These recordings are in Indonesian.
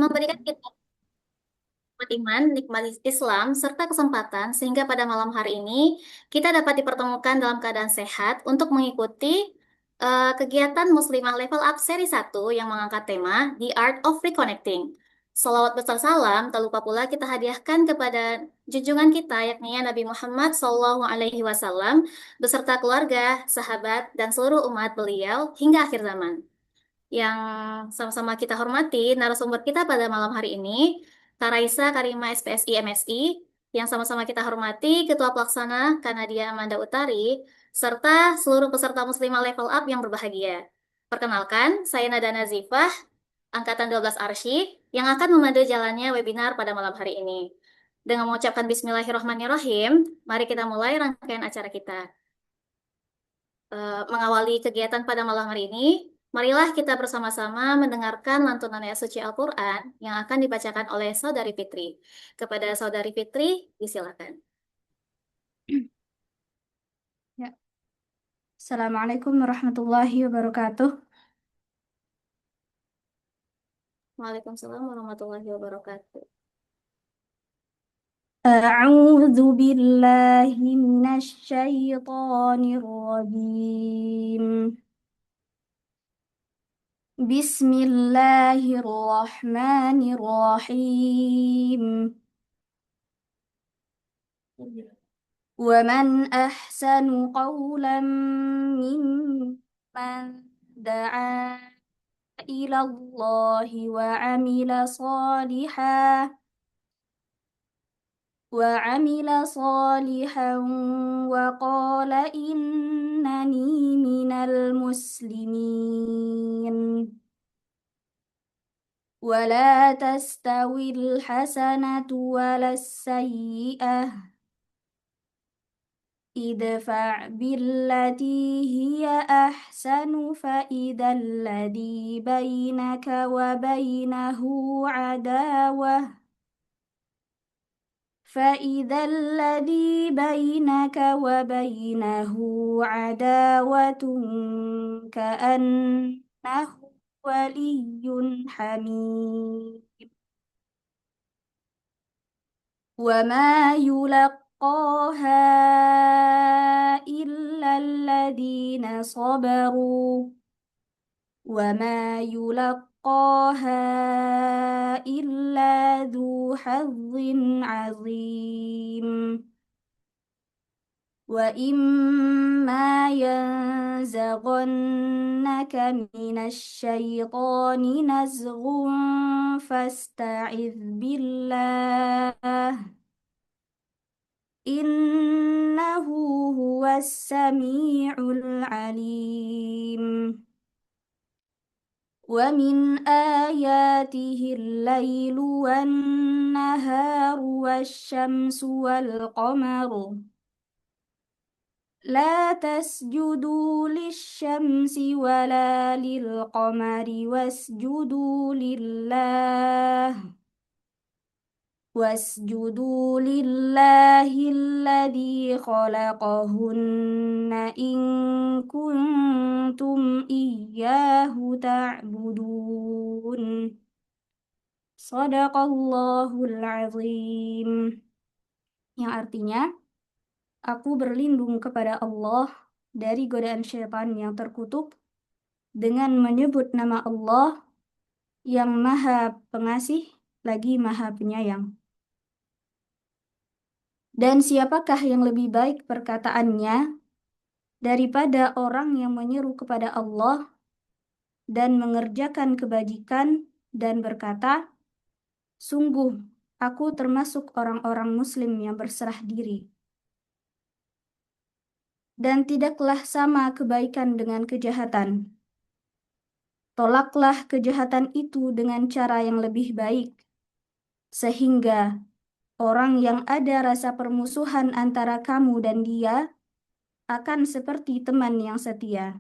memberikan kita nikmat iman, nikmat Islam, serta kesempatan sehingga pada malam hari ini kita dapat dipertemukan dalam keadaan sehat untuk mengikuti kegiatan Muslimah Level Up Seri 1 yang mengangkat tema The Art of Reconnecting. Salawat besar salam, tak lupa pula kita hadiahkan kepada junjungan kita yakni Nabi Muhammad SAW beserta keluarga, sahabat, dan seluruh umat beliau hingga akhir zaman. Yang sama-sama kita hormati narasumber kita pada malam hari ini, Kak Raisa Karima SPSI MSI, yang sama-sama kita hormati Ketua Pelaksana Kanadia Amanda Utari, serta seluruh peserta Muslimah Level Up yang berbahagia. Perkenalkan, saya Nada Nazifah, Angkatan 12 Arsy, yang akan memandu jalannya webinar pada malam hari ini. Dengan mengucapkan Bismillahirrahmanirrahim, mari kita mulai rangkaian acara kita. Mengawali kegiatan pada malam hari ini, marilah kita bersama-sama mendengarkan lantunan ayat suci Al-Quran yang akan dibacakan oleh Saudari Fitri. Kepada Saudari Fitri, disilakan. Ya. Assalamualaikum warahmatullahi wabarakatuh. Waalaikumsalam warahmatullahi wabarakatuh. أعوذ بالله من الشيطان الرجيم. بسم الله الرحمن الرحيم. ومن أحسن قولا ممن دعا إلى الله وعمل صالحا وقال إنني من المسلمين. ولا تستوي الحسنة ولا السيئة، ادفع بالتي هي أحسن فإذا الذي بينك وبينه عداوة كأنه ولي حميم. وما يلقاها إلا الذين صبروا وما يلقاها إلا ذو حظ عظيم. وإما ينزغنك من الشيطان نزغ فاستعذ بالله إنه هو السميع العليم. ومن آياته الليل والنهار والشمس والقمر لا تسجدوا للشمس ولا للقمر واسجدوا لله الذي خلقهن إن كنتم إياه تعبدون. Shadaqallahul azim. Yang artinya, aku berlindung kepada Allah dari godaan syaitan yang terkutuk dengan menyebut nama Allah yang Maha Pengasih lagi Maha Penyayang. Dan siapakah yang lebih baik perkataannya daripada orang yang menyeru kepada Allah dan mengerjakan kebajikan dan berkata, sungguh aku termasuk orang-orang Muslim yang berserah diri. Dan tidaklah sama kebaikan dengan kejahatan. Tolaklah kejahatan itu dengan cara yang lebih baik, sehingga orang yang ada rasa permusuhan antara kamu dan dia akan seperti teman yang setia.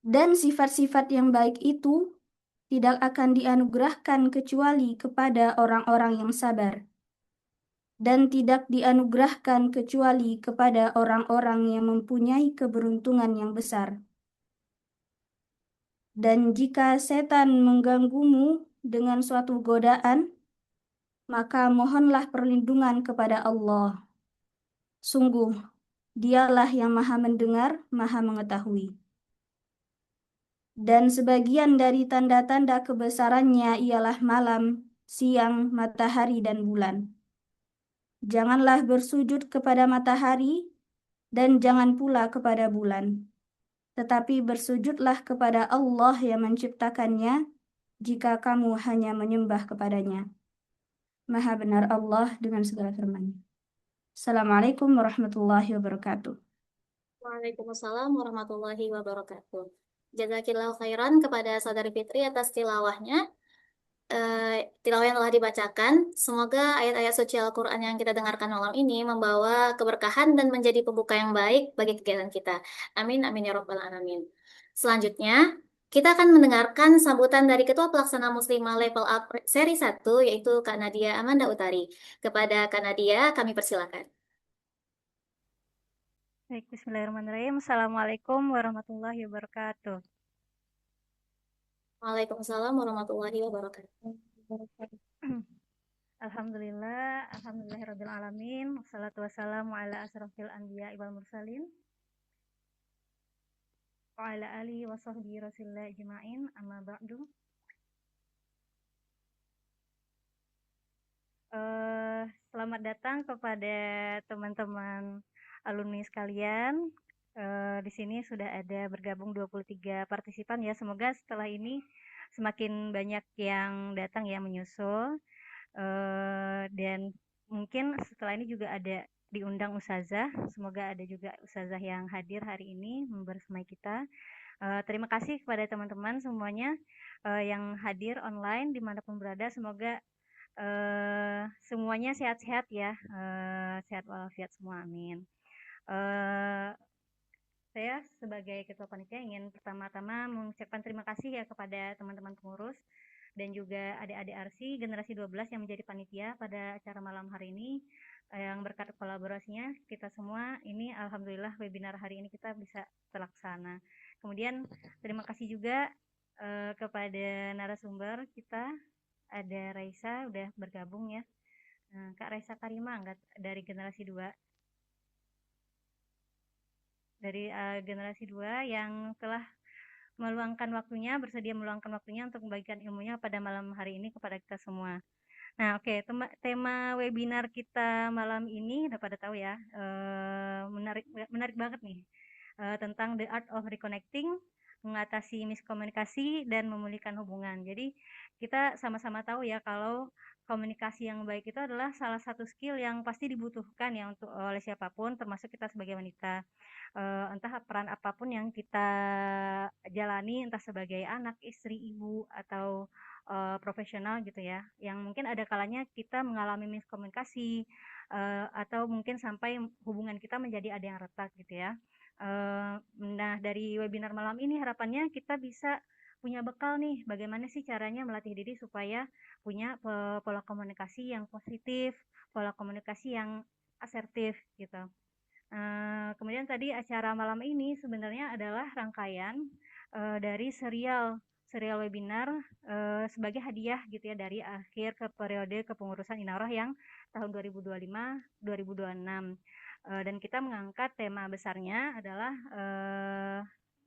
Dan sifat-sifat yang baik itu tidak akan dianugerahkan kecuali kepada orang-orang yang sabar, dan tidak dianugerahkan kecuali kepada orang-orang yang mempunyai keberuntungan yang besar. Dan jika setan mengganggumu dengan suatu godaan, maka mohonlah perlindungan kepada Allah. Sungguh, Dialah yang Maha Mendengar, Maha Mengetahui. Dan sebagian dari tanda-tanda kebesarannya ialah malam, siang, matahari, dan bulan. Janganlah bersujud kepada matahari dan jangan pula kepada bulan. Tetapi bersujudlah kepada Allah yang menciptakannya jika kamu hanya menyembah kepadanya. Maha benar Allah dengan segala firman-Nya. Assalamualaikum warahmatullahi wabarakatuh. Waalaikumsalam warahmatullahi wabarakatuh. Jazakillahu khairan kepada Saudari Fitri atas tilawahnya. Tilawah yang telah dibacakan. Semoga ayat-ayat suci Al-Quran yang kita dengarkan malam ini membawa keberkahan dan menjadi pembuka yang baik bagi kegiatan kita. Amin, amin ya Rabbal Alamin. Selanjutnya, kita akan mendengarkan sambutan dari Ketua Pelaksana Muslimah Level Up Seri 1, yaitu Kak Nadia Amanda Utari. Kepada Kak Nadia, kami persilakan. Baik, bismillahirrahmanirrahim. Assalamualaikum warahmatullahi wabarakatuh. Waalaikumsalam warahmatullahi wabarakatuh. Alhamdulillahirabbil alamin. Wassalatu wassalamu ala asrofil anbiya wal mursalin wa ala alihi wa sahbihi rasulillah ajma'in. Amma ba'du. Selamat datang kepada teman-teman alumni sekalian. Di sini sudah ada bergabung 23 partisipan ya. Semoga setelah ini semakin banyak yang datang ya menyusul. Dan mungkin setelah ini juga ada diundang ustazah. Semoga ada juga ustazah yang hadir hari ini membersamai kita. Terima kasih kepada teman-teman semuanya yang hadir online dimanapun berada. Semoga semuanya sehat-sehat ya, sehat walafiat semua, amin. Saya sebagai ketua panitia ingin pertama-tama mengucapkan terima kasih ya kepada teman-teman pengurus dan juga adik-adik ARSI generasi 12 yang menjadi panitia pada acara malam hari ini, yang berkat kolaborasinya kita semua ini alhamdulillah webinar hari ini kita bisa terlaksana. Kemudian terima kasih juga kepada narasumber kita, ada Raisa udah bergabung ya, Kak Raisa Karima dari generasi 2, dari generasi 2 yang telah bersedia meluangkan waktunya untuk membagikan ilmunya pada malam hari ini kepada kita semua. Nah, oke, tema webinar kita malam ini udah pada tahu ya, menarik banget nih, tentang the art of reconnecting, mengatasi miskomunikasi dan memulihkan hubungan. Jadi kita sama-sama tahu ya kalau komunikasi yang baik itu adalah salah satu skill yang pasti dibutuhkan ya untuk oleh siapapun, termasuk kita sebagai wanita. Entah peran apapun yang kita jalani, entah sebagai anak, istri, ibu, atau profesional gitu ya, yang mungkin ada kalanya kita mengalami miskomunikasi atau mungkin sampai hubungan kita menjadi ada yang retak gitu ya. Nah, dari webinar malam ini harapannya kita bisa punya bekal nih, bagaimana sih caranya melatih diri supaya punya pola komunikasi yang positif, pola komunikasi yang asertif gitu. Kemudian tadi acara malam ini sebenarnya adalah rangkaian dari serial webinar sebagai hadiah gitu ya dari akhir ke periode kepengurusan Inaroh yang tahun 2025-2026. Dan kita mengangkat tema besarnya adalah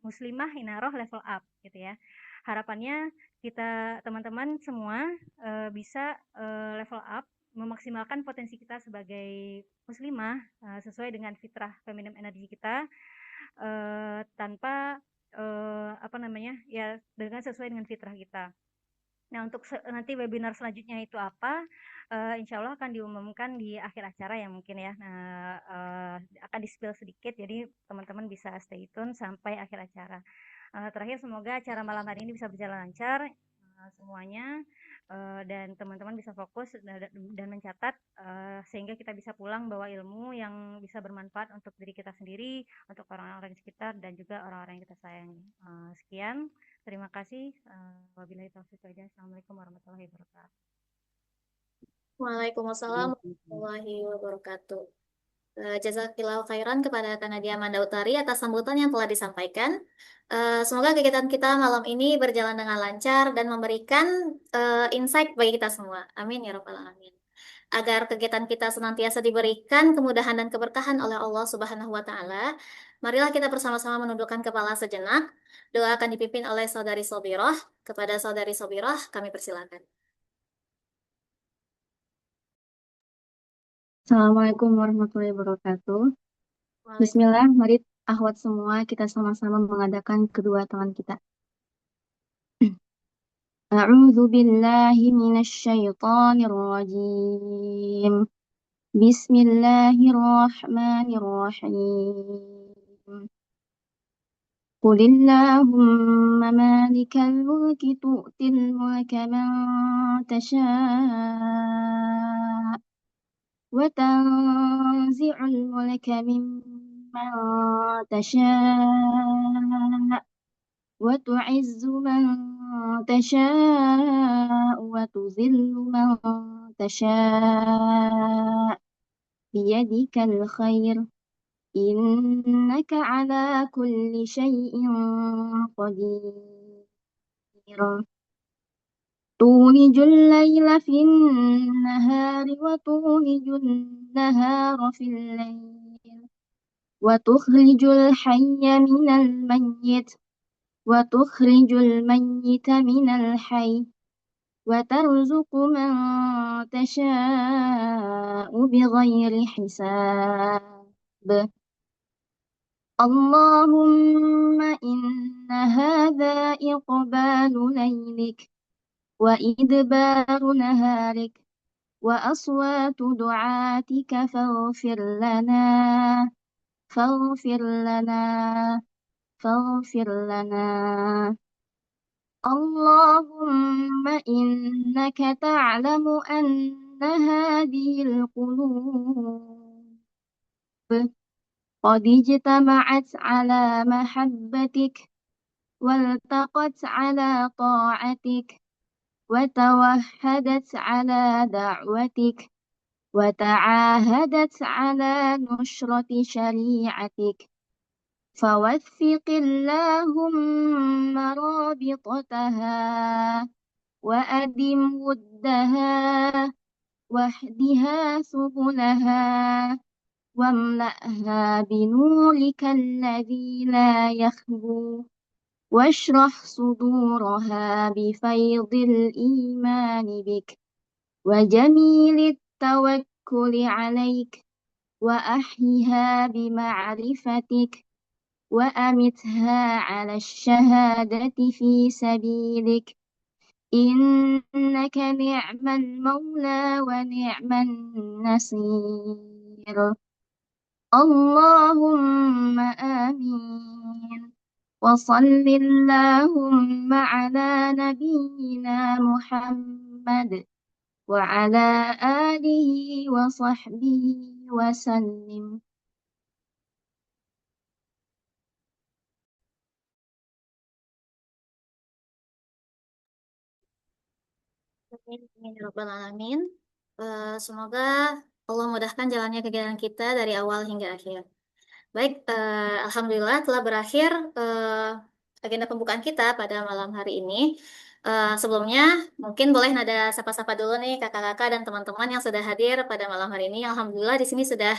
Muslimah Inaroh Level Up gitu ya. Harapannya kita teman-teman semua bisa level up, memaksimalkan potensi kita sebagai muslimah sesuai dengan fitrah feminim energi kita, tanpa ya dengan sesuai dengan fitrah kita. Nah, untuk nanti webinar selanjutnya itu apa, insya Allah akan diumumkan di akhir acara ya mungkin ya. Nah, akan di-spill sedikit, jadi teman-teman bisa stay tune sampai akhir acara. Terakhir, semoga acara malam hari ini bisa berjalan lancar semuanya, dan teman-teman bisa fokus dan mencatat sehingga kita bisa pulang bawa ilmu yang bisa bermanfaat untuk diri kita sendiri, untuk orang-orang di sekitar, dan juga orang-orang yang kita sayangi. Sekian. Terima kasih. Wabillahi taufiq wal hidayah. Assalamualaikum warahmatullahi wabarakatuh. Waalaikumsalam warahmatullahi wabarakatuh. Jazakillahu khairan kepada Kak Nadia Amanda Utari atas sambutan yang telah disampaikan. Semoga kegiatan kita malam ini berjalan dengan lancar dan memberikan insight bagi kita semua. Amin ya rabbal alamin. Agar kegiatan kita senantiasa diberikan kemudahan dan keberkahan oleh Allah Subhanahu wa taala. Marilah kita bersama-sama menundukkan kepala sejenak. Doa akan dipimpin oleh saudari Sobiroh. Kepada saudari Sobiroh, kami persilakan. Assalamualaikum warahmatullahi wabarakatuh. Waalaikumsalam. Bismillah, mari akhwat semua kita sama-sama mengadakan kedua tangan kita. A'udzu billahi minasy syaithanir rajim. Bismillahirrahmanirrahim. Qulillahumma malikal mulki tu'til mulka man tasha' wa tanzi'ul mulka mimman tasha' وتعز من تشاء وتذل من تشاء بيدك الخير إنك على كل شيء قدير تولج الليل في النهار وتولج النهار في الليل وتخرج الحي من الميت وتخرج الميت من الحي وترزق من تشاء بغير حساب اللهم إن هذا إقبال ليلك وإدبار نهارك وأصوات دعاتك فاغفر لنا فاغفر لنا فاغفر لنا اللهم إنك تعلم أن هذه القلوب قد اجتمعت على محبتك والتقت على طاعتك وتوحدت على دعوتك وتعاهدت على نشرة شريعتك فوثق اللهم رابطتها وأدم ودها واهدها سبلها واملأها بنورك الذي لا يخبو واشرح صدورها بفيض الإيمان بك وجميل التوكل عليك وأحيها بمعرفتك وأمتها على الشهادة في سبيلك إنك نعم المولى ونعم النصير اللهم آمين وصل اللهم على نبينا محمد وعلى آله وصحبه وسلم. Amin ya rabbal alamin. Semoga Allah mudahkan jalannya kegiatan kita dari awal hingga akhir. Baik, alhamdulillah telah berakhir agenda pembukaan kita pada malam hari ini. Sebelumnya, mungkin boleh nada sapa-sapa dulu nih kakak-kakak dan teman-teman yang sudah hadir pada malam hari ini. Alhamdulillah di sini sudah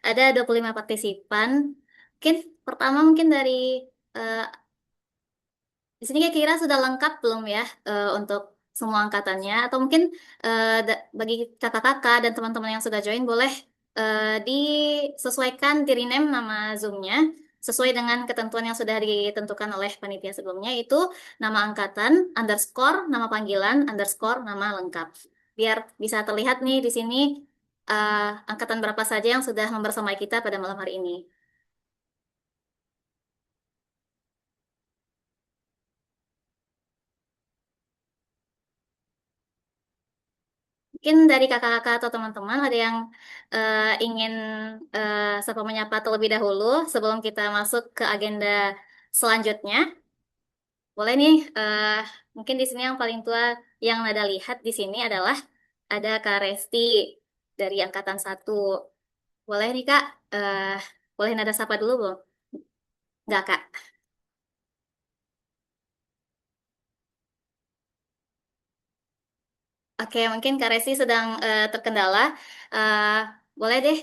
ada 25 partisipan. Mungkin pertama mungkin dari eh, di sini kira-kira sudah lengkap belum ya untuk semua angkatannya? Atau mungkin bagi kakak-kakak dan teman-teman yang sudah join boleh disesuaikan di rename nama Zoom-nya sesuai dengan ketentuan yang sudah ditentukan oleh panitia sebelumnya itu nama angkatan underscore nama panggilan underscore nama lengkap. Biar bisa terlihat nih di sini angkatan berapa saja yang sudah membersamai kita pada malam hari ini. Mungkin dari kakak-kakak atau teman-teman ada yang ingin sapa menyapa terlebih dahulu sebelum kita masuk ke agenda selanjutnya. Boleh nih, mungkin di sini yang paling tua yang Nada lihat di sini adalah ada Kak Resti dari angkatan 1. Boleh nih Kak, boleh nada sapa dulu belum? Nggak Kak? Oke, mungkin Kak Resi sedang terkendala. Eh, Boleh deh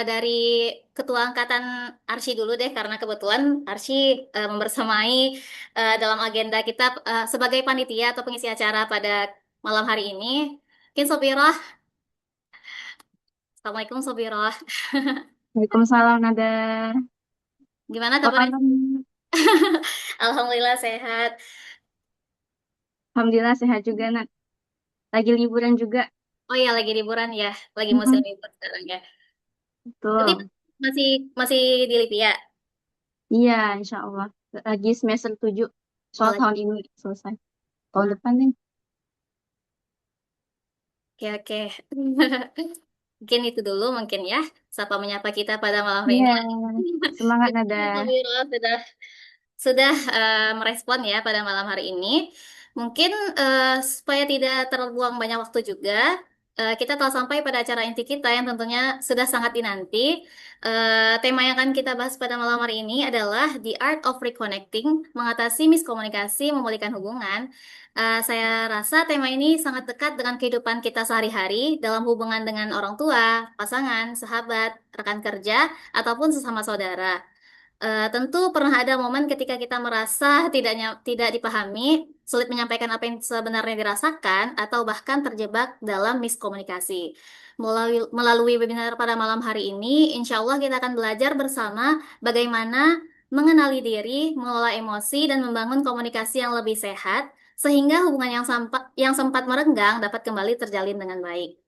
dari Ketua Angkatan Arsy dulu deh, karena kebetulan Arsy membersamai dalam agenda kita sebagai panitia atau pengisi acara pada malam hari ini. Mungkin Sobiroh, Assalamualaikum Sobiroh. Waalaikumsalam Nada. Gimana Apa kabarnya? kabar? Alhamdulillah sehat. Alhamdulillah sehat juga, Nak. Lagi liburan juga. Oh iya, lagi liburan ya, lagi musim Mm-mm, libur sekarang ya. Berarti betul. masih masih di Lipia. Iya, insya Allah. Lagi semester 7. Oh, Soal lagi. tahun ini selesai. Tahun Ah, depan nih. oke oke. Mungkin itu dulu mungkin ya, sapa menyapa kita pada malam hari Iya, ini. semangat Terima Nada. kasih Sabira sudah merespon ya pada malam hari ini. Mungkin supaya tidak terbuang banyak waktu juga, kita telah sampai pada acara inti kita yang tentunya sudah sangat dinanti. Tema yang akan kita bahas pada malam hari ini adalah The Art of Reconnecting, mengatasi miskomunikasi, memulihkan hubungan. Saya rasa tema ini sangat dekat dengan kehidupan kita sehari-hari dalam hubungan dengan orang tua, pasangan, sahabat, rekan kerja, ataupun sesama saudara. Tentu pernah ada momen ketika kita merasa tidak dipahami, sulit menyampaikan apa yang sebenarnya dirasakan, atau bahkan terjebak dalam miskomunikasi. Melalui webinar pada malam hari ini, insya Allah kita akan belajar bersama bagaimana mengenali diri, mengelola emosi, dan membangun komunikasi yang lebih sehat, sehingga hubungan yang sempat merenggang dapat kembali terjalin dengan baik.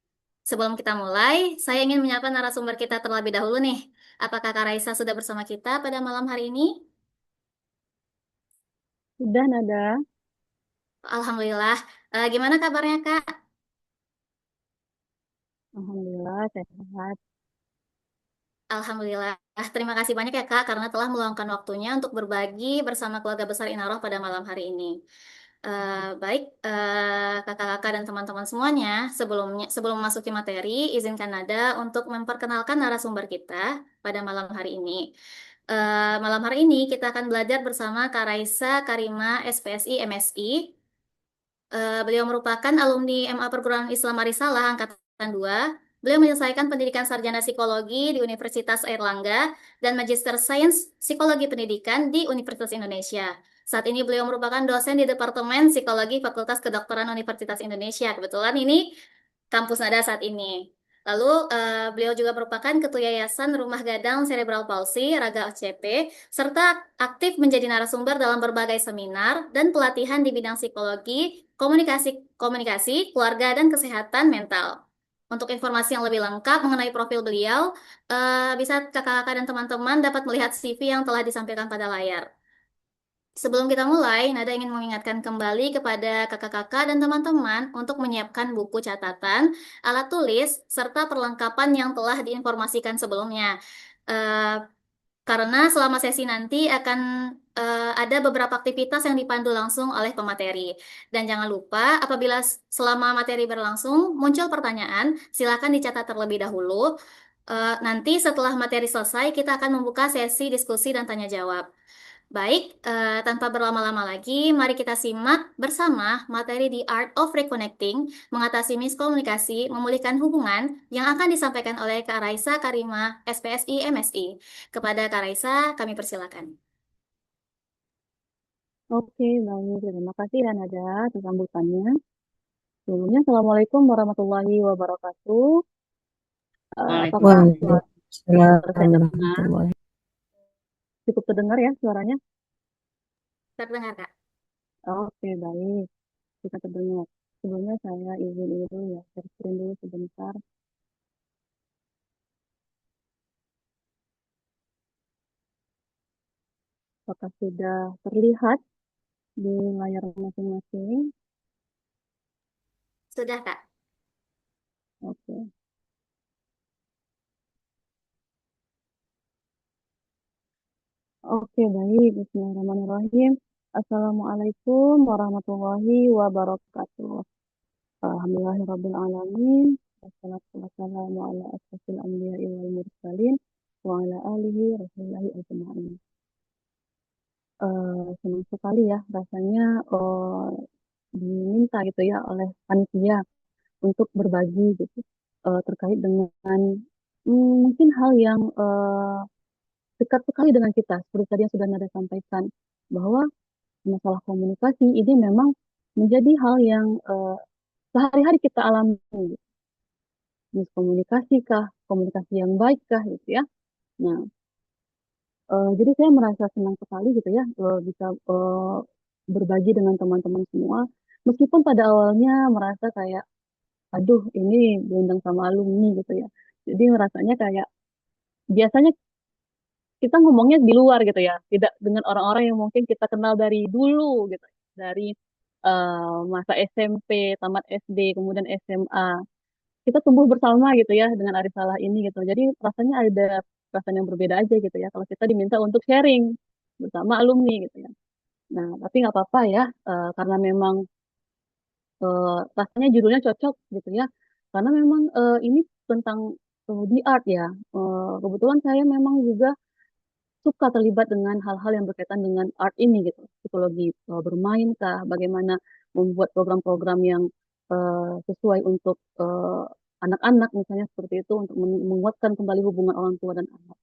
Sebelum kita mulai, saya ingin menyapa narasumber kita terlebih dahulu nih. Apakah Kak Raisa sudah bersama kita pada malam hari ini? Sudah Nada. Alhamdulillah. Gimana kabarnya Kak? Alhamdulillah sehat. Alhamdulillah. Terima kasih banyak ya Kak karena telah meluangkan waktunya untuk berbagi bersama keluarga besar Inaroh pada malam hari ini. Baik, kakak-kakak dan teman-teman semuanya, sebelum memasuki materi, izinkan Nada untuk memperkenalkan narasumber kita pada malam hari ini. Malam hari ini kita akan belajar bersama Kak Raisa Karima SPSI MSI. Beliau merupakan alumni MA Perguruan Islam Arisalah Angkatan 2. Beliau menyelesaikan pendidikan sarjana psikologi di Universitas Airlangga dan Magister Sains Psikologi Pendidikan di Universitas Indonesia. Saat ini beliau merupakan dosen di Departemen Psikologi Fakultas Kedokteran Universitas Indonesia. Kebetulan ini kampus Nada saat ini. Lalu beliau juga merupakan Ketua Yayasan Rumah Gadang Cerebral Palsy Raga OCP, serta aktif menjadi narasumber dalam berbagai seminar dan pelatihan di bidang psikologi, komunikasi, keluarga, dan kesehatan mental. Untuk informasi yang lebih lengkap mengenai profil beliau, bisa kakak-kakak dan teman-teman dapat melihat CV yang telah disampaikan pada layar. Sebelum kita mulai, Nada ingin mengingatkan kembali kepada kakak-kakak dan teman-teman untuk menyiapkan buku catatan, alat tulis, serta perlengkapan yang telah diinformasikan sebelumnya. Eh, karena selama sesi nanti akan ada beberapa aktivitas yang dipandu langsung oleh pemateri. Dan jangan lupa, apabila selama materi berlangsung muncul pertanyaan, silakan dicatat terlebih dahulu. Nanti setelah materi selesai, kita akan membuka sesi diskusi dan tanya jawab. Baik, tanpa berlama-lama lagi, mari kita simak bersama materi The Art of Reconnecting, mengatasi miskomunikasi, memulihkan hubungan yang akan disampaikan oleh Kak Raisa Karima, SPSI MSI. Kepada Kak Raisa, kami persilakan. Oke, baik. Terima kasih ya Nada atas sambutannya. Sebelumnya, Assalamualaikum warahmatullahi wabarakatuh. Apakah Waalaikumsalam terdengar? warahmatullahi. Cukup terdengar ya suaranya? Terdengar, Kak? Oke, baik. Kita terdengar. Sebelumnya saya izin dulu ya, share screen dulu sebentar. Apakah sudah terlihat di layar masing-masing? Sudah, Kak. Oke. Oke, baik. Bismillahirrahmanirrahim. Assalamualaikum warahmatullahi wabarakatuh. Alhamdulillahirrabbilalamin. wassalatu wassalamu ala asrofil anbiya'i wal mursalin wa ala alihi rasulillahi ajma'in. Senang sekali ya rasanya diminta gitu ya oleh panitia untuk berbagi gitu terkait dengan mungkin hal yang dekat sekali dengan kita seperti tadi yang sudah Nada sampaikan bahwa masalah komunikasi ini memang menjadi hal yang sehari-hari kita alami, miskomunikasi kah, komunikasi yang baik kah gitu ya. Nah, jadi saya merasa senang sekali gitu ya bisa berbagi dengan teman-teman semua, meskipun pada awalnya merasa kayak, aduh ini diundang sama alumni gitu ya. Jadi merasanya kayak biasanya kita ngomongnya di luar gitu ya, tidak dengan orang-orang yang mungkin kita kenal dari dulu gitu, dari masa SMP, tamat SD, kemudian SMA. Kita tumbuh bersama gitu ya dengan Arisalah ini gitu. Jadi rasanya ada perasaan yang berbeda aja gitu ya kalau kita diminta untuk sharing bersama alumni gitu ya. Nah, tapi nggak apa-apa ya, karena memang rasanya judulnya cocok gitu ya. Karena memang ini tentang di art ya. Kebetulan saya memang juga suka terlibat dengan hal-hal yang berkaitan dengan art ini gitu. Psikologi bermain kah, bagaimana membuat program-program yang sesuai untuk anak-anak misalnya seperti itu untuk menguatkan kembali hubungan orang tua dan anak.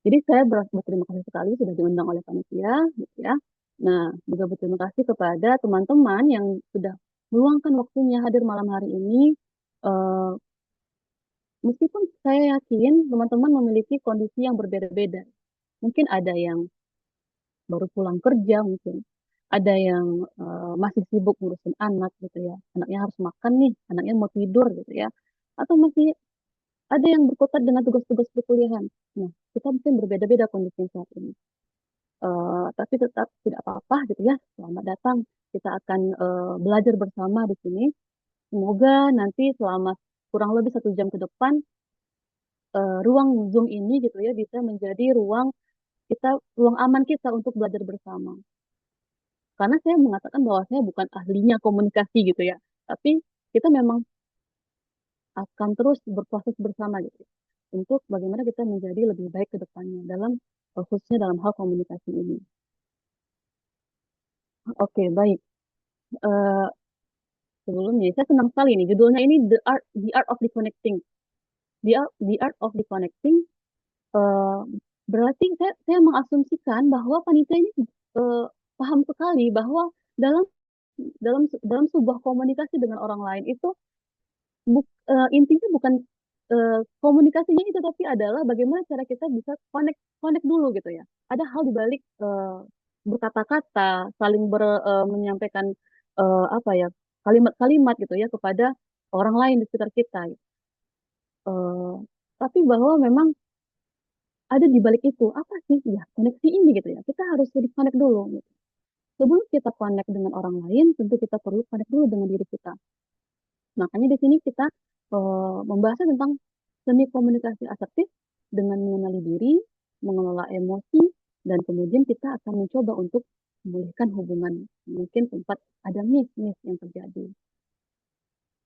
Jadi saya berterima kasih sekali sudah diundang oleh panitia gitu ya. Nah, juga berterima kasih kepada teman-teman yang sudah meluangkan waktunya hadir malam hari ini. Eh, Meskipun saya yakin teman-teman memiliki kondisi yang berbeda-beda. Mungkin ada yang baru pulang kerja mungkin. Ada yang masih sibuk ngurusin anak gitu ya. Anaknya harus makan nih, anaknya mau tidur gitu ya. Atau masih ada yang berkutat dengan tugas-tugas perkuliahan. Nah, kita mungkin berbeda-beda kondisi saat ini. Tapi tetap tidak apa-apa gitu ya. Selamat datang. Kita akan belajar bersama di sini. Semoga nanti selama kurang lebih 1 jam ke depan, ruang Zoom ini gitu ya bisa menjadi ruang aman kita untuk belajar bersama. Karena saya mengatakan bahwa saya bukan ahlinya komunikasi gitu ya, tapi kita memang akan terus berproses bersama gitu untuk bagaimana kita menjadi lebih baik ke depannya dalam khususnya dalam hal komunikasi ini. Oke, baik. Eh, Sebelumnya saya senang sekali nih judulnya ini The Art of the Connecting. The Art of the Connecting. eh, Berarti saya mengasumsikan bahwa panitia ini eh, paham sekali bahwa dalam dalam sebuah komunikasi dengan orang lain itu intinya bukan komunikasinya itu, tapi adalah bagaimana cara kita bisa connect connect dulu gitu ya. Ada hal di balik berkata-kata, saling menyampaikan apa ya, kalimat-kalimat gitu ya kepada orang lain di sekitar kita. Eh, tapi bahwa memang ada di balik itu apa sih ya koneksi ini gitu ya. Kita harus di connect dulu gitu. Sebelum kita connect dengan orang lain, tentu kita perlu connect dulu dengan diri kita. Makanya di sini kita membahas tentang seni komunikasi asertif dengan mengenali diri, mengelola emosi, dan kemudian kita akan mencoba untuk memulihkan hubungan. Mungkin sempat ada miss-miss yang terjadi.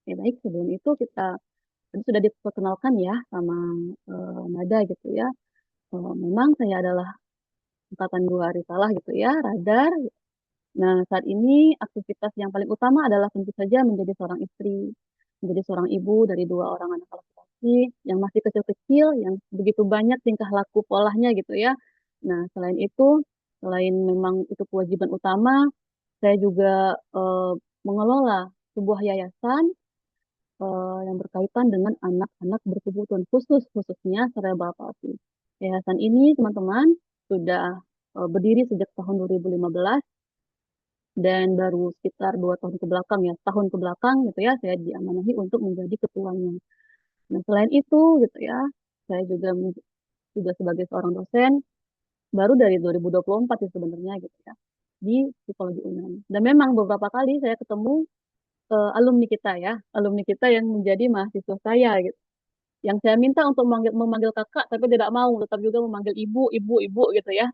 Ya baik, sebelum itu kita tadi sudah diperkenalkan ya sama Nada gitu ya. Memang saya adalah angkatan 2 Risalah gitu ya, radar. Nah, saat ini aktivitas yang paling utama adalah tentu saja menjadi seorang istri, menjadi seorang ibu dari 2 orang anak laki-laki yang masih kecil-kecil, yang begitu banyak tingkah laku polanya gitu ya. Nah, selain itu, selain memang itu kewajiban utama, saya juga mengelola sebuah yayasan yang berkaitan dengan anak-anak berkebutuhan khususnya cerebral palsy. Yayasan ini, teman-teman, sudah berdiri sejak tahun 2015 dan baru sekitar 2 tahun ke belakang ya, tahun ke belakang gitu ya, saya diamanahi untuk menjadi ketuanya. Nah, selain itu gitu ya, saya juga sebagai seorang dosen baru dari 2024 sih sebenarnya gitu ya di psikologi UNAN. Dan memang beberapa kali saya ketemu alumni kita ya, alumni kita yang menjadi mahasiswa saya gitu. Yang saya minta untuk memanggil kakak tapi tidak mau, tetap juga memanggil ibu, ibu, ibu gitu ya.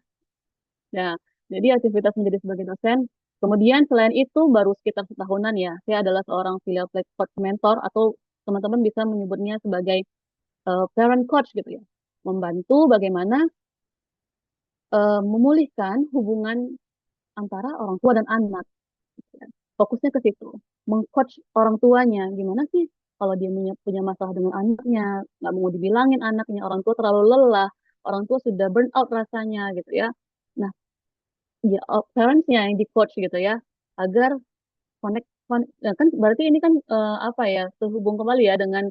Nah, jadi aktivitas menjadi sebagai dosen. Kemudian selain itu baru sekitar setahunan ya, saya adalah seorang filial platform mentor atau teman-teman bisa menyebutnya sebagai parent coach gitu ya. Membantu bagaimana memulihkan hubungan antara orang tua dan anak. Gitu ya. Fokusnya ke situ, mengcoach orang tuanya. Gimana sih kalau dia punya masalah dengan anaknya, nggak mau dibilangin anaknya, orang tua terlalu lelah, orang tua sudah burn out rasanya gitu ya. Nah, ya parentsnya yang di coach gitu ya, agar ya kan berarti ini kan apa ya, terhubung kembali ya dengan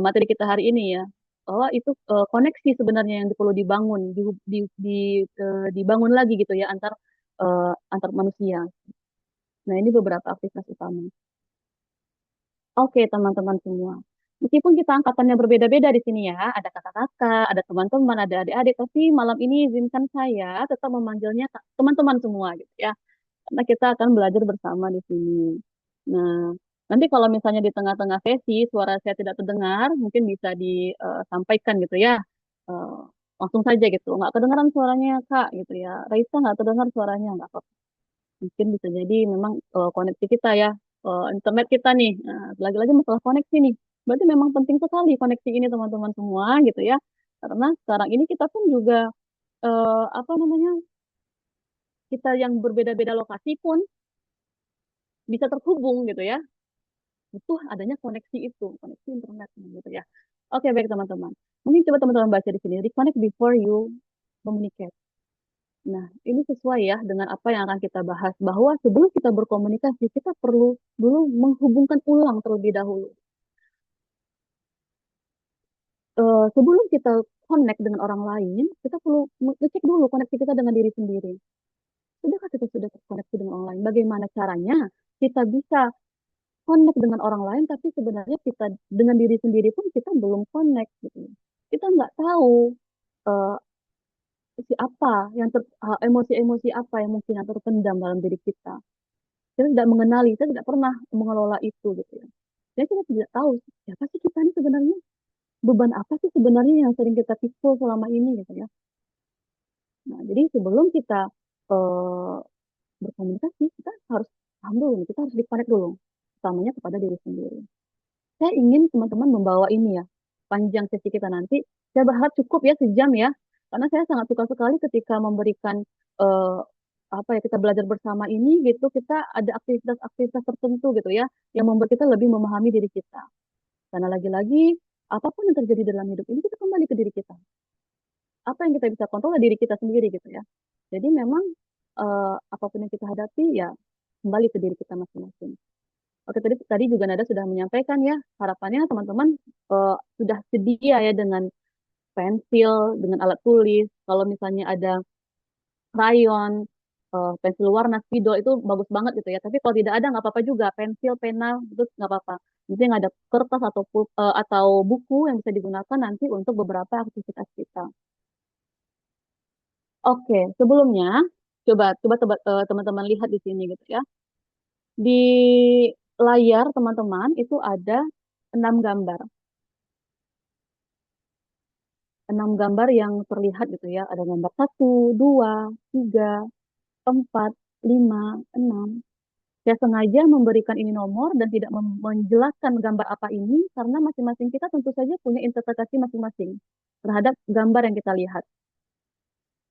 materi kita hari ini ya. Bahwa itu koneksi sebenarnya yang perlu dibangun, dibangun lagi gitu ya antar manusia. Nah, ini beberapa aktivitas utama. Oke, teman-teman semua. Meskipun kita angkatannya berbeda-beda di sini ya, ada kakak-kakak, ada teman-teman, ada adik-adik, tapi malam ini izinkan saya tetap memanggilnya teman-teman semua gitu ya. Karena kita akan belajar bersama di sini. Nah, nanti kalau misalnya di tengah-tengah sesi suara saya tidak terdengar, mungkin bisa disampaikan gitu ya. Eh, Langsung saja gitu. Nggak kedengaran suaranya Kak gitu ya. Raisa nggak terdengar suaranya, nggak apa-apa. Mungkin bisa jadi memang koneksi kita ya, internet kita nih. Nah, lagi-lagi masalah koneksi nih. Berarti memang penting sekali koneksi ini teman-teman semua gitu ya. Karena sekarang ini kita pun juga apa namanya, kita yang berbeda-beda lokasi pun bisa terhubung gitu ya. Butuh adanya koneksi itu, koneksi internet gitu ya. Oke, baik teman-teman. Mungkin coba teman-teman baca di sini, reconnect before you communicate. Nah, ini sesuai ya dengan apa yang akan kita bahas, bahwa sebelum kita berkomunikasi, kita perlu dulu menghubungkan ulang terlebih dahulu. Sebelum kita connect dengan orang lain, kita perlu ngecek dulu koneksi kita dengan diri sendiri. Sudahkah kita sudah terkoneksi dengan orang lain? Bagaimana caranya kita bisa connect dengan orang lain, tapi sebenarnya kita dengan diri sendiri pun kita belum connect gitu. Kita nggak tahu eh, emosi-emosi apa yang mungkin yang terpendam dalam diri kita. Kita tidak mengenali, kita tidak pernah mengelola itu gitu ya. Jadi kita tidak tahu siapa sih kita ini sebenarnya, beban apa sih sebenarnya yang sering kita pikul selama ini gitu ya. Nah, jadi sebelum kita eh, berkomunikasi, kita harus paham dulu, kita harus dikonek dulu, utamanya kepada diri sendiri. Saya ingin teman-teman membawa ini ya, panjang sesi kita nanti. Saya berharap cukup ya sejam ya, karena saya sangat suka sekali ketika memberikan eh, apa ya, kita belajar bersama ini gitu, kita ada aktivitas-aktivitas tertentu gitu ya, yang membuat kita lebih memahami diri kita. Karena lagi-lagi apapun yang terjadi dalam hidup ini kita kembali ke diri kita. Apa yang kita bisa kontrol adalah diri kita sendiri gitu ya. Jadi memang apapun yang kita hadapi ya kembali ke diri kita masing-masing. Oke, tadi tadi juga Nada sudah menyampaikan ya, harapannya teman-teman sudah sedia ya dengan pensil, dengan alat tulis. Kalau misalnya ada krayon, pensil warna, spidol itu bagus banget gitu ya. Tapi kalau tidak ada nggak apa-apa juga, pensil, pena itu nggak apa-apa. Mungkin ada kertas atau buku yang bisa digunakan nanti untuk beberapa aktivitas kita. Oke, sebelumnya coba coba teman-teman lihat di sini gitu ya. Di layar teman-teman itu ada 6 gambar. 6 gambar yang terlihat gitu ya. Ada gambar 1, 2, 3, 4, 5, 6. Saya sengaja memberikan ini nomor dan tidak menjelaskan gambar apa ini karena masing-masing kita tentu saja punya interpretasi masing-masing terhadap gambar yang kita lihat.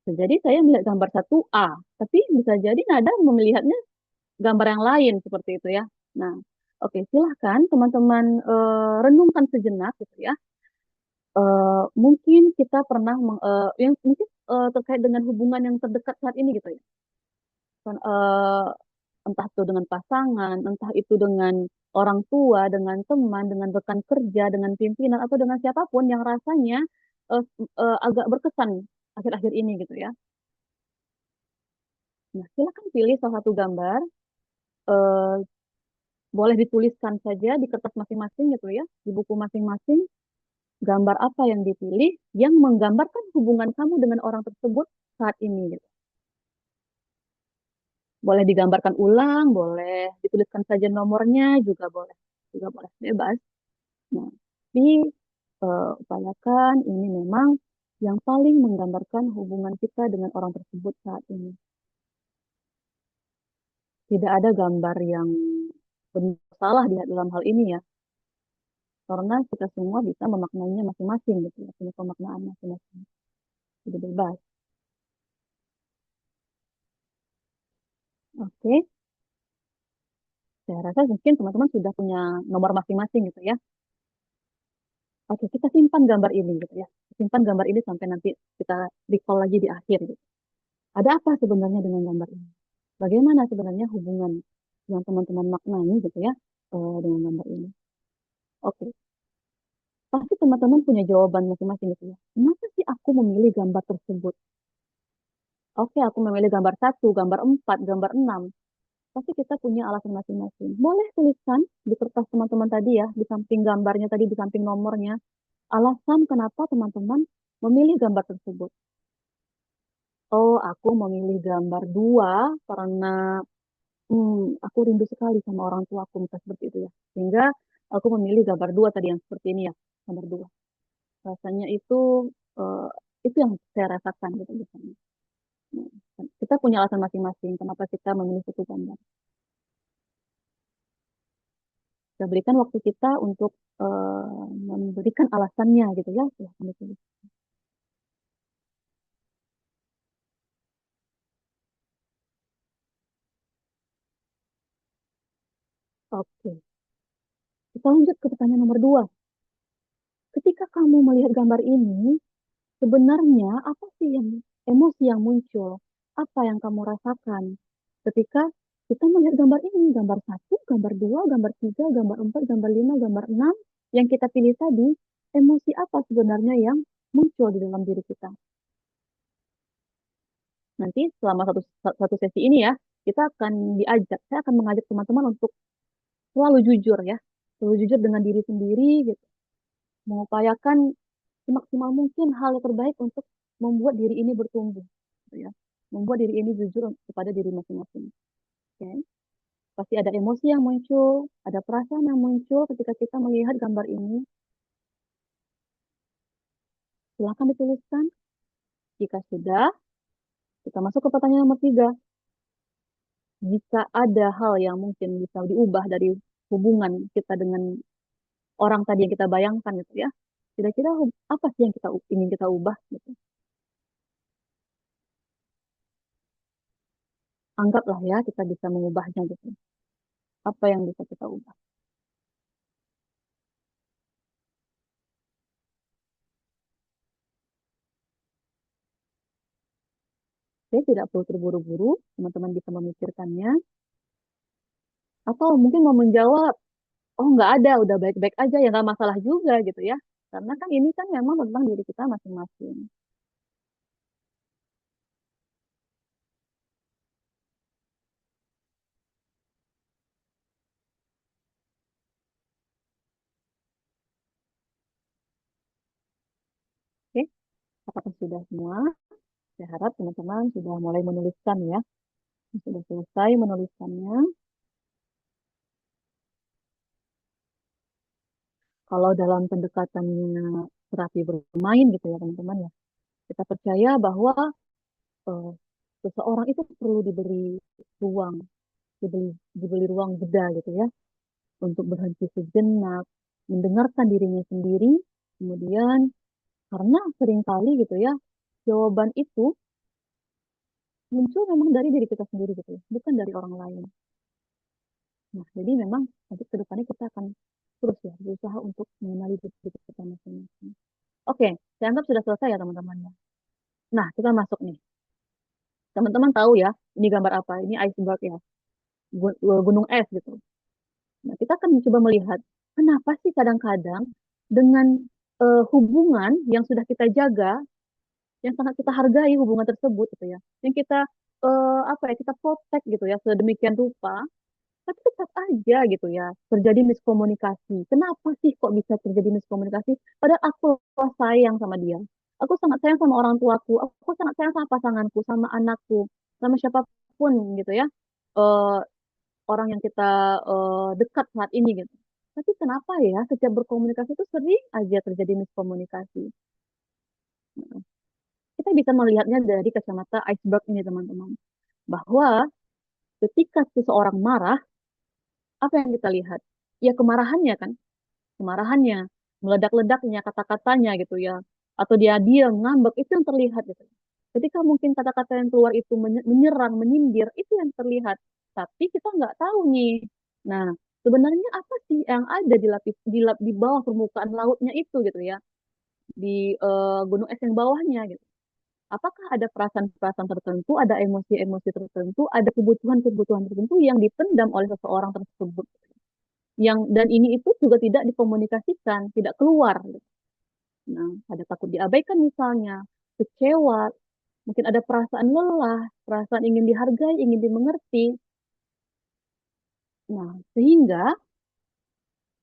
Jadi saya melihat gambar 1A, tapi bisa jadi Nada melihatnya gambar yang lain seperti itu ya. Nah, oke, silahkan teman-teman renungkan sejenak gitu ya. Mungkin kita pernah yang mungkin terkait dengan hubungan yang terdekat saat ini gitu ya. Kan, entah itu dengan pasangan, entah itu dengan orang tua, dengan teman, dengan rekan kerja, dengan pimpinan atau dengan siapapun yang rasanya eh, agak berkesan akhir-akhir ini gitu ya. Nah, silakan pilih salah satu gambar, eh, boleh dituliskan saja di kertas masing-masing gitu ya, di buku masing-masing. Gambar apa yang dipilih yang menggambarkan hubungan kamu dengan orang tersebut saat ini gitu. Boleh digambarkan ulang, boleh dituliskan saja nomornya juga boleh bebas. Nah, tapi upayakan ini memang yang paling menggambarkan hubungan kita dengan orang tersebut saat ini. Tidak ada gambar yang benar salah di dalam hal ini ya. karena kita semua bisa memaknainya masing-masing gitu ya, punya pemaknaan masing-masing. Jadi bebas. Oke, saya rasa mungkin teman-teman sudah punya nomor masing-masing gitu ya. Oke, kita simpan gambar ini gitu ya. Simpan gambar ini sampai nanti kita recall lagi di akhir gitu. Ada apa sebenarnya dengan gambar ini? Bagaimana sebenarnya hubungan yang teman-teman maknai gitu ya dengan gambar ini? Oke, pasti teman-teman punya jawaban masing-masing gitu ya. Kenapa sih aku memilih gambar tersebut? Oke, aku memilih gambar satu, gambar empat, gambar enam. Pasti kita punya alasan masing-masing. Boleh tuliskan di kertas teman-teman tadi ya, di samping gambarnya tadi, di samping nomornya, alasan kenapa teman-teman memilih gambar tersebut. Oh, aku memilih gambar dua karena aku rindu sekali sama orang tua aku, misalnya seperti itu ya. Sehingga aku memilih gambar dua tadi yang seperti ini ya, gambar dua. Rasanya eh, itu yang saya rasakan gitu misalnya. Kita punya alasan masing-masing kenapa kita memilih satu gambar. Kita berikan waktu kita untuk memberikan alasannya gitu ya. Silahkan ditulis. Oke, kita lanjut ke pertanyaan nomor dua. Ketika kamu melihat gambar ini, sebenarnya apa sih yang emosi yang muncul? Apa yang kamu rasakan ketika kita melihat gambar ini? Gambar satu, gambar dua, gambar tiga, gambar empat, gambar lima, gambar enam yang kita pilih tadi, emosi apa sebenarnya yang muncul di dalam diri kita? Nanti selama satu sesi ini ya, kita akan saya akan mengajak teman-teman untuk selalu jujur ya, selalu jujur dengan diri sendiri gitu, mengupayakan semaksimal mungkin hal yang terbaik untuk membuat diri ini bertumbuh, gitu ya, membuat diri ini jujur kepada diri masing-masing. Oke, pasti ada emosi yang muncul, ada perasaan yang muncul ketika kita melihat gambar ini. Silahkan dituliskan. Jika sudah, kita masuk ke pertanyaan nomor tiga. Jika ada hal yang mungkin bisa diubah dari hubungan kita dengan orang tadi yang kita bayangkan gitu ya. Kira-kira apa sih yang kita ingin kita ubah gitu. Anggaplah ya kita bisa mengubahnya gitu. Apa yang bisa kita ubah? Oke, tidak perlu terburu-buru, teman-teman bisa memikirkannya. Atau mungkin mau menjawab, oh nggak ada, udah baik-baik aja, ya nggak masalah juga gitu ya. Karena kan ini kan memang tentang diri kita masing-masing. Oke, apakah sudah semua? Saya harap teman-teman sudah mulai menuliskan ya. Sudah selesai menuliskannya. Kalau dalam pendekatannya terapi bermain gitu ya teman-teman ya, kita percaya bahwa eh, seseorang itu perlu diberi ruang, diberi ruang jeda gitu ya, untuk berhenti sejenak, mendengarkan dirinya sendiri, kemudian karena seringkali gitu ya, jawaban itu muncul memang dari diri kita sendiri gitu ya, bukan dari orang lain. Nah, jadi memang nanti ke depannya kita akan terus ya berusaha untuk mengenali diri kita masing-masing. Oke, saya anggap sudah selesai ya teman-teman ya. Nah, kita masuk nih. Teman-teman tahu ya, ini gambar apa? Ini iceberg ya, gunung es gitu. Nah, kita akan mencoba melihat kenapa sih kadang-kadang dengan hubungan yang sudah kita jaga, yang sangat kita hargai hubungan tersebut gitu ya, yang kita apa ya, kita protect gitu ya sedemikian rupa, tapi tetap aja gitu ya terjadi miskomunikasi. Kenapa sih kok bisa terjadi miskomunikasi? Padahal aku sayang sama dia. Aku sangat sayang sama orang tuaku. Aku sangat sayang sama pasanganku, sama anakku, sama siapapun gitu ya. Eh, orang yang kita dekat saat ini gitu. Tapi kenapa ya setiap berkomunikasi itu sering aja terjadi miskomunikasi. Nah, kita bisa melihatnya dari kacamata iceberg ini teman-teman. Bahwa ketika seseorang marah, apa yang kita lihat? Ya kemarahannya kan. kemarahannya, meledak-ledaknya kata-katanya gitu ya, atau dia diam, ngambek, itu yang terlihat gitu. Ketika mungkin kata-kata yang keluar itu menyerang, menyindir, itu yang terlihat. Tapi kita nggak tahu nih. Nah, sebenarnya apa sih yang ada di bawah permukaan lautnya itu gitu ya, di gunung es yang bawahnya gitu. Apakah ada perasaan-perasaan tertentu, ada emosi-emosi tertentu, ada kebutuhan-kebutuhan tertentu yang dipendam oleh seseorang tersebut, yang dan ini itu juga tidak dikomunikasikan, tidak keluar gitu. Nah, ada takut diabaikan misalnya, kecewa, mungkin ada perasaan lelah, perasaan ingin dihargai, ingin dimengerti. Nah, sehingga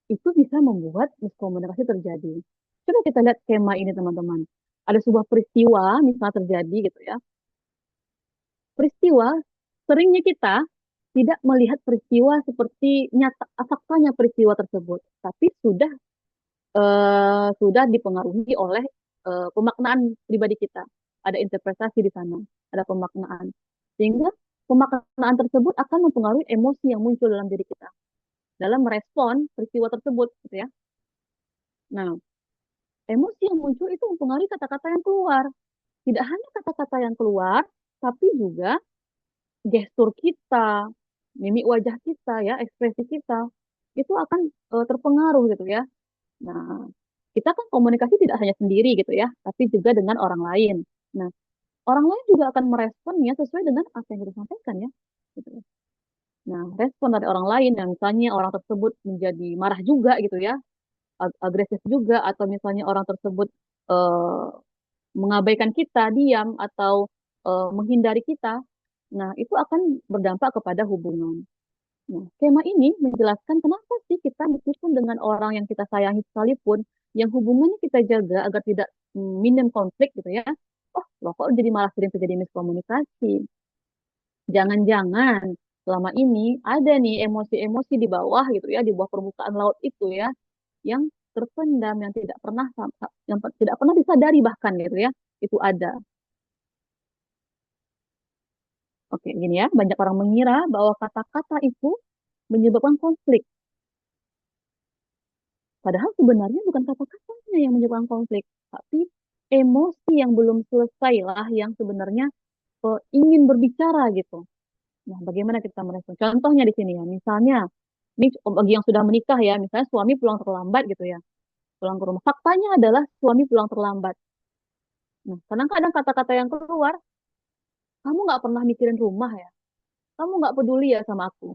itu bisa membuat miskomunikasi terjadi. Coba kita lihat skema ini teman-teman. Ada sebuah peristiwa misalnya terjadi gitu ya. Peristiwa, seringnya kita tidak melihat peristiwa seperti nyata faktanya peristiwa tersebut, tapi sudah dipengaruhi oleh pemaknaan pribadi kita. Ada interpretasi di sana, ada pemaknaan. Sehingga pemaknaan tersebut akan mempengaruhi emosi yang muncul dalam diri kita dalam merespon peristiwa tersebut gitu ya. Nah, emosi yang muncul itu mempengaruhi kata-kata yang keluar. Tidak hanya kata-kata yang keluar, tapi juga gestur kita, mimik wajah kita ya, ekspresi kita itu akan terpengaruh gitu ya. Nah, kita kan komunikasi tidak hanya sendiri gitu ya, tapi juga dengan orang lain. Nah, orang lain juga akan meresponnya sesuai dengan apa yang kita sampaikan ya. Gitu. Nah, respon dari orang lain, yang misalnya orang tersebut menjadi marah juga gitu ya, agresif juga, atau misalnya orang tersebut eh, mengabaikan kita, diam, atau menghindari kita. Nah, itu akan berdampak kepada hubungan. Nah, skema ini menjelaskan kenapa sih kita meskipun dengan orang yang kita sayangi sekalipun, yang hubungannya kita jaga agar tidak minim konflik gitu ya. Oh, loh kok jadi malah sering terjadi miskomunikasi. Jangan-jangan selama ini ada nih emosi-emosi di bawah gitu ya, di bawah permukaan laut itu ya, yang terpendam, yang tidak pernah disadari bahkan gitu ya, itu ada. Oke, gini ya, banyak orang mengira bahwa kata-kata itu menyebabkan konflik. Padahal sebenarnya bukan kata-katanya yang menyebabkan konflik, tapi emosi yang belum selesai lah yang sebenarnya ingin berbicara gitu. Nah, bagaimana kita merespon? Contohnya di sini ya, misalnya, ini bagi yang sudah menikah ya, misalnya suami pulang terlambat gitu ya, pulang ke rumah. Faktanya adalah suami pulang terlambat. Nah, kadang-kadang kata-kata yang keluar, kamu nggak pernah mikirin rumah ya, kamu nggak peduli ya sama aku,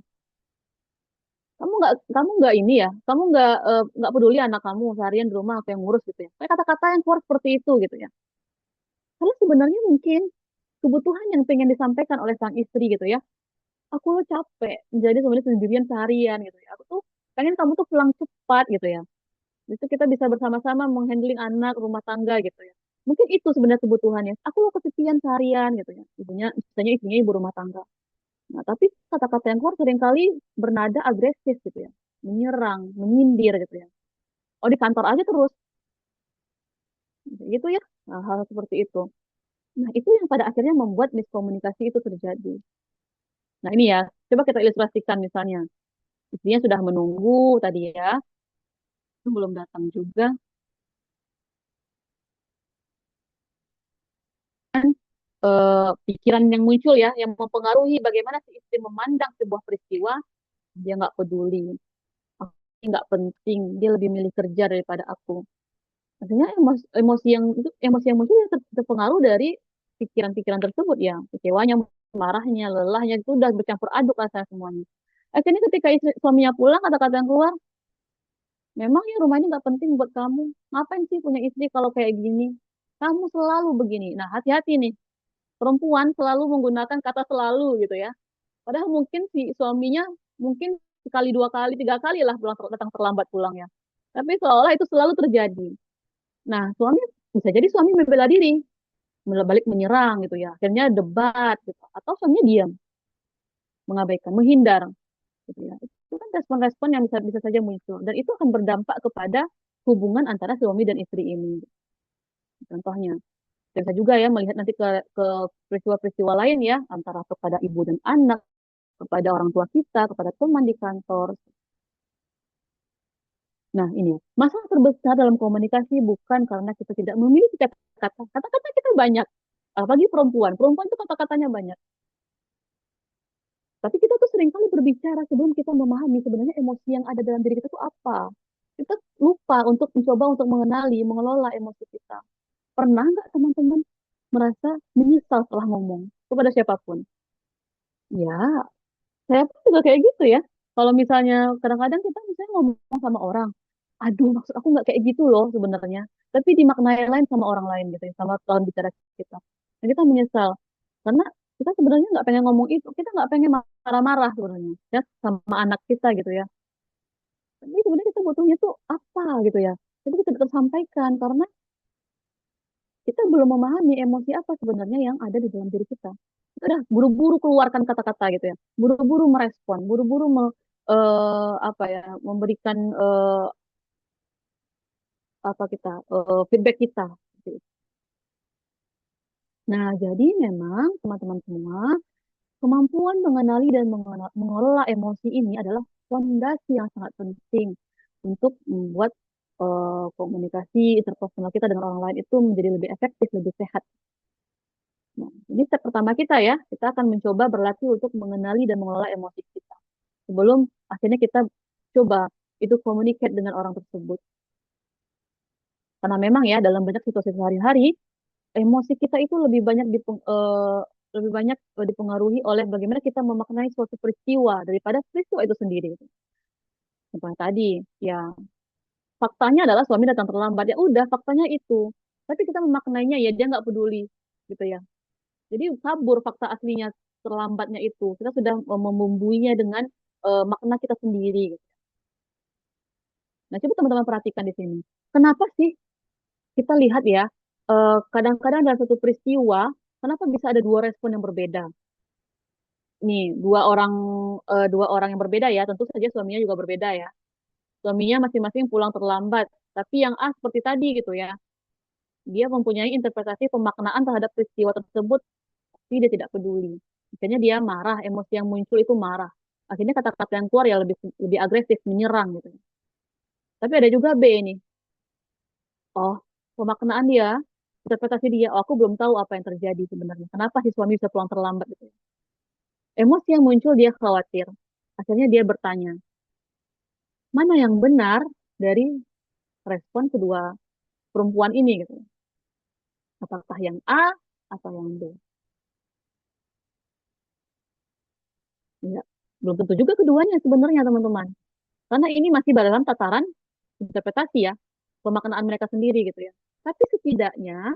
kamu nggak ini ya, kamu nggak peduli anak kamu seharian di rumah apa yang ngurus gitu ya. Kayak kata-kata yang keluar seperti itu gitu ya. Karena sebenarnya mungkin kebutuhan yang pengen disampaikan oleh sang istri gitu ya. Aku lo capek, jadi sebenarnya sendirian seharian gitu ya. Aku tuh pengen kamu tuh pulang cepat gitu ya. Itu kita bisa bersama-sama menghandling anak, rumah tangga gitu ya. Mungkin itu sebenarnya kebutuhannya. Aku lo kesepian seharian gitu ya. Ibunya, misalnya istrinya ibu rumah tangga. Nah, tapi kata-kata yang keluar seringkali bernada agresif gitu ya. Menyerang, menyindir gitu ya. Oh, di kantor aja terus. Gitu ya. Nah, hal seperti itu. Nah, itu yang pada akhirnya membuat miskomunikasi itu terjadi. Nah, ini ya, coba kita ilustrasikan misalnya. Istrinya sudah menunggu tadi ya, belum datang juga. Pikiran yang muncul ya, yang mempengaruhi bagaimana si istri memandang sebuah peristiwa, dia nggak peduli, ini nggak penting, dia lebih milih kerja daripada aku. Artinya emosi yang muncul ya terpengaruh dari pikiran-pikiran tersebut ya, kecewanya, marahnya, lelahnya itu udah bercampur aduk rasa semuanya. Akhirnya ketika suaminya pulang, kata-kata yang keluar, memang ya rumah ini nggak penting buat kamu. Ngapain sih punya istri kalau kayak gini? Kamu selalu begini. Nah, hati-hati nih. Perempuan selalu menggunakan kata selalu gitu ya. Padahal mungkin si suaminya mungkin sekali, dua kali, tiga kali lah datang terlambat pulang ya. Tapi seolah itu selalu terjadi. Nah, bisa jadi suami membela diri, balik menyerang gitu ya. Akhirnya debat gitu. Atau suaminya diam, mengabaikan, menghindar gitu ya. Itu kan respon-respon yang bisa bisa saja muncul dan itu akan berdampak kepada hubungan antara suami dan istri ini. Contohnya, bisa juga ya melihat nanti ke peristiwa-peristiwa lain ya antara kepada ibu dan anak, kepada orang tua kita, kepada teman di kantor. Nah, ini masalah terbesar dalam komunikasi bukan karena kita tidak memiliki kata-kata. Kata-kata kita banyak. Apalagi perempuan. Perempuan itu kata-katanya banyak. Tapi kita tuh seringkali berbicara sebelum kita memahami sebenarnya emosi yang ada dalam diri kita tuh apa. Kita lupa untuk mencoba untuk mengenali, mengelola emosi kita. Pernah nggak teman-teman merasa menyesal setelah ngomong kepada siapapun? Ya, saya pun juga kayak gitu ya. Kalau misalnya kadang-kadang kita misalnya ngomong sama orang, aduh maksud aku nggak kayak gitu loh sebenarnya. Tapi dimaknai lain sama orang lain gitu ya, sama lawan bicara kita. Dan kita menyesal. Karena kita sebenarnya nggak pengen ngomong itu, kita nggak pengen marah-marah sebenarnya ya sama anak kita gitu ya. Tapi sebenarnya kita butuhnya tuh apa gitu ya. Tapi kita tidak tersampaikan karena kita belum memahami emosi apa sebenarnya yang ada di dalam diri kita. Kita udah buru-buru keluarkan kata-kata gitu ya, buru-buru merespon, buru-buru apa ya, memberikan apa kita feedback kita. Nah, jadi memang teman-teman semua, kemampuan mengenali dan mengelola emosi ini adalah fondasi yang sangat penting untuk membuat komunikasi interpersonal kita dengan orang lain itu menjadi lebih efektif, lebih sehat. Nah, ini step pertama kita ya. Kita akan mencoba berlatih untuk mengenali dan mengelola emosi kita. Sebelum akhirnya kita coba itu communicate dengan orang tersebut. Karena memang ya dalam banyak situasi sehari-hari, emosi kita itu lebih banyak dipengaruhi oleh bagaimana kita memaknai suatu peristiwa daripada peristiwa itu sendiri. Seperti tadi, ya faktanya adalah suami datang terlambat. Ya udah, faktanya itu. Tapi kita memaknainya ya dia nggak peduli, gitu ya. Jadi kabur fakta aslinya terlambatnya itu. Kita sudah membumbuinya dengan makna kita sendiri. Gitu. Nah, coba teman-teman perhatikan di sini. Kenapa sih kita lihat ya, kadang-kadang dalam satu peristiwa, kenapa bisa ada dua respon yang berbeda? Nih, dua orang yang berbeda ya, tentu saja suaminya juga berbeda ya. Suaminya masing-masing pulang terlambat, tapi yang A seperti tadi gitu ya, dia mempunyai interpretasi pemaknaan terhadap peristiwa tersebut, tapi dia tidak peduli. Akhirnya dia marah, emosi yang muncul itu marah. Akhirnya kata-kata yang keluar ya lebih lebih agresif, menyerang gitu. Tapi ada juga B nih. Oh, pemaknaan dia, interpretasi dia, oh, aku belum tahu apa yang terjadi sebenarnya. Kenapa si suami bisa pulang terlambat gitu. Emosi yang muncul dia khawatir. Akhirnya dia bertanya, mana yang benar dari respon kedua perempuan ini gitu. Apakah yang A atau yang B? Ya, belum tentu juga keduanya sebenarnya teman-teman. Karena ini masih dalam tataran interpretasi ya, pemaknaan mereka sendiri gitu ya. Tapi setidaknya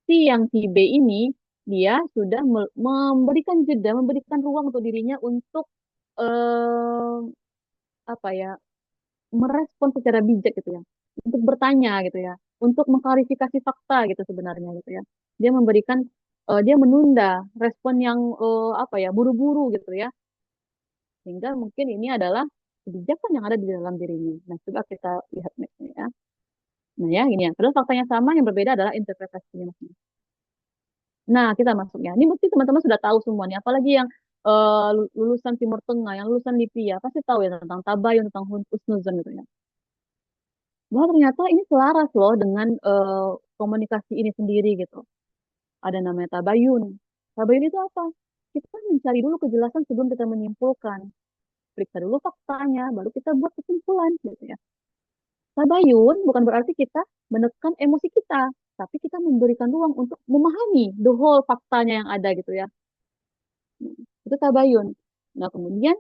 si B ini dia sudah memberikan jeda, memberikan ruang untuk dirinya untuk eh, apa ya, merespon secara bijak gitu ya, untuk bertanya gitu ya, untuk mengklarifikasi fakta gitu sebenarnya gitu ya. Dia memberikan dia menunda respon yang apa ya, buru-buru gitu ya, sehingga mungkin ini adalah kebijakan yang ada di dalam dirinya. Nah, coba kita lihat nextnya ya. Nah ya, gini ya. Padahal faktanya sama, yang berbeda adalah interpretasinya masing-masing. Nah, kita masuknya. Ini mesti teman-teman sudah tahu semua nih. Apalagi yang lulusan Timur Tengah, yang lulusan Lipia, pasti tahu ya tentang tabayun, tentang husnuzon gitu ya. Bahwa ternyata ini selaras loh dengan komunikasi ini sendiri gitu. Ada namanya tabayun. Tabayun itu apa? Kita mencari dulu kejelasan sebelum kita menyimpulkan. Periksa dulu faktanya, baru kita buat kesimpulan gitu ya. Tabayun bukan berarti kita menekan emosi kita, tapi kita memberikan ruang untuk memahami the whole faktanya yang ada gitu ya. Itu tabayun. Nah, kemudian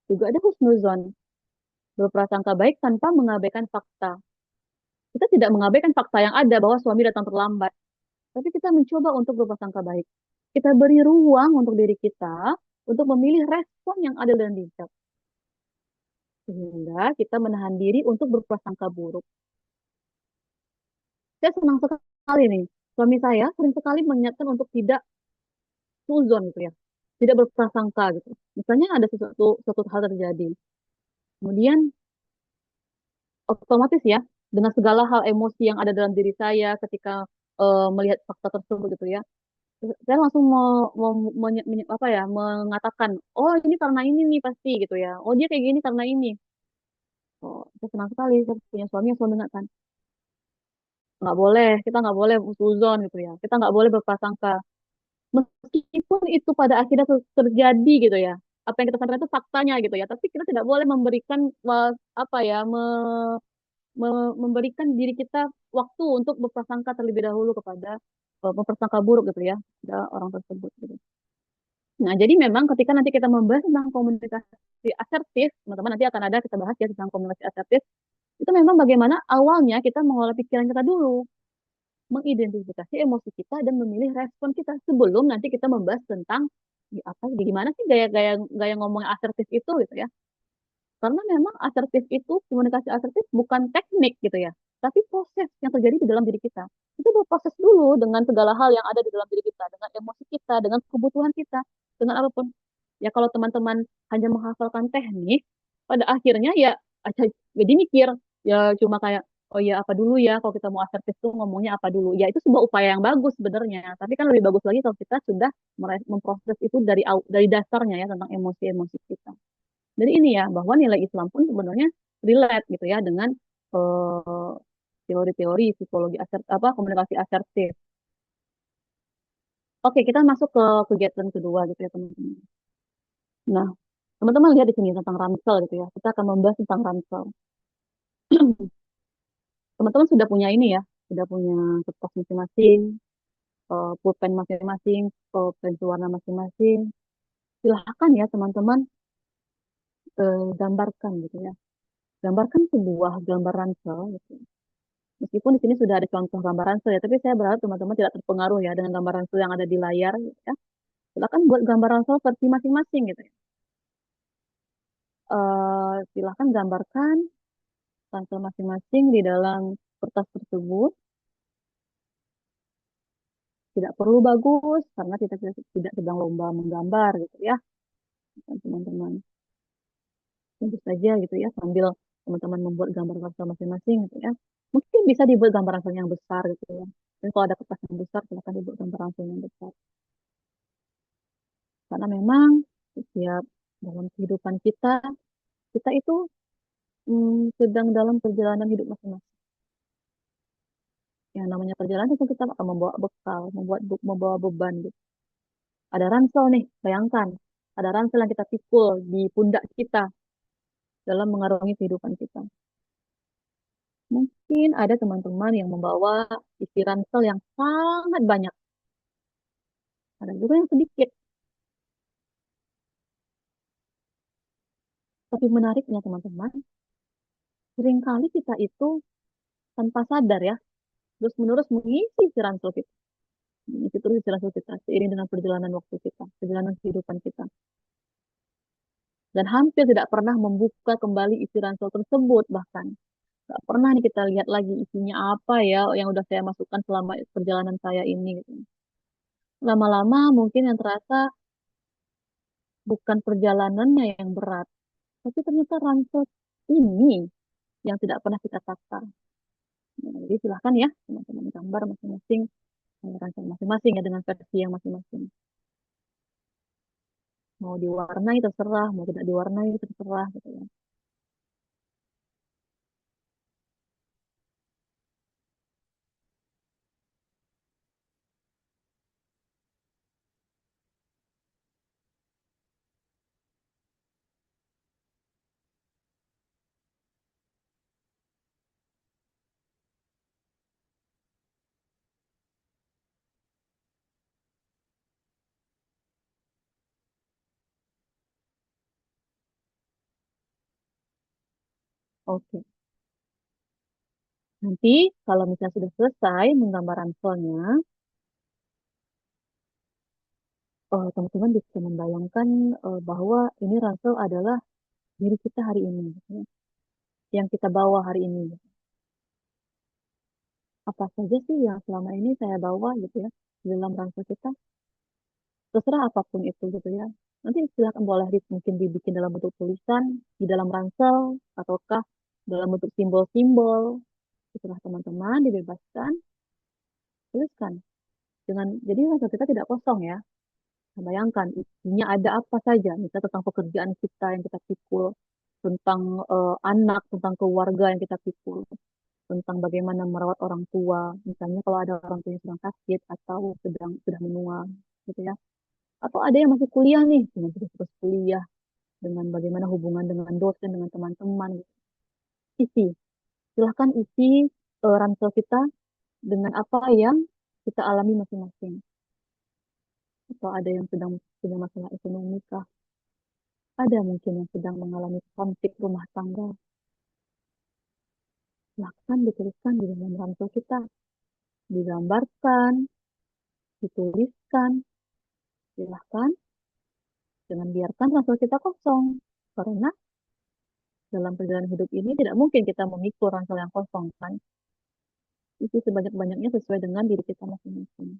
juga ada husnuzon, berprasangka baik tanpa mengabaikan fakta. Kita tidak mengabaikan fakta yang ada bahwa suami datang terlambat, tapi kita mencoba untuk berprasangka baik. Kita beri ruang untuk diri kita untuk memilih respon yang adil dan bijak. Sehingga kita menahan diri untuk berprasangka buruk. Saya senang sekali nih. Suami saya sering sekali mengingatkan untuk tidak suzon gitu ya. Tidak berprasangka gitu. Misalnya ada sesuatu hal terjadi. Kemudian otomatis ya, dengan segala hal emosi yang ada dalam diri saya ketika melihat fakta tersebut gitu ya. Saya langsung apa ya, mengatakan, oh ini karena ini nih pasti gitu ya. Oh dia kayak gini karena ini. Oh, saya senang sekali saya punya suami yang selalu mengingatkan, nggak boleh, kita nggak boleh suzon gitu ya. Kita nggak boleh berprasangka. Meskipun itu pada akhirnya terjadi gitu ya. Apa yang kita sampaikan itu faktanya gitu ya. Tapi kita tidak boleh memberikan apa ya, memberikan diri kita waktu untuk berprasangka terlebih dahulu kepada mempersangka buruk gitu ya, pada orang tersebut gitu. Nah, jadi memang ketika nanti kita membahas tentang komunikasi asertif, teman-teman nanti akan ada kita bahas ya tentang komunikasi asertif, itu memang bagaimana awalnya kita mengolah pikiran kita dulu, mengidentifikasi emosi kita dan memilih respon kita sebelum nanti kita membahas tentang apa gimana sih gaya-gaya gaya ngomong yang asertif itu gitu ya. Karena memang asertif itu, komunikasi asertif bukan teknik gitu ya, tapi proses yang terjadi di dalam diri kita. Itu berproses dulu dengan segala hal yang ada di dalam diri kita, dengan emosi kita, dengan kebutuhan kita, dengan apapun. Ya kalau teman-teman hanya menghafalkan teknik, pada akhirnya ya jadi mikir, ya cuma kayak, oh ya apa dulu ya, kalau kita mau asertif tuh ngomongnya apa dulu. Ya itu sebuah upaya yang bagus sebenarnya, tapi kan lebih bagus lagi kalau kita sudah memproses itu dari dasarnya ya tentang emosi-emosi kita. Dari ini ya bahwa nilai Islam pun sebenarnya relate gitu ya dengan eh, teori-teori psikologi apa komunikasi asertif. Oke, kita masuk ke kegiatan kedua gitu ya teman-teman. Nah, teman-teman lihat di sini tentang ransel gitu ya. Kita akan membahas tentang ransel. Teman-teman sudah punya ini ya, sudah punya kertas masing-masing, pulpen masing-masing, pensil warna masing-masing. Silahkan ya teman-teman gambarkan gitu ya. Gambarkan sebuah gambar ransel gitu. Meskipun di sini sudah ada contoh gambar ransel ya, tapi saya berharap teman-teman tidak terpengaruh ya dengan gambar ransel yang ada di layar gitu ya. Silakan buat gambar ransel versi masing-masing gitu ya. Silakan gambarkan ransel masing-masing di dalam kertas tersebut. Tidak perlu bagus karena kita tidak sedang lomba menggambar gitu ya, teman-teman. Tentu saja gitu ya sambil teman-teman membuat gambar ransel masing-masing gitu ya. Mungkin bisa dibuat gambar ransel yang besar gitu ya. Dan kalau ada kertas yang besar, silakan dibuat gambar ransel yang besar. Karena memang setiap dalam kehidupan kita, kita itu sedang dalam perjalanan hidup masing-masing. Yang namanya perjalanan itu kita akan membawa bekal, membawa beban gitu. Ada ransel nih, bayangkan. Ada ransel yang kita pikul di pundak kita dalam mengarungi kehidupan kita. Mungkin ada teman-teman yang membawa isi ransel yang sangat banyak. Ada juga yang sedikit. Tapi menariknya teman-teman, seringkali kita itu tanpa sadar ya, terus-menerus mengisi isi ransel kita. Mengisi terus isi ransel kita seiring dengan perjalanan waktu kita, perjalanan kehidupan kita. Dan hampir tidak pernah membuka kembali isi ransel tersebut bahkan. Gak pernah nih kita lihat lagi isinya apa ya yang udah saya masukkan selama perjalanan saya ini gitu. Lama-lama mungkin yang terasa bukan perjalanannya yang berat, tapi ternyata ransel ini yang tidak pernah kita tata. Nah, jadi silahkan ya teman-teman gambar masing-masing ransel masing-masing ya dengan versi yang masing-masing. Mau diwarnai terserah, mau tidak diwarnai terserah gitu ya. Oke. Nanti kalau misalnya sudah selesai menggambar ranselnya, teman-teman bisa membayangkan bahwa ini ransel adalah diri kita hari ini, gitu ya, yang kita bawa hari ini. Apa saja sih yang selama ini saya bawa gitu ya di dalam ransel kita, terserah apapun itu gitu ya. Nanti silakan boleh mungkin dibikin dalam bentuk tulisan di dalam ransel ataukah dalam bentuk simbol-simbol. Setelah teman-teman dibebaskan, tuliskan. Jadi ransel kita tidak kosong ya. Bayangkan isinya ada apa saja, misalnya tentang pekerjaan kita yang kita pikul, tentang anak, tentang keluarga yang kita pikul, tentang bagaimana merawat orang tua. Misalnya kalau ada orang tua yang sedang sakit atau sedang sudah menua, gitu ya. Atau ada yang masih kuliah nih, dengan terus kuliah, dengan bagaimana hubungan dengan dosen, dengan teman-teman. Gitu. Isi, silahkan isi ransel kita dengan apa yang kita alami masing-masing. Atau ada yang sedang punya masalah ekonomi kah? Ada mungkin yang sedang mengalami konflik rumah tangga. Silahkan dituliskan di dalam ransel kita. Digambarkan, dituliskan. Silahkan, jangan biarkan ransel kita kosong. Karena dalam perjalanan hidup ini tidak mungkin kita memikul ransel yang kosong, kan? Isi sebanyak-banyaknya sesuai dengan diri kita masing-masing.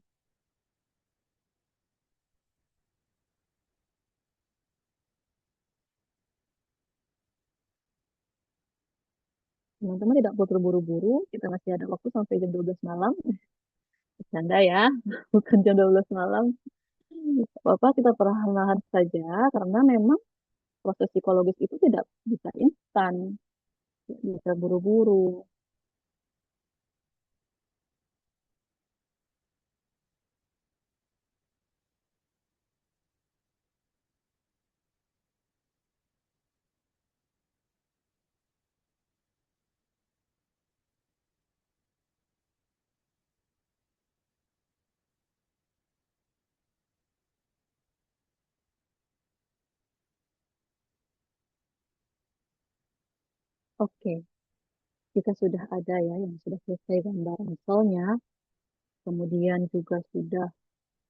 Teman-teman tidak perlu terburu-buru, kita masih ada waktu sampai jam 12 malam. Bercanda ya, bukan jam 12 malam. Bapak kita perlahan-lahan saja, karena memang proses psikologis itu tidak bisa instan, tidak bisa buru-buru. Oke, jika sudah ada ya yang sudah selesai gambaran soalnya, kemudian juga sudah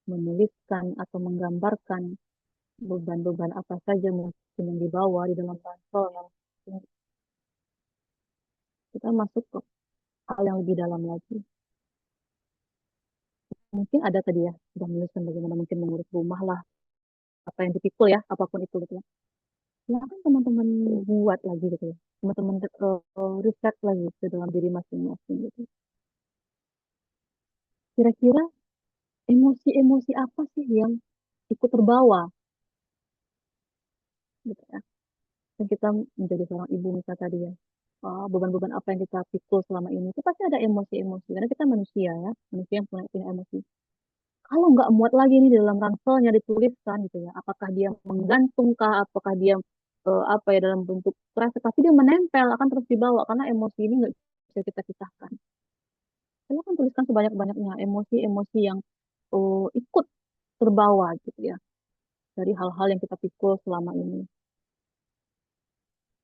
menuliskan atau menggambarkan beban-beban apa saja mungkin yang dibawa di dalam ransel yang kita masuk ke hal yang lebih dalam lagi. Mungkin ada tadi ya, sudah menuliskan bagaimana mungkin mengurus rumah lah, apa yang dipikul ya, apapun itu gitu ya. Silakan teman-teman buat lagi gitu ya. Teman-teman riset lagi ke dalam diri masing-masing gitu. Kira-kira emosi-emosi apa sih yang ikut terbawa gitu ya. Dan kita menjadi seorang ibu misalnya tadi ya. Beban-beban apa yang kita pikul selama ini itu pasti ada emosi-emosi karena kita manusia ya, manusia yang punya emosi. Kalau nggak muat lagi nih di dalam ranselnya dituliskan gitu ya, apakah dia menggantungkah, apakah dia apa ya dalam bentuk keras, tapi dia menempel akan terus dibawa karena emosi ini nggak bisa kita pisahkan. Saya kan tuliskan sebanyak-banyaknya emosi-emosi yang ikut terbawa gitu ya dari hal-hal yang kita pikul selama ini.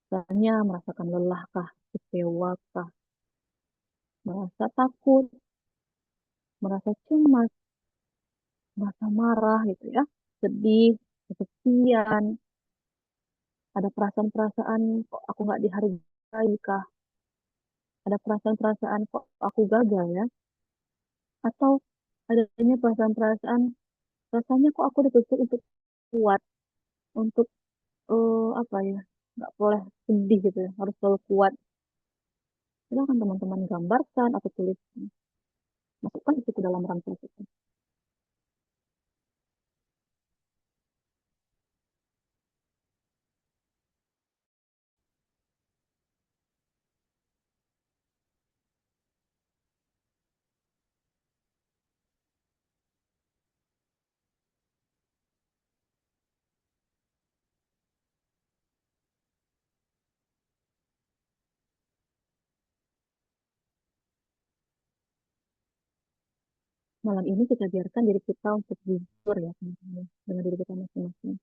Misalnya merasakan lelah kah, kecewa kah, merasa takut, merasa cemas, merasa marah gitu ya, sedih, kesepian, ada perasaan-perasaan kok aku nggak dihargai kah, ada perasaan-perasaan kok aku gagal ya, atau adanya perasaan-perasaan rasanya kok aku dituntut untuk kuat, untuk apa ya, nggak boleh sedih gitu ya, harus selalu kuat. Silakan teman-teman gambarkan atau tulis, masukkan itu ke dalam ransel itu. Malam ini kita biarkan diri kita untuk jujur ya teman-teman dengan diri kita masing-masing.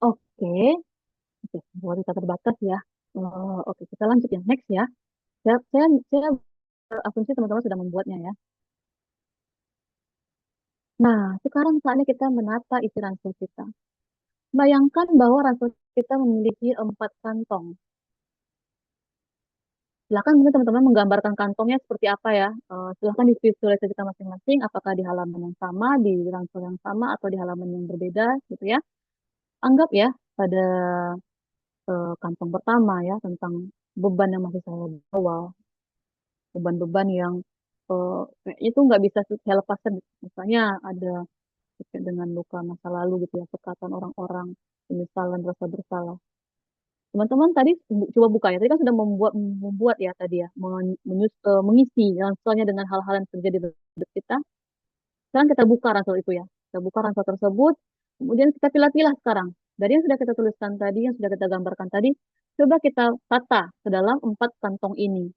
Oke, oke, waktu kita terbatas ya. Oke, kita lanjut yang next ya. Saya asumsi teman-teman sudah membuatnya ya. Nah, sekarang saatnya kita menata isi ransel kita. Bayangkan bahwa ransel kita memiliki 4 kantong. Silakan mungkin teman-teman menggambarkan kantongnya seperti apa ya. Silakan divisualisasikan masing-masing, apakah di halaman yang sama, di ransel yang sama, atau di halaman yang berbeda gitu ya. Anggap ya pada kantong pertama ya tentang beban yang masih saya bawa, beban-beban yang itu nggak bisa saya lepaskan. Misalnya ada terkait dengan luka masa lalu gitu ya, perkataan orang-orang, penyesalan, rasa bersalah. Teman-teman tadi coba buka ya, tadi kan sudah membuat ya tadi ya, mengisi ranselnya dengan hal-hal yang terjadi di hidup kita. Sekarang kita buka ransel itu ya, kita buka ransel tersebut, kemudian kita pilah-pilah sekarang. Dari yang sudah kita tuliskan tadi, yang sudah kita gambarkan tadi, coba kita tata ke dalam 4 kantong ini.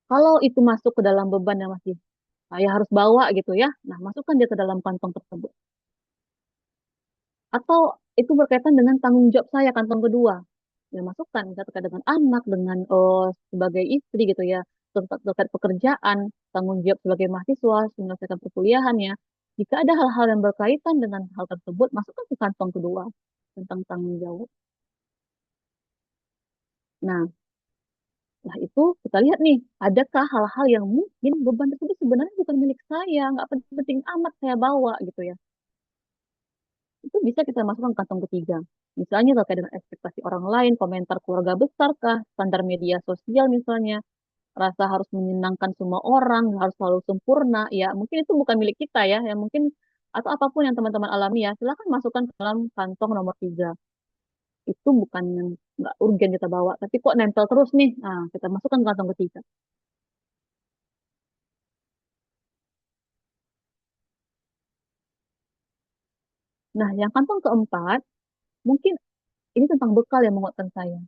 Kalau itu masuk ke dalam beban yang masih saya harus bawa gitu ya, nah masukkan dia ke dalam kantong tersebut. Atau itu berkaitan dengan tanggung jawab saya, kantong kedua. Ya masukkan, misalnya terkait dengan anak, dengan sebagai istri gitu ya, terkait pekerjaan, tanggung jawab sebagai mahasiswa, menyelesaikan perkuliahannya. Jika ada hal-hal yang berkaitan dengan hal tersebut, masukkan ke kantong kedua tentang tanggung jawab. Nah, setelah itu kita lihat nih, adakah hal-hal yang mungkin beban tersebut sebenarnya bukan milik saya, nggak penting amat saya bawa gitu ya. Itu bisa kita masukkan ke kantong ketiga. Misalnya terkait dengan ekspektasi orang lain, komentar keluarga besar kah, standar media sosial misalnya, rasa harus menyenangkan semua orang, harus selalu sempurna, ya mungkin itu bukan milik kita ya, ya mungkin atau apapun yang teman-teman alami ya, silakan masukkan ke dalam kantong nomor 3. Itu bukan yang nggak urgen kita bawa, tapi kok nempel terus nih, nah kita masukkan ke kantong ketiga. Nah, yang kantong keempat, mungkin ini tentang bekal yang menguatkan saya.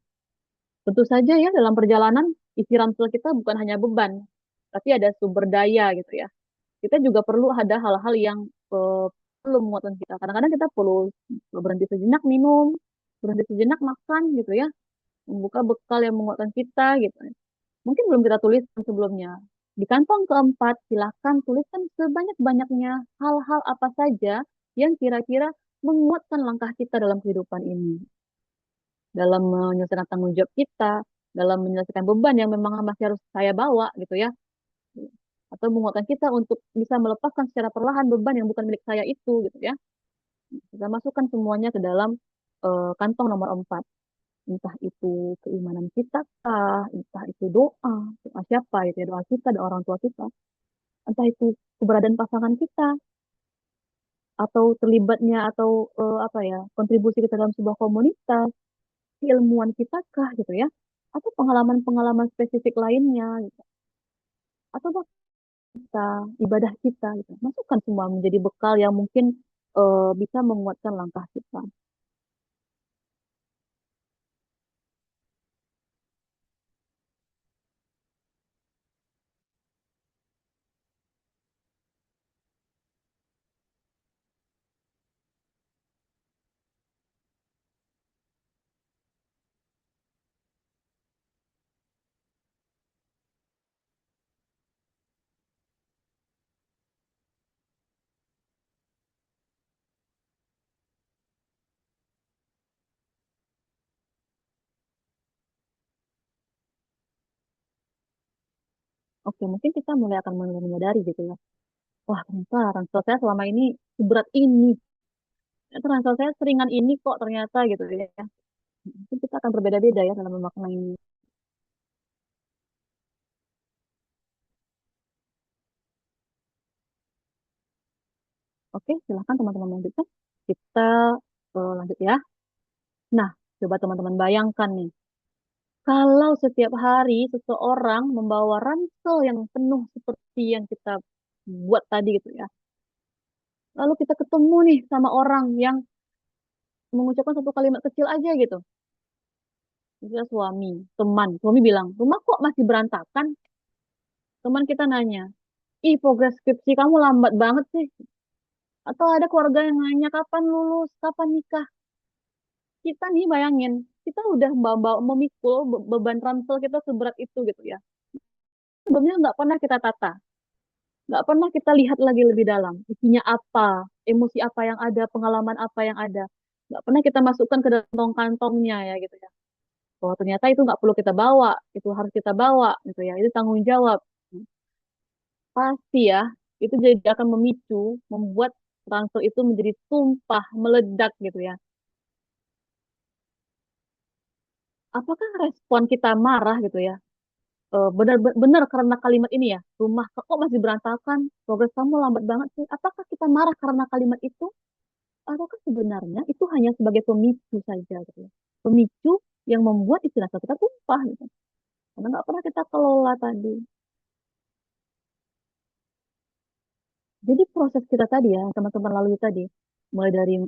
Tentu saja ya dalam perjalanan isi ransel kita bukan hanya beban, tapi ada sumber daya gitu ya. Kita juga perlu ada hal-hal yang perlu menguatkan kita. Kadang-kadang kita perlu berhenti sejenak minum, berhenti sejenak makan gitu ya, membuka bekal yang menguatkan kita gitu. Mungkin belum kita tuliskan sebelumnya. Di kantong keempat, silakan tuliskan sebanyak-banyaknya hal-hal apa saja yang kira-kira menguatkan langkah kita dalam kehidupan ini, dalam menyelesaikan tanggung jawab kita, dalam menyelesaikan beban yang memang masih harus saya bawa gitu ya, atau menguatkan kita untuk bisa melepaskan secara perlahan beban yang bukan milik saya itu gitu ya. Kita masukkan semuanya ke dalam kantong nomor 4. Entah itu keimanan kita kah, entah itu doa siapa gitu ya, doa kita, doa orang tua kita, entah itu keberadaan pasangan kita, atau terlibatnya atau apa ya, kontribusi kita dalam sebuah komunitas, keilmuan kita kah gitu ya, atau pengalaman-pengalaman spesifik lainnya gitu, atau bahkan kita, ibadah kita gitu. Masukkan semua menjadi bekal yang mungkin bisa menguatkan langkah kita. Oke, mungkin kita mulai akan mulai menyadari gitu ya. Wah, ternyata ransel saya selama ini seberat ini. Ternyata ransel saya seringan ini kok ternyata gitu ya. Mungkin kita akan berbeda-beda ya dalam memaknai. Oke, silahkan teman-teman lanjutkan. Kita lanjut ya. Nah, coba teman-teman bayangkan nih. Kalau setiap hari seseorang membawa ransel yang penuh seperti yang kita buat tadi gitu ya. Lalu kita ketemu nih sama orang yang mengucapkan satu kalimat kecil aja gitu. Misalnya suami, teman. Suami bilang, rumah kok masih berantakan? Teman kita nanya, ih progres skripsi kamu lambat banget sih. Atau ada keluarga yang nanya, kapan lulus, kapan nikah? Kita nih bayangin, kita udah bawa memikul beban ransel kita seberat itu gitu ya. sebelumnya nggak pernah kita tata, nggak pernah kita lihat lagi lebih dalam, isinya apa, emosi apa yang ada, pengalaman apa yang ada. Nggak pernah kita masukkan ke dalam kantong-kantongnya ya gitu ya. Oh ternyata itu nggak perlu kita bawa, itu harus kita bawa gitu ya. Itu tanggung jawab. Pasti ya, itu jadi akan memicu, membuat ransel itu menjadi tumpah, meledak gitu ya. Apakah respon kita marah gitu ya? Benar-benar karena kalimat ini ya, rumah kok masih berantakan, progres kamu lambat banget sih. Apakah kita marah karena kalimat itu? Ataukah sebenarnya itu hanya sebagai pemicu saja gitu ya? Pemicu yang membuat istilah kita tumpah gitu. Karena nggak pernah kita kelola tadi. Jadi proses kita tadi ya, teman-teman lalui tadi, mulai dari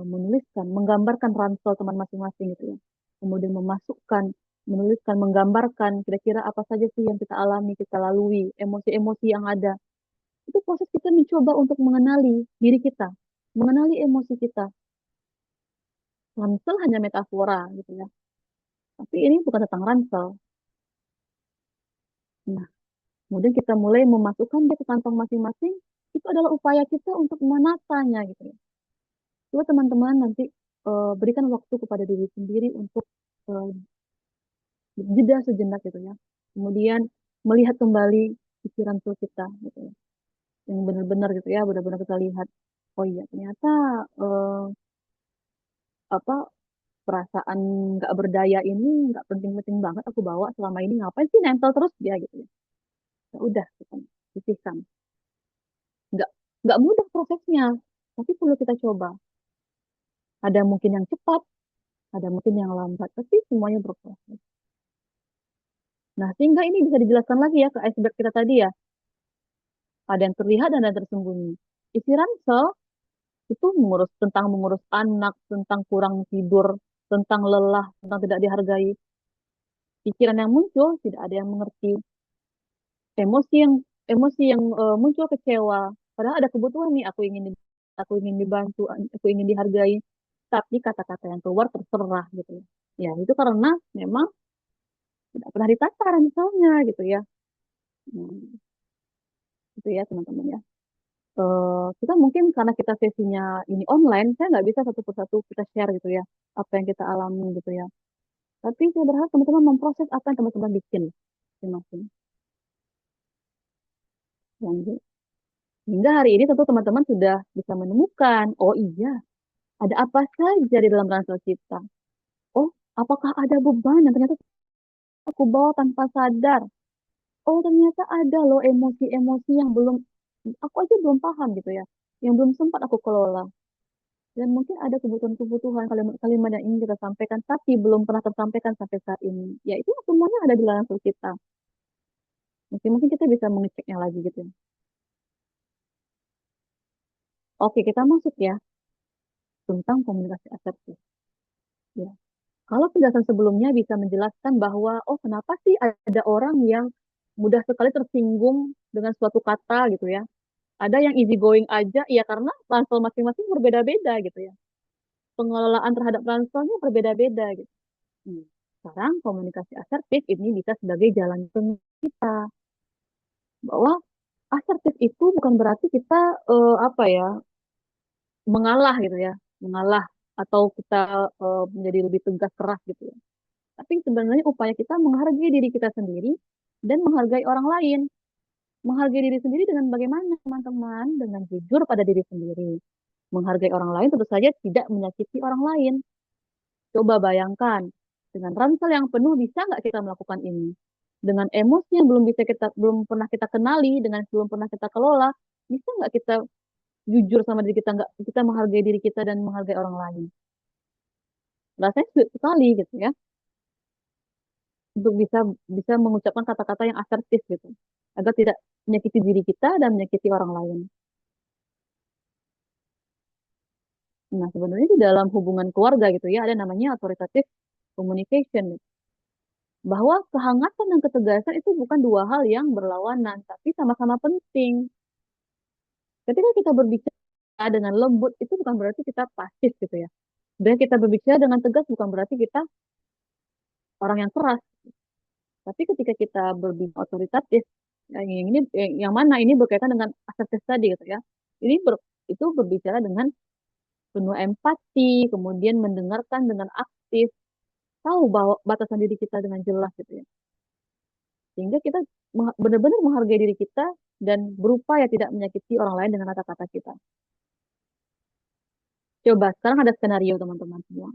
menuliskan, menggambarkan ransel teman masing-masing gitu ya. Kemudian memasukkan, menuliskan, menggambarkan kira-kira apa saja sih yang kita alami, kita lalui, emosi-emosi yang ada. Itu proses kita mencoba untuk mengenali diri kita, mengenali emosi kita. Ransel hanya metafora gitu ya. Tapi ini bukan tentang ransel. Nah, kemudian kita mulai memasukkan dia ke kantong masing-masing. Itu adalah upaya kita untuk menatanya gitu ya. Coba teman-teman nanti berikan waktu kepada diri sendiri untuk eh, jeda sejenak gitu ya. Kemudian melihat kembali pikiran tuh kita gitu ya. Yang benar-benar gitu ya, benar-benar kita lihat. Oh iya, ternyata eh, apa perasaan nggak berdaya ini nggak penting-penting banget aku bawa selama ini, ngapain sih nempel terus dia gitu ya. Ya udah, kita sisihkan. Nggak nggak mudah prosesnya, tapi perlu kita coba. Ada mungkin yang cepat, ada mungkin yang lambat, tapi semuanya berproses. Nah, sehingga ini bisa dijelaskan lagi ya ke iceberg kita tadi ya. Ada yang terlihat dan ada yang tersembunyi. Isi ransel itu mengurus anak, tentang kurang tidur, tentang lelah, tentang tidak dihargai. Pikiran yang muncul tidak ada yang mengerti. Emosi yang muncul kecewa. Padahal ada kebutuhan nih, aku ingin dibantu, aku ingin dihargai. Tapi kata-kata yang keluar terserah gitu ya. Ya, itu karena memang tidak pernah ditata ranselnya gitu ya. Hmm, itu ya teman-teman ya. Kita mungkin karena kita sesinya ini online, saya nggak bisa satu persatu kita share gitu ya, apa yang kita alami gitu ya. Tapi saya berharap teman-teman memproses apa yang teman-teman bikin masing-masing. Lanjut. Hingga hari ini tentu teman-teman sudah bisa menemukan, oh iya, ada apa saja di dalam ransel kita. Oh, apakah ada beban yang ternyata aku bawa tanpa sadar? Oh, ternyata ada loh emosi-emosi yang belum, aku aja belum paham gitu ya, yang belum sempat aku kelola. Dan mungkin ada kebutuhan-kebutuhan kalimat-kalimat yang ingin kita sampaikan, tapi belum pernah tersampaikan sampai saat ini. Ya, itu semuanya ada di dalam kita. Mungkin kita bisa mengeceknya lagi gitu ya. Oke, kita masuk ya tentang komunikasi asertif. Ya. Kalau penjelasan sebelumnya bisa menjelaskan bahwa, oh kenapa sih ada orang yang mudah sekali tersinggung dengan suatu kata gitu ya. Ada yang easy going aja, ya karena ransel masing-masing berbeda-beda gitu ya. Pengelolaan terhadap ranselnya berbeda-beda gitu. Hmm. Sekarang komunikasi asertif ini bisa sebagai jalan tengah kita, bahwa asertif itu bukan berarti kita apa ya, mengalah gitu ya, mengalah atau kita menjadi lebih tegas keras gitu ya. Tapi sebenarnya upaya kita menghargai diri kita sendiri dan menghargai orang lain. Menghargai diri sendiri dengan bagaimana teman-teman? Dengan jujur pada diri sendiri. Menghargai orang lain tentu saja tidak menyakiti orang lain. Coba bayangkan, dengan ransel yang penuh bisa nggak kita melakukan ini? Dengan emosi yang belum pernah kita kenali, dengan belum pernah kita kelola, bisa nggak kita jujur sama diri kita, nggak kita menghargai diri kita dan menghargai orang lain? Rasanya sulit sekali gitu ya, untuk bisa bisa mengucapkan kata-kata yang asertif gitu, agar tidak menyakiti diri kita dan menyakiti orang lain. Nah, sebenarnya di dalam hubungan keluarga gitu ya, ada namanya authoritative communication. Bahwa kehangatan dan ketegasan itu bukan dua hal yang berlawanan, tapi sama-sama penting. Ketika kita berbicara dengan lembut, itu bukan berarti kita pasif gitu ya. Dan kita berbicara dengan tegas bukan berarti kita orang yang keras. Tapi ketika kita berbicara otoritatif, yang ini yang mana ini berkaitan dengan asertif tadi gitu ya. Ini itu berbicara dengan penuh empati, kemudian mendengarkan dengan aktif, tahu bahwa batasan diri kita dengan jelas gitu ya. Sehingga kita benar-benar menghargai diri kita dan berupaya tidak menyakiti orang lain dengan kata-kata kita. Coba sekarang ada skenario teman-teman semua.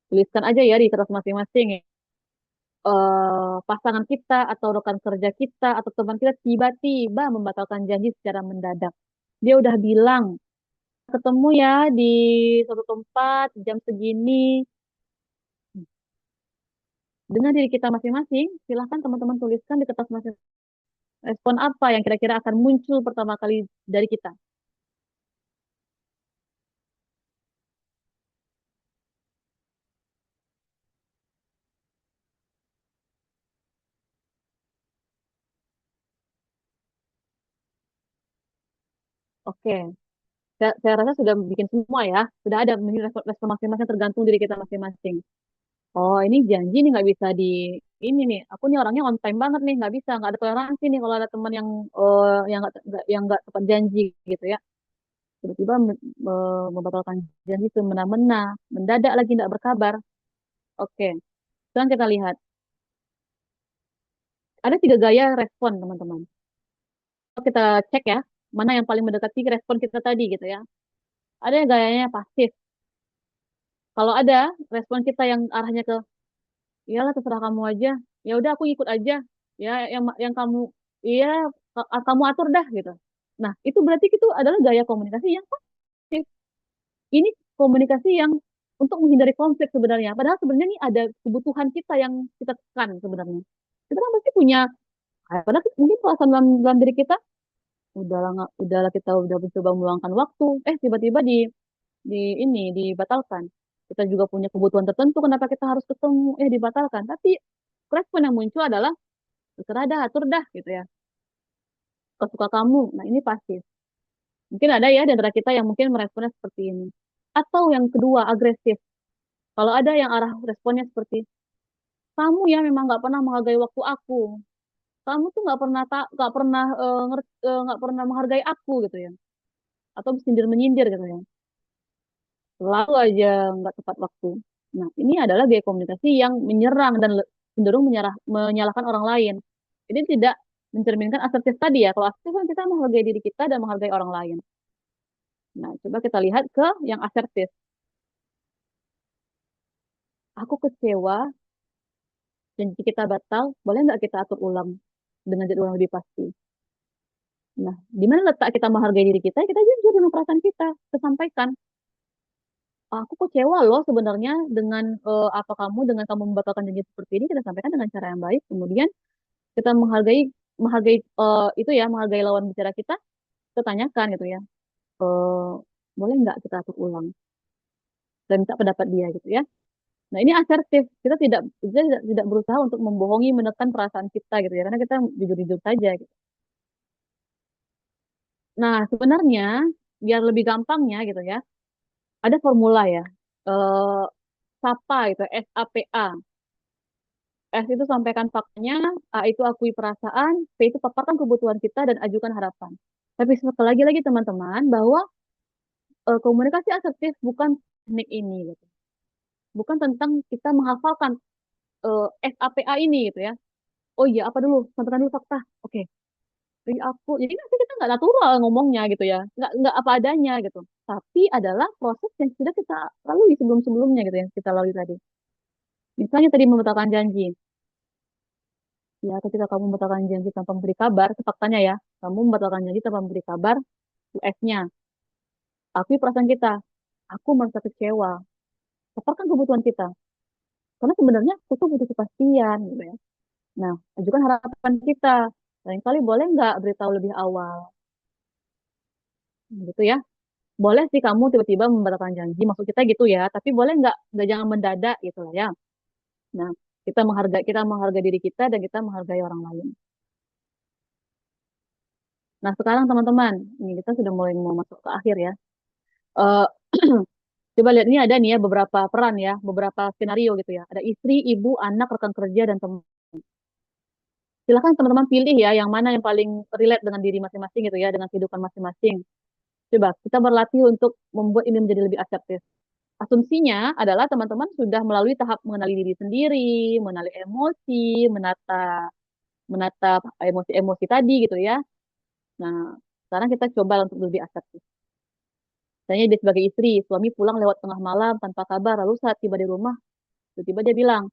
Tuliskan aja ya di kertas masing-masing ya. Pasangan kita atau rekan kerja kita atau teman kita tiba-tiba membatalkan janji secara mendadak. Dia udah bilang, ketemu ya di suatu tempat jam segini. Dengan diri kita masing-masing, silahkan teman-teman tuliskan di kertas masing-masing. Respon apa yang kira-kira akan muncul pertama kali dari kita? Oke, saya rasa sudah bikin semua ya. Sudah ada respon masing-masing tergantung diri kita masing-masing. Oh, ini janji nih nggak bisa di ini nih. Aku nih orangnya on time banget nih, nggak ada toleransi nih kalau ada teman yang yang nggak tepat janji gitu ya. Tiba-tiba membatalkan janji semena-mena, mendadak lagi nggak berkabar. Oke, sekarang kita lihat. Ada 3 gaya respon teman-teman. Kita cek ya, mana yang paling mendekati respon kita tadi gitu ya. Ada yang gayanya pasif. Kalau ada respon kita yang arahnya ke iyalah terserah kamu aja, ya udah aku ikut aja, ya yang kamu iya kamu atur dah gitu. Nah itu berarti itu adalah gaya komunikasi yang pasif. Ini komunikasi yang untuk menghindari konflik sebenarnya, padahal sebenarnya ini ada kebutuhan kita yang kita tekan sebenarnya. Kita kan pasti punya, padahal mungkin perasaan dalam diri kita udahlah udahlah kita udah mencoba meluangkan waktu, tiba-tiba di ini dibatalkan. Kita juga punya kebutuhan tertentu kenapa kita harus ketemu, dibatalkan. Tapi respon yang muncul adalah terserah dah, atur dah gitu ya. Kesuka kamu. Nah, ini pasti. Mungkin ada ya di antara kita yang mungkin meresponnya seperti ini. Atau yang kedua, agresif. Kalau ada yang arah responnya seperti, kamu ya memang nggak pernah menghargai waktu aku. Kamu tuh nggak pernah nggak pernah menghargai aku gitu ya. Atau sindir menyindir gitu ya. Selalu aja nggak tepat waktu. Nah, ini adalah gaya komunikasi yang menyerang dan cenderung menyalahkan orang lain. Ini tidak mencerminkan asertif tadi ya. Kalau asertif kan kita menghargai diri kita dan menghargai orang lain. Nah, coba kita lihat ke yang asertif. Aku kecewa, janji kita batal, boleh nggak kita atur ulang dengan jadwal yang lebih pasti? Nah, di mana letak kita menghargai diri kita jujur dengan perasaan kita sampaikan. Aku kecewa loh sebenarnya dengan apa dengan kamu membatalkan janji seperti ini. Kita sampaikan dengan cara yang baik. Kemudian kita menghargai menghargai itu ya, menghargai lawan bicara kita tanyakan gitu ya. Eh, boleh nggak kita atur ulang dan minta pendapat dia gitu ya. Nah, ini asertif. Kita tidak berusaha untuk membohongi, menekan perasaan kita gitu ya, karena kita jujur-jujur saja gitu. Nah, sebenarnya biar lebih gampangnya gitu ya, ada formula ya. Eh SAPA itu, SAPA. S itu sampaikan faktanya, A itu akui perasaan, P itu paparkan kebutuhan kita dan ajukan harapan. Tapi sekali lagi teman-teman bahwa komunikasi asertif bukan teknik ini gitu. Bukan tentang kita menghafalkan SAPA ini gitu ya. Oh iya, apa dulu? Sampaikan dulu fakta. Oke. Jadi jadi nanti kita nggak natural ngomongnya gitu ya. Nggak apa adanya gitu. Tapi adalah proses yang sudah kita lalui sebelum-sebelumnya gitu ya. Kita lalui tadi. Misalnya tadi membatalkan janji. Ya, ketika kamu membatalkan janji tanpa memberi kabar, itu faktanya ya. Kamu membatalkan janji tanpa memberi kabar, US-nya. Akui perasaan kita. Aku merasa kecewa. Paparkan kebutuhan kita. Karena sebenarnya aku tuh butuh kepastian gitu ya. Nah, ajukan harapan kita. Lain kali boleh nggak beritahu lebih awal? Gitu ya. Boleh sih kamu tiba-tiba membatalkan janji, maksud kita gitu ya. Tapi boleh nggak jangan mendadak gitu lah ya. Nah, kita menghargai diri kita dan kita menghargai orang lain. Nah, sekarang teman-teman, ini kita sudah mulai mau masuk ke akhir ya. Eh, Coba lihat ini ada nih ya beberapa peran ya, beberapa skenario gitu ya. Ada istri, ibu, anak, rekan kerja, dan teman. Silakan teman-teman pilih ya yang mana yang paling relate dengan diri masing-masing gitu ya, dengan kehidupan masing-masing. Coba kita berlatih untuk membuat ini menjadi lebih asertif. Asumsinya adalah teman-teman sudah melalui tahap mengenali diri sendiri, mengenali emosi, menata menata emosi-emosi tadi gitu ya. Nah, sekarang kita coba untuk lebih asertif. Misalnya dia sebagai istri, suami pulang lewat tengah malam tanpa kabar, lalu saat tiba di rumah, tiba-tiba dia bilang,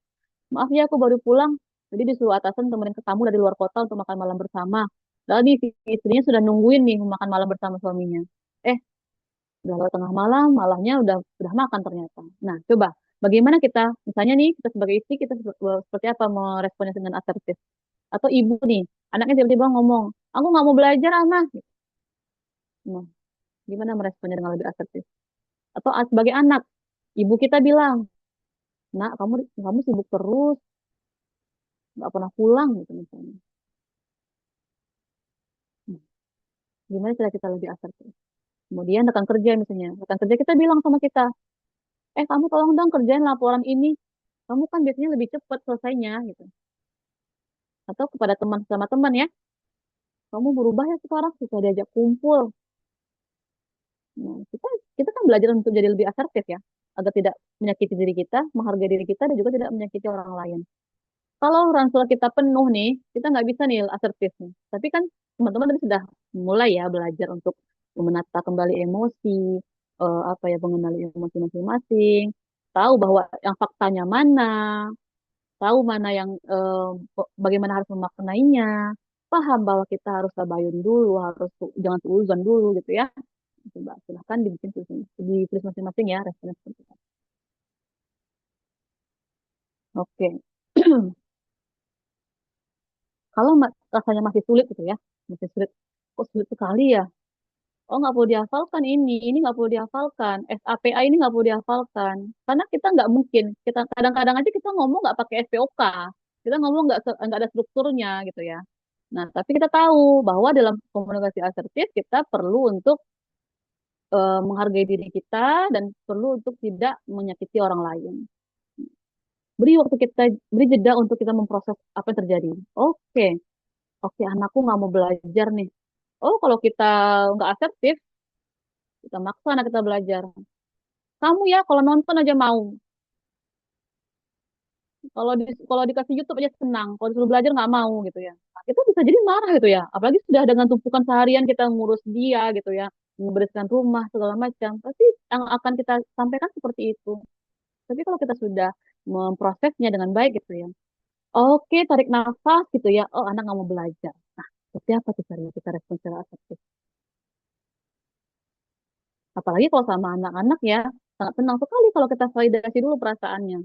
maaf ya aku baru pulang, jadi disuruh atasan temenin ke tamu dari luar kota untuk makan malam bersama. Lalu nih, si istrinya sudah nungguin nih makan malam bersama suaminya. Eh, udah lewat tengah malam, malahnya udah makan ternyata. Nah, coba bagaimana kita, misalnya nih kita sebagai istri kita seperti apa meresponnya dengan asertif? Atau ibu nih, anaknya tiba-tiba ngomong, aku nggak mau belajar ama. Nah, gimana meresponnya dengan lebih asertif? Atau sebagai anak, ibu kita bilang, nak kamu kamu sibuk terus, nggak pernah pulang gitu misalnya. Nah, gimana cara kita lebih asertif? Kemudian rekan kerja misalnya, rekan kerja kita bilang sama kita, kamu tolong dong kerjain laporan ini, kamu kan biasanya lebih cepat selesainya gitu. Atau kepada teman sama teman ya, kamu berubah ya sekarang, susah diajak kumpul. Nah, kita kan belajar untuk jadi lebih asertif ya, agar tidak menyakiti diri kita, menghargai diri kita, dan juga tidak menyakiti orang lain. Kalau ransel kita penuh nih, kita nggak bisa nih asertif nih. Tapi kan teman-teman tadi sudah mulai ya belajar untuk menata kembali emosi, apa ya, mengenali emosi masing-masing, tahu bahwa yang faktanya mana, tahu mana yang bagaimana harus memaknainya, paham bahwa kita harus tabayun dulu, harus jangan suuzon dulu gitu ya. Coba silahkan dibikin ditulis masing-masing ya responnya seperti apa. Oke. Kalau rasanya masih sulit gitu ya, masih sulit, kok sulit sekali ya? Oh nggak perlu dihafalkan ini nggak perlu dihafalkan, SAPA ini nggak perlu dihafalkan, karena kita nggak mungkin, kita kadang-kadang aja kita ngomong nggak pakai SPOK, kita ngomong nggak ada strukturnya gitu ya. Nah tapi kita tahu bahwa dalam komunikasi asertif kita perlu untuk menghargai diri kita dan perlu untuk tidak menyakiti orang lain. Beri waktu kita, beri jeda untuk kita memproses apa yang terjadi. Oke, oke, anakku nggak mau belajar nih. Oh, kalau kita nggak asertif, kita maksa anak kita belajar. Kamu ya, kalau nonton aja mau. Kalau dikasih YouTube aja senang. Kalau disuruh belajar nggak mau gitu ya. Nah, itu bisa jadi marah gitu ya. Apalagi sudah dengan tumpukan seharian kita ngurus dia gitu ya, membereskan rumah segala macam. Pasti yang akan kita sampaikan seperti itu. Tapi kalau kita sudah memprosesnya dengan baik gitu ya. Oke, tarik nafas gitu ya. Oh, anak nggak mau belajar. Nah, seperti apa tuh caranya kita respon secara efektif? Apalagi kalau sama anak-anak ya, sangat tenang sekali kalau kita validasi dulu perasaannya.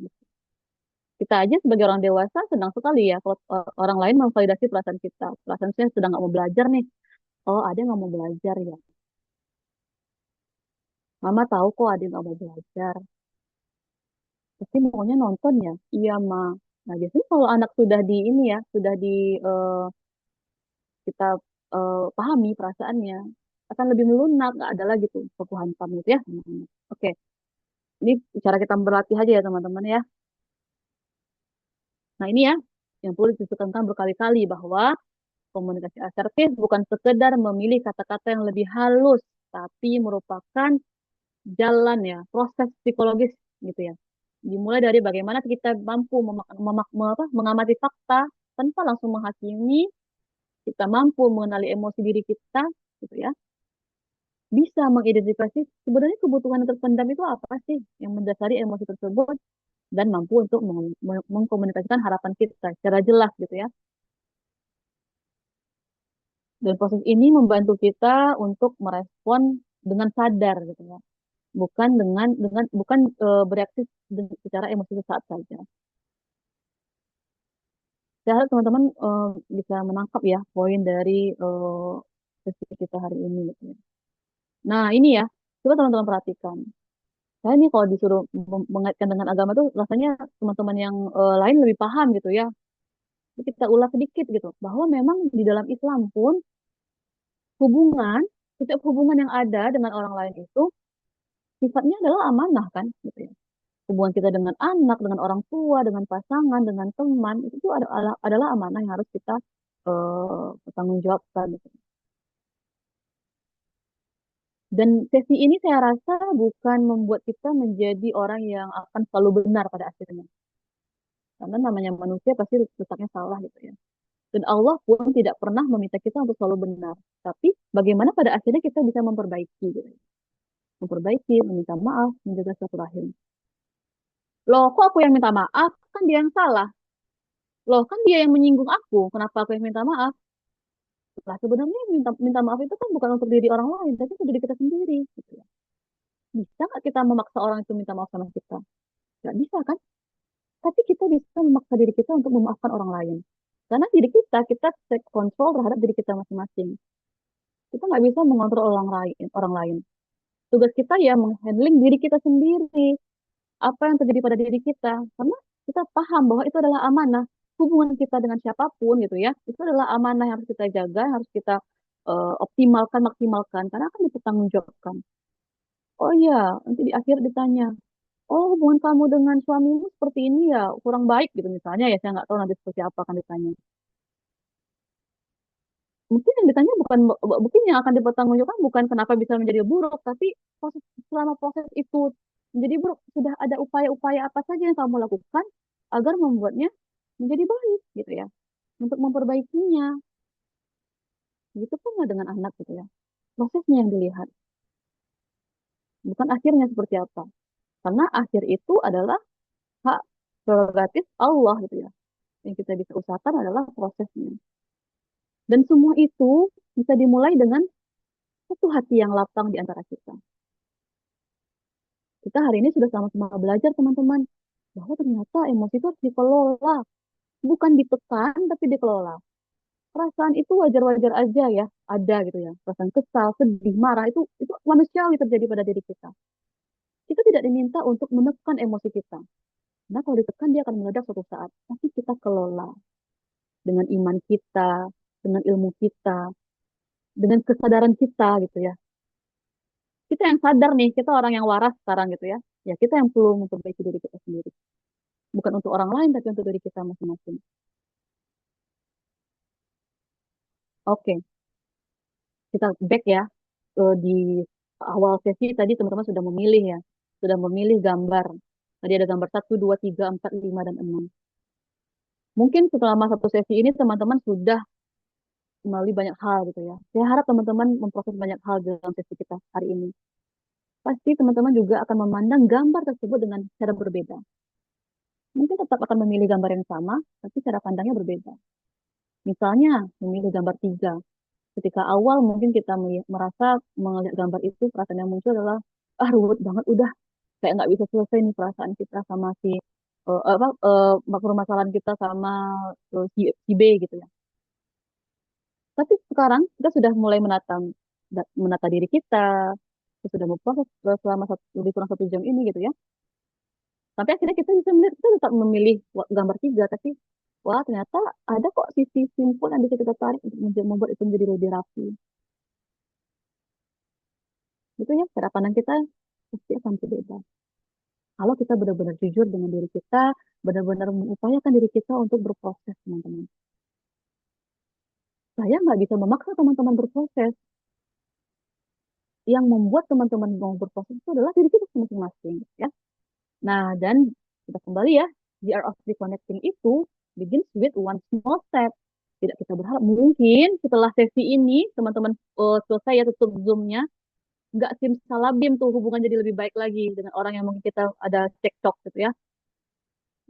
Kita aja sebagai orang dewasa senang sekali ya kalau orang lain memvalidasi perasaan kita. Perasaan saya sedang nggak mau belajar nih. Oh, ada yang nggak mau belajar ya. Mama tahu kok ada yang nggak mau belajar. Pasti maunya nonton ya. Iya, Ma. Nah, biasanya kalau anak sudah di ini ya, sudah di kita pahami perasaannya, akan lebih melunak, nggak ada lagi tuh baku hantam gitu ya. Oke, ini cara kita berlatih aja ya teman-teman ya. Nah ini ya, yang perlu ditekankan berkali-kali bahwa komunikasi asertif bukan sekedar memilih kata-kata yang lebih halus, tapi merupakan jalan ya, proses psikologis gitu ya. Dimulai dari bagaimana kita mampu mengamati fakta tanpa langsung menghakimi, kita mampu mengenali emosi diri kita gitu ya. Bisa mengidentifikasi sebenarnya kebutuhan yang terpendam itu apa sih yang mendasari emosi tersebut dan mampu untuk mengkomunikasikan harapan kita secara jelas gitu ya. Dan proses ini membantu kita untuk merespon dengan sadar gitu ya. Bukan bereaksi secara emosi sesaat saja. Saya harap teman-teman bisa menangkap ya poin dari sesi kita hari ini gitu ya. Nah, ini ya, coba teman-teman perhatikan. Saya nih kalau disuruh mengaitkan dengan agama tuh rasanya teman-teman yang lain lebih paham gitu ya. Jadi kita ulas sedikit gitu bahwa memang di dalam Islam pun hubungan, setiap hubungan yang ada dengan orang lain itu sifatnya adalah amanah kan, gitu ya. Hubungan kita dengan anak, dengan orang tua, dengan pasangan, dengan teman, itu tuh adalah amanah yang harus kita pertanggungjawabkan. Gitu. Dan sesi ini saya rasa bukan membuat kita menjadi orang yang akan selalu benar pada akhirnya. Karena namanya manusia pasti letaknya salah gitu ya. Dan Allah pun tidak pernah meminta kita untuk selalu benar. Tapi bagaimana pada akhirnya kita bisa memperbaiki gitu. Memperbaiki, meminta maaf, menjaga silaturahim. Loh, kok aku yang minta maaf? Kan dia yang salah. Loh, kan dia yang menyinggung aku. Kenapa aku yang minta maaf? Lah, sebenarnya minta, minta maaf itu kan bukan untuk diri orang lain, tapi untuk diri kita sendiri. Gitu ya. Bisa nggak kita memaksa orang itu minta maaf sama kita? Nggak bisa kan? Tapi kita bisa memaksa diri kita untuk memaafkan orang lain. Karena diri kita take control terhadap diri kita masing-masing. Kita nggak bisa mengontrol orang lain, orang lain. Tugas kita ya menghandling diri kita sendiri. Apa yang terjadi pada diri kita. Karena kita paham bahwa itu adalah amanah. Hubungan kita dengan siapapun gitu ya. Itu adalah amanah yang harus kita jaga, yang harus kita optimalkan, maksimalkan. Karena akan dipertanggungjawabkan. Oh iya, nanti di akhir ditanya, oh hubungan kamu dengan suamimu seperti ini ya kurang baik gitu misalnya ya saya nggak tahu nanti seperti apa akan ditanya. Mungkin yang ditanya bukan mungkin yang akan dipertanggungjawabkan bukan kenapa bisa menjadi buruk, tapi selama proses itu menjadi buruk sudah ada upaya-upaya apa saja yang kamu lakukan agar membuatnya menjadi baik gitu ya, untuk memperbaikinya. Gitu pun nggak dengan anak gitu ya. Prosesnya yang dilihat, bukan akhirnya seperti apa. Karena akhir itu adalah hak prerogatif Allah gitu ya. Yang kita bisa usahakan adalah prosesnya. Dan semua itu bisa dimulai dengan satu hati yang lapang di antara kita. Kita hari ini sudah sama-sama belajar teman-teman bahwa ternyata emosi itu harus dikelola, bukan ditekan tapi dikelola. Perasaan itu wajar-wajar aja ya, ada gitu ya. Perasaan kesal, sedih, marah itu manusiawi terjadi pada diri kita. Kita tidak diminta untuk menekan emosi kita. Nah, kalau ditekan dia akan meledak suatu saat. Tapi kita kelola dengan iman kita, dengan ilmu kita, dengan kesadaran kita gitu ya. Kita yang sadar nih, kita orang yang waras sekarang gitu ya. Ya kita yang perlu memperbaiki diri kita sendiri. Bukan untuk orang lain, tapi untuk diri kita masing-masing. Oke, kita back ya. Di awal sesi tadi teman-teman sudah memilih ya. Sudah memilih gambar. Tadi ada gambar 1, 2, 3, 4, 5, dan 6. Mungkin selama satu sesi ini teman-teman sudah melalui banyak hal gitu ya. Saya harap teman-teman memproses banyak hal dalam sesi kita hari ini. Pasti teman-teman juga akan memandang gambar tersebut dengan cara berbeda. Mungkin tetap akan memilih gambar yang sama, tapi cara pandangnya berbeda. Misalnya, memilih gambar 3. Ketika awal mungkin kita merasa melihat gambar itu, perasaan yang muncul adalah, ah ruwet banget, udah kayak nggak bisa selesai nih perasaan kita sama si, permasalahan kita sama si B gitu ya. Tapi sekarang kita sudah mulai menata diri kita sudah memproses selama lebih kurang 1 jam ini gitu ya. Sampai akhirnya kita bisa melihat, kita tetap memilih gambar 3, tapi wah ternyata ada kok sisi simpul yang bisa kita tarik untuk membuat itu menjadi lebih rapi. Itu ya, cara pandang kita pasti akan berbeda. Kalau kita benar-benar jujur dengan diri kita, benar-benar mengupayakan diri kita untuk berproses, teman-teman. Saya nggak bisa memaksa teman-teman berproses. Yang membuat teman-teman mau berproses itu adalah diri kita masing-masing, ya. Nah, dan kita kembali ya, the art of reconnecting itu begins with one small step. Tidak kita berharap mungkin setelah sesi ini teman-teman selesai ya tutup Zoom-nya, nggak simsalabim tuh hubungan jadi lebih baik lagi dengan orang yang mungkin kita ada cekcok gitu ya.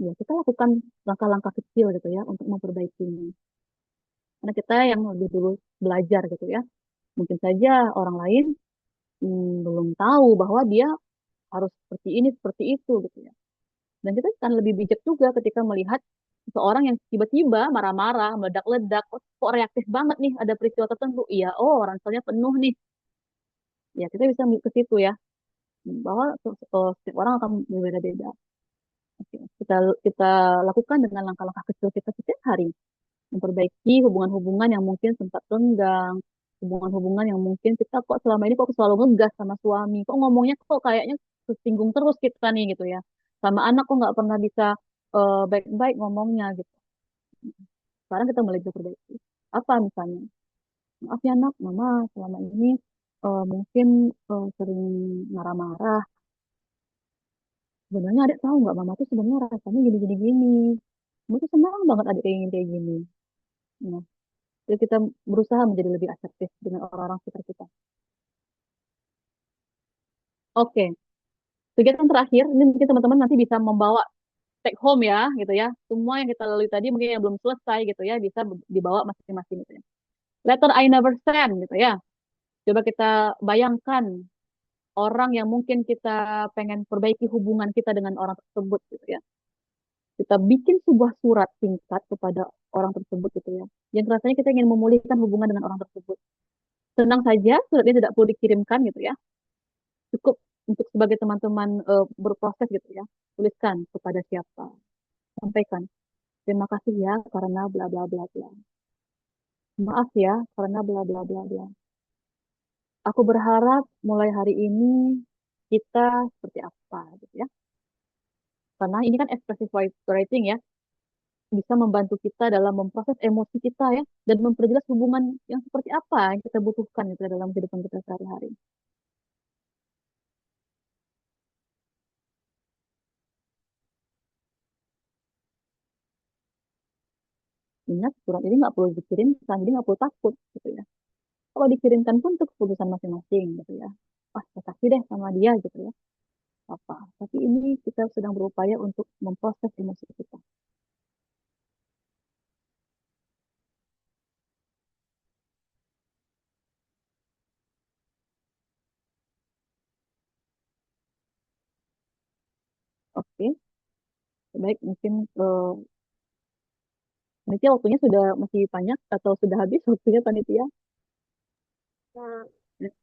Ya, kita lakukan langkah-langkah kecil gitu ya untuk memperbaikinya. Karena kita yang lebih dulu belajar gitu ya. Mungkin saja orang lain belum tahu bahwa dia harus seperti ini, seperti itu gitu ya. Dan kita akan lebih bijak juga ketika melihat seseorang yang tiba-tiba marah-marah, meledak-ledak, kok reaktif banget nih ada peristiwa tertentu. Iya, oh ranselnya penuh nih. Ya, kita bisa ke situ ya, bahwa setiap orang akan berbeda-beda. Oke, kita lakukan dengan langkah-langkah kecil kita setiap hari, memperbaiki hubungan-hubungan yang mungkin sempat renggang, hubungan-hubungan yang mungkin kita kok selama ini kok selalu ngegas sama suami, kok ngomongnya kok kayaknya tersinggung terus kita nih gitu ya. Sama anak kok nggak pernah bisa baik-baik ngomongnya gitu. Sekarang kita mulai bisa perbaiki. Apa misalnya? Maaf ya nak, mama selama ini mungkin sering marah-marah. Sebenarnya adik tahu nggak mama tuh sebenarnya rasanya gini-gini gini. Mama tuh senang banget adik kayak gini. Nah, jadi kita berusaha menjadi lebih asertif dengan orang-orang sekitar kita. Oke, kegiatan terakhir ini mungkin teman-teman nanti bisa membawa take home ya, gitu ya. Semua yang kita lalui tadi mungkin yang belum selesai gitu ya, bisa dibawa masing-masing gitu ya. Letter I never send gitu ya. Coba kita bayangkan orang yang mungkin kita pengen perbaiki hubungan kita dengan orang tersebut gitu ya. Kita bikin sebuah surat singkat kepada orang tersebut gitu ya. Yang rasanya kita ingin memulihkan hubungan dengan orang tersebut. Tenang saja, suratnya tidak perlu dikirimkan gitu ya. Cukup untuk sebagai teman-teman berproses gitu ya. Tuliskan kepada siapa. Sampaikan. Terima kasih ya karena bla bla bla bla. Maaf ya karena bla bla bla bla. Aku berharap mulai hari ini kita seperti apa gitu ya. Karena ini kan expressive writing ya, bisa membantu kita dalam memproses emosi kita ya dan memperjelas hubungan yang seperti apa yang kita butuhkan gitu dalam kehidupan kita sehari-hari. Ingat, surat ini nggak perlu dikirimkan, jadi nggak perlu takut gitu ya. Kalau dikirimkan pun untuk keputusan masing-masing gitu ya. Wah, saya kasih deh sama dia gitu ya. Apa? Tapi ini kita sedang berupaya untuk memproses emosi kita. Oke, baik mungkin panitia waktunya sudah masih banyak atau sudah habis waktunya panitia? Eh,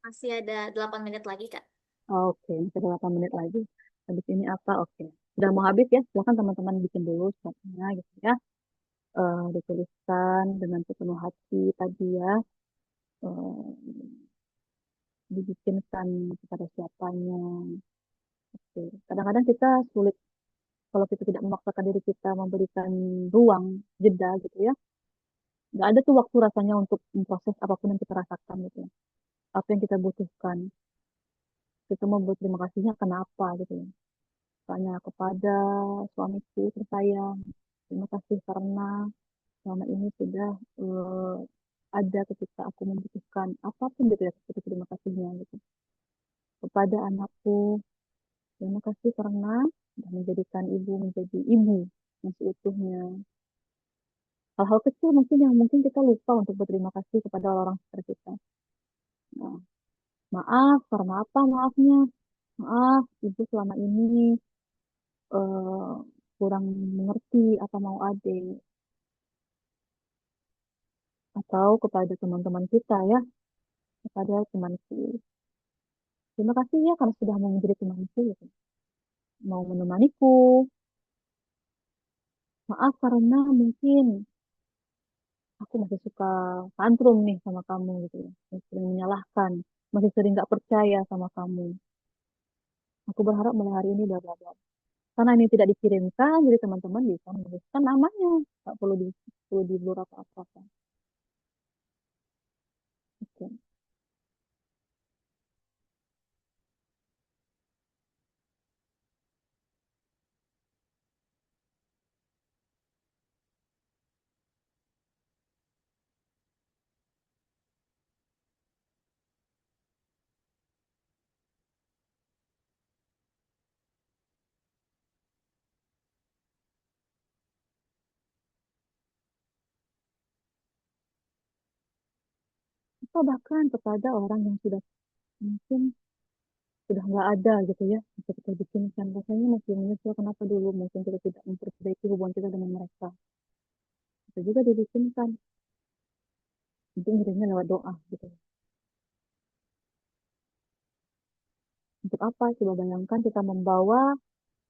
Masih ada 8 menit lagi, Kak. Oke, masih ada 8 menit lagi. Habis ini apa? Oke. Sudah mau habis ya, silakan teman-teman bikin dulu suratnya gitu ya. Dituliskan dengan sepenuh hati tadi ya. Eh, Dibikinkan kepada siapanya. Oke. Kadang-kadang kita sulit kalau kita tidak memaksakan diri kita memberikan ruang, jeda gitu ya. Nggak ada tuh waktu rasanya untuk memproses apapun yang kita rasakan gitu ya. Apa yang kita butuhkan. Kita mau berterima kasihnya kenapa gitu ya. Tanya kepada suamiku tersayang. Terima kasih karena selama ini sudah ada ketika aku membutuhkan apapun gitu ya, seperti terima kasihnya gitu. Kepada anakku, terima kasih karena sudah menjadikan ibu menjadi ibu yang seutuhnya. Hal-hal kecil mungkin yang mungkin kita lupa untuk berterima kasih kepada orang-orang sekitar kita. Nah, maaf, karena apa maafnya? Maaf, ibu selama ini eh, kurang mengerti apa mau adik. Atau kepada teman-teman kita ya, kepada temanku. Terima kasih ya karena sudah mau menjadi temanku, gitu. Mau menemaniku. Maaf karena mungkin aku masih suka tantrum nih sama kamu gitu ya. Masih sering menyalahkan, masih sering nggak percaya sama kamu. Aku berharap mulai hari ini bla bla bla. Karena ini tidak dikirimkan, jadi teman-teman bisa menuliskan namanya. Nggak perlu di blur apa-apa. Oke. Atau bahkan kepada orang yang sudah mungkin sudah nggak ada gitu ya, bisa kita bikinkan. Rasanya masih menyesal kenapa dulu mungkin kita tidak memperbaiki hubungan kita dengan mereka. Itu juga dibikinkan. Mungkin ngirimnya lewat doa gitu. Untuk apa? Coba bayangkan kita membawa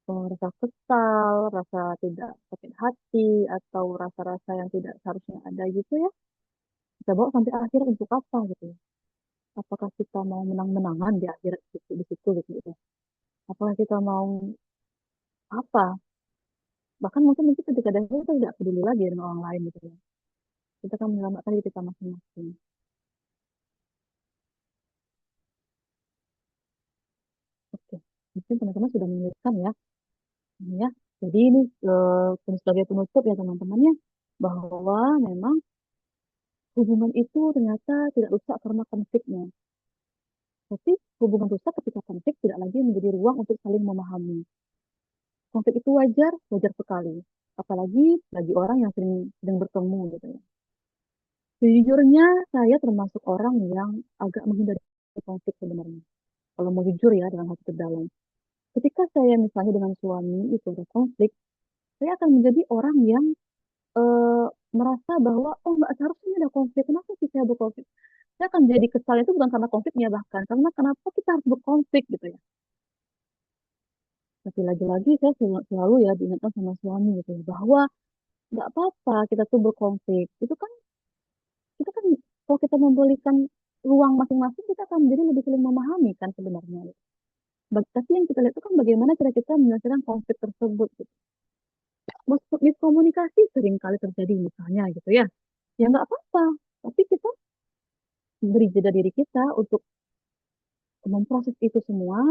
rasa kesal, rasa tidak sakit hati, atau rasa-rasa yang tidak seharusnya ada gitu ya. kita bawa sampai akhir untuk apa gitu ya. Apakah kita mau menang-menangan di akhirat gitu, di situ gitu ya. Apakah kita mau apa? Bahkan mungkin ketika dah kita tidak peduli lagi dengan orang lain gitu ya. Kita akan menyelamatkan diri kita masing-masing. Oke, mungkin teman-teman sudah menuliskan ya. Ini ya. Jadi ini sebagai penutup ya teman-temannya bahwa memang hubungan itu ternyata tidak rusak karena konfliknya. Tapi hubungan rusak ketika konflik tidak lagi menjadi ruang untuk saling memahami. Konflik itu wajar, wajar sekali. Apalagi bagi orang yang sering bertemu gitu ya. Sejujurnya saya termasuk orang yang agak menghindari konflik sebenarnya. Kalau mau jujur ya dalam hati terdalam. Ketika saya misalnya dengan suami itu ada konflik, saya akan menjadi orang yang eh, merasa bahwa oh nggak seharusnya ada konflik. Kenapa sih saya berkonflik? Saya akan jadi kesal itu bukan karena konfliknya bahkan karena kenapa kita harus berkonflik gitu ya. Tapi lagi-lagi saya selalu ya diingatkan sama suami gitu ya bahwa nggak apa-apa kita tuh berkonflik. Itu kan kalau kita memberikan ruang masing-masing kita akan menjadi lebih saling memahami kan sebenarnya. Tapi yang kita lihat itu kan bagaimana cara kita menyelesaikan konflik tersebut. Gitu. Miskomunikasi sering kali terjadi misalnya gitu ya. Ya nggak apa-apa. Tapi kita beri jeda diri kita untuk memproses itu semua,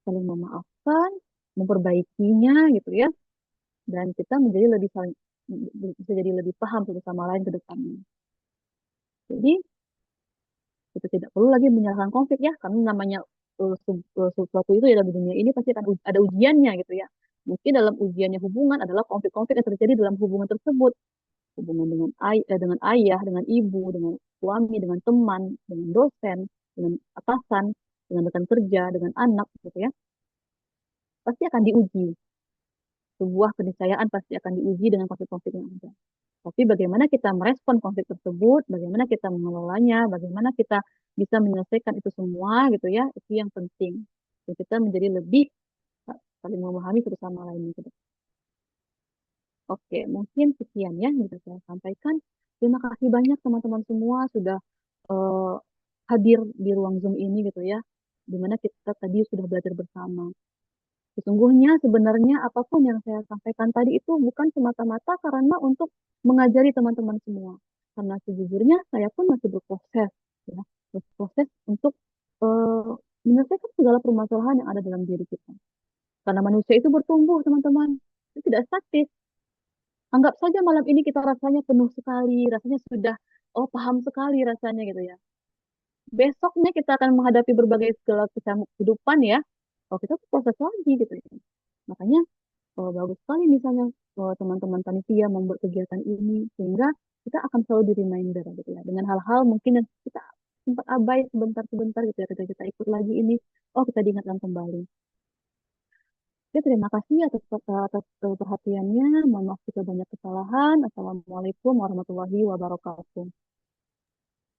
saling memaafkan, memperbaikinya gitu ya. Dan kita menjadi lebih saling bisa jadi lebih paham satu sama lain ke depannya. Jadi kita tidak perlu lagi menyalahkan konflik ya, karena namanya sesuatu itu ya dalam dunia ini pasti akan ada ujiannya gitu ya. Mungkin dalam ujiannya hubungan adalah konflik-konflik yang terjadi dalam hubungan tersebut, hubungan dengan ayah, dengan ibu, dengan suami, dengan teman, dengan dosen, dengan atasan, dengan rekan kerja, dengan anak gitu ya. Pasti akan diuji. Sebuah keniscayaan pasti akan diuji dengan konflik-konflik yang ada. Tapi bagaimana kita merespon konflik tersebut, bagaimana kita mengelolanya, bagaimana kita bisa menyelesaikan itu semua gitu ya, itu yang penting. Dan kita menjadi lebih saling memahami satu sama lain gitu. Oke, mungkin sekian ya yang bisa saya sampaikan. Terima kasih banyak teman-teman semua sudah eh, hadir di ruang Zoom ini gitu ya, di mana kita tadi sudah belajar bersama. Sesungguhnya sebenarnya apapun yang saya sampaikan tadi itu bukan semata-mata karena untuk mengajari teman-teman semua. Karena sejujurnya saya pun masih berproses, ya, berproses untuk eh, menyelesaikan segala permasalahan yang ada dalam diri kita. Karena manusia itu bertumbuh, teman-teman. Itu tidak statis. Anggap saja malam ini kita rasanya penuh sekali, rasanya sudah, oh paham sekali rasanya gitu ya. Besoknya kita akan menghadapi berbagai segala kecamuk kehidupan ya. Oh kita tuh proses lagi gitu ya. Makanya bagus sekali misalnya teman-teman panitia membuat kegiatan ini sehingga kita akan selalu di reminder gitu ya dengan hal-hal mungkin yang kita sempat abai sebentar-sebentar gitu ya ketika kita ikut lagi ini oh kita diingatkan kembali. Oke, terima kasih atas perhatiannya. Mohon maaf jika banyak kesalahan. Assalamualaikum warahmatullahi wabarakatuh.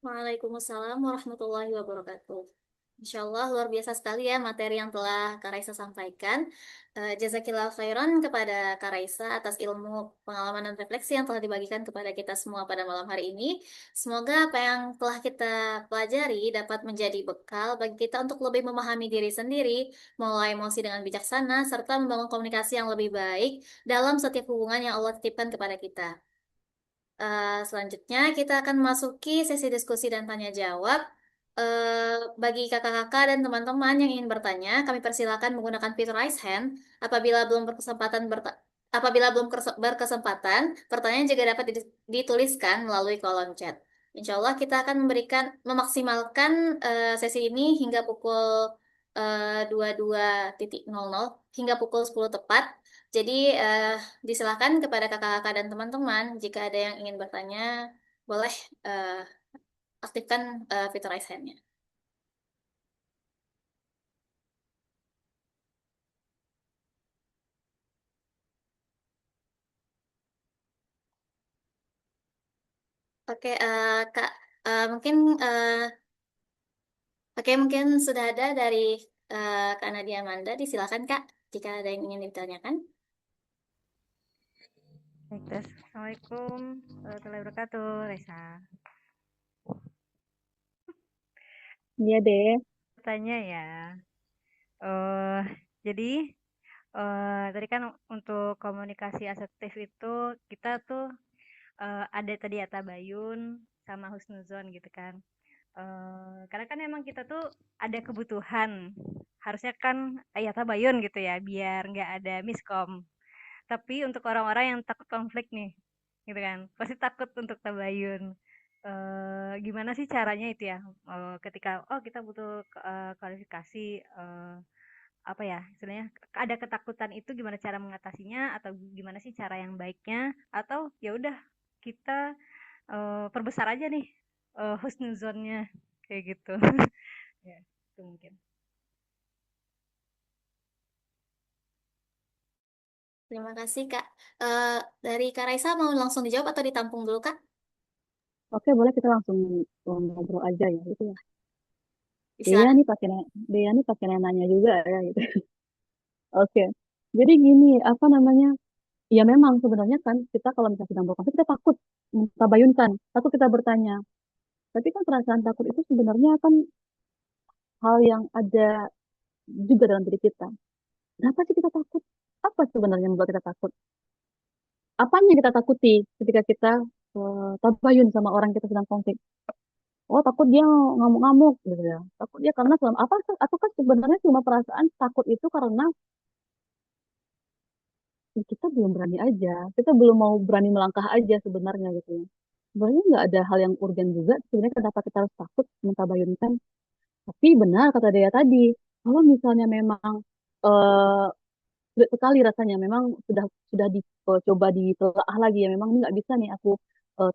Waalaikumsalam warahmatullahi wabarakatuh. Insya Allah luar biasa sekali ya materi yang telah Kak Raisa sampaikan. Jazakillah khairan kepada Kak Raisa atas ilmu, pengalaman, dan refleksi yang telah dibagikan kepada kita semua pada malam hari ini. Semoga apa yang telah kita pelajari dapat menjadi bekal bagi kita untuk lebih memahami diri sendiri, mengelola emosi dengan bijaksana, serta membangun komunikasi yang lebih baik dalam setiap hubungan yang Allah titipkan kepada kita. Selanjutnya kita akan memasuki sesi diskusi dan tanya jawab. Bagi kakak-kakak dan teman-teman yang ingin bertanya, kami persilakan menggunakan fitur raise hand. Apabila belum berkesempatan, pertanyaan juga dapat dituliskan melalui kolom chat. Insya Allah kita akan memaksimalkan sesi ini hingga pukul 22.00 hingga pukul 10 tepat. Jadi disilakan kepada kakak-kakak dan teman-teman jika ada yang ingin bertanya, boleh eh, aktifkan fitur raise hand-nya. Oke, Kak, eh, mungkin eh, mungkin sudah ada dari Kak Nadia Amanda. Disilakan Kak, jika ada yang ingin ditanyakan. Baik, tes. Assalamualaikum warahmatullahi wabarakatuh, Reza. Iya deh. Tanya ya. eh jadi tadi kan untuk komunikasi asertif itu kita tuh ada tadi ya tabayun sama husnuzon gitu kan. Karena kan emang kita tuh ada kebutuhan, harusnya kan ya tabayun gitu ya, biar nggak ada miskom. Tapi untuk orang-orang yang takut konflik nih, gitu kan, pasti takut untuk tabayun. Gimana sih caranya itu ya? Ketika oh kita butuh klarifikasi, apa ya istilahnya, ada ketakutan itu gimana cara mengatasinya atau gimana sih cara yang baiknya? Atau ya udah kita perbesar aja nih husnuzonnya kayak gitu. Ya, itu mungkin. Terima kasih, Kak. Eh, dari Kak Raisa mau langsung dijawab atau ditampung dulu, Kak? Oke, boleh kita langsung ngobrol aja ya gitu ya. Dea Silakan. nih pakai Dea nih pakai nanya juga ya gitu. Oke. Jadi gini, apa namanya? Ya memang sebenarnya kan kita kalau misalnya sedang berkonflik kita takut tabayunkan, takut kita bertanya. Tapi kan perasaan takut itu sebenarnya kan hal yang ada juga dalam diri kita. Kenapa sih kita takut? Apa sebenarnya yang membuat kita takut? Apanya yang kita takuti ketika kita tabayun sama orang kita sedang konflik? Oh, takut dia ngamuk-ngamuk gitu ya. Takut dia karena selama apa atau kan sebenarnya cuma perasaan takut itu karena ya kita belum berani aja. Kita belum mau berani melangkah aja sebenarnya gitu ya. Sebenarnya nggak ada hal yang urgen juga sebenarnya kenapa kita harus takut mentabayunkan. Tapi benar kata dia tadi, kalau misalnya memang eh sulit sekali rasanya, memang sudah dicoba ditelaah lagi ya, memang ini nggak bisa nih aku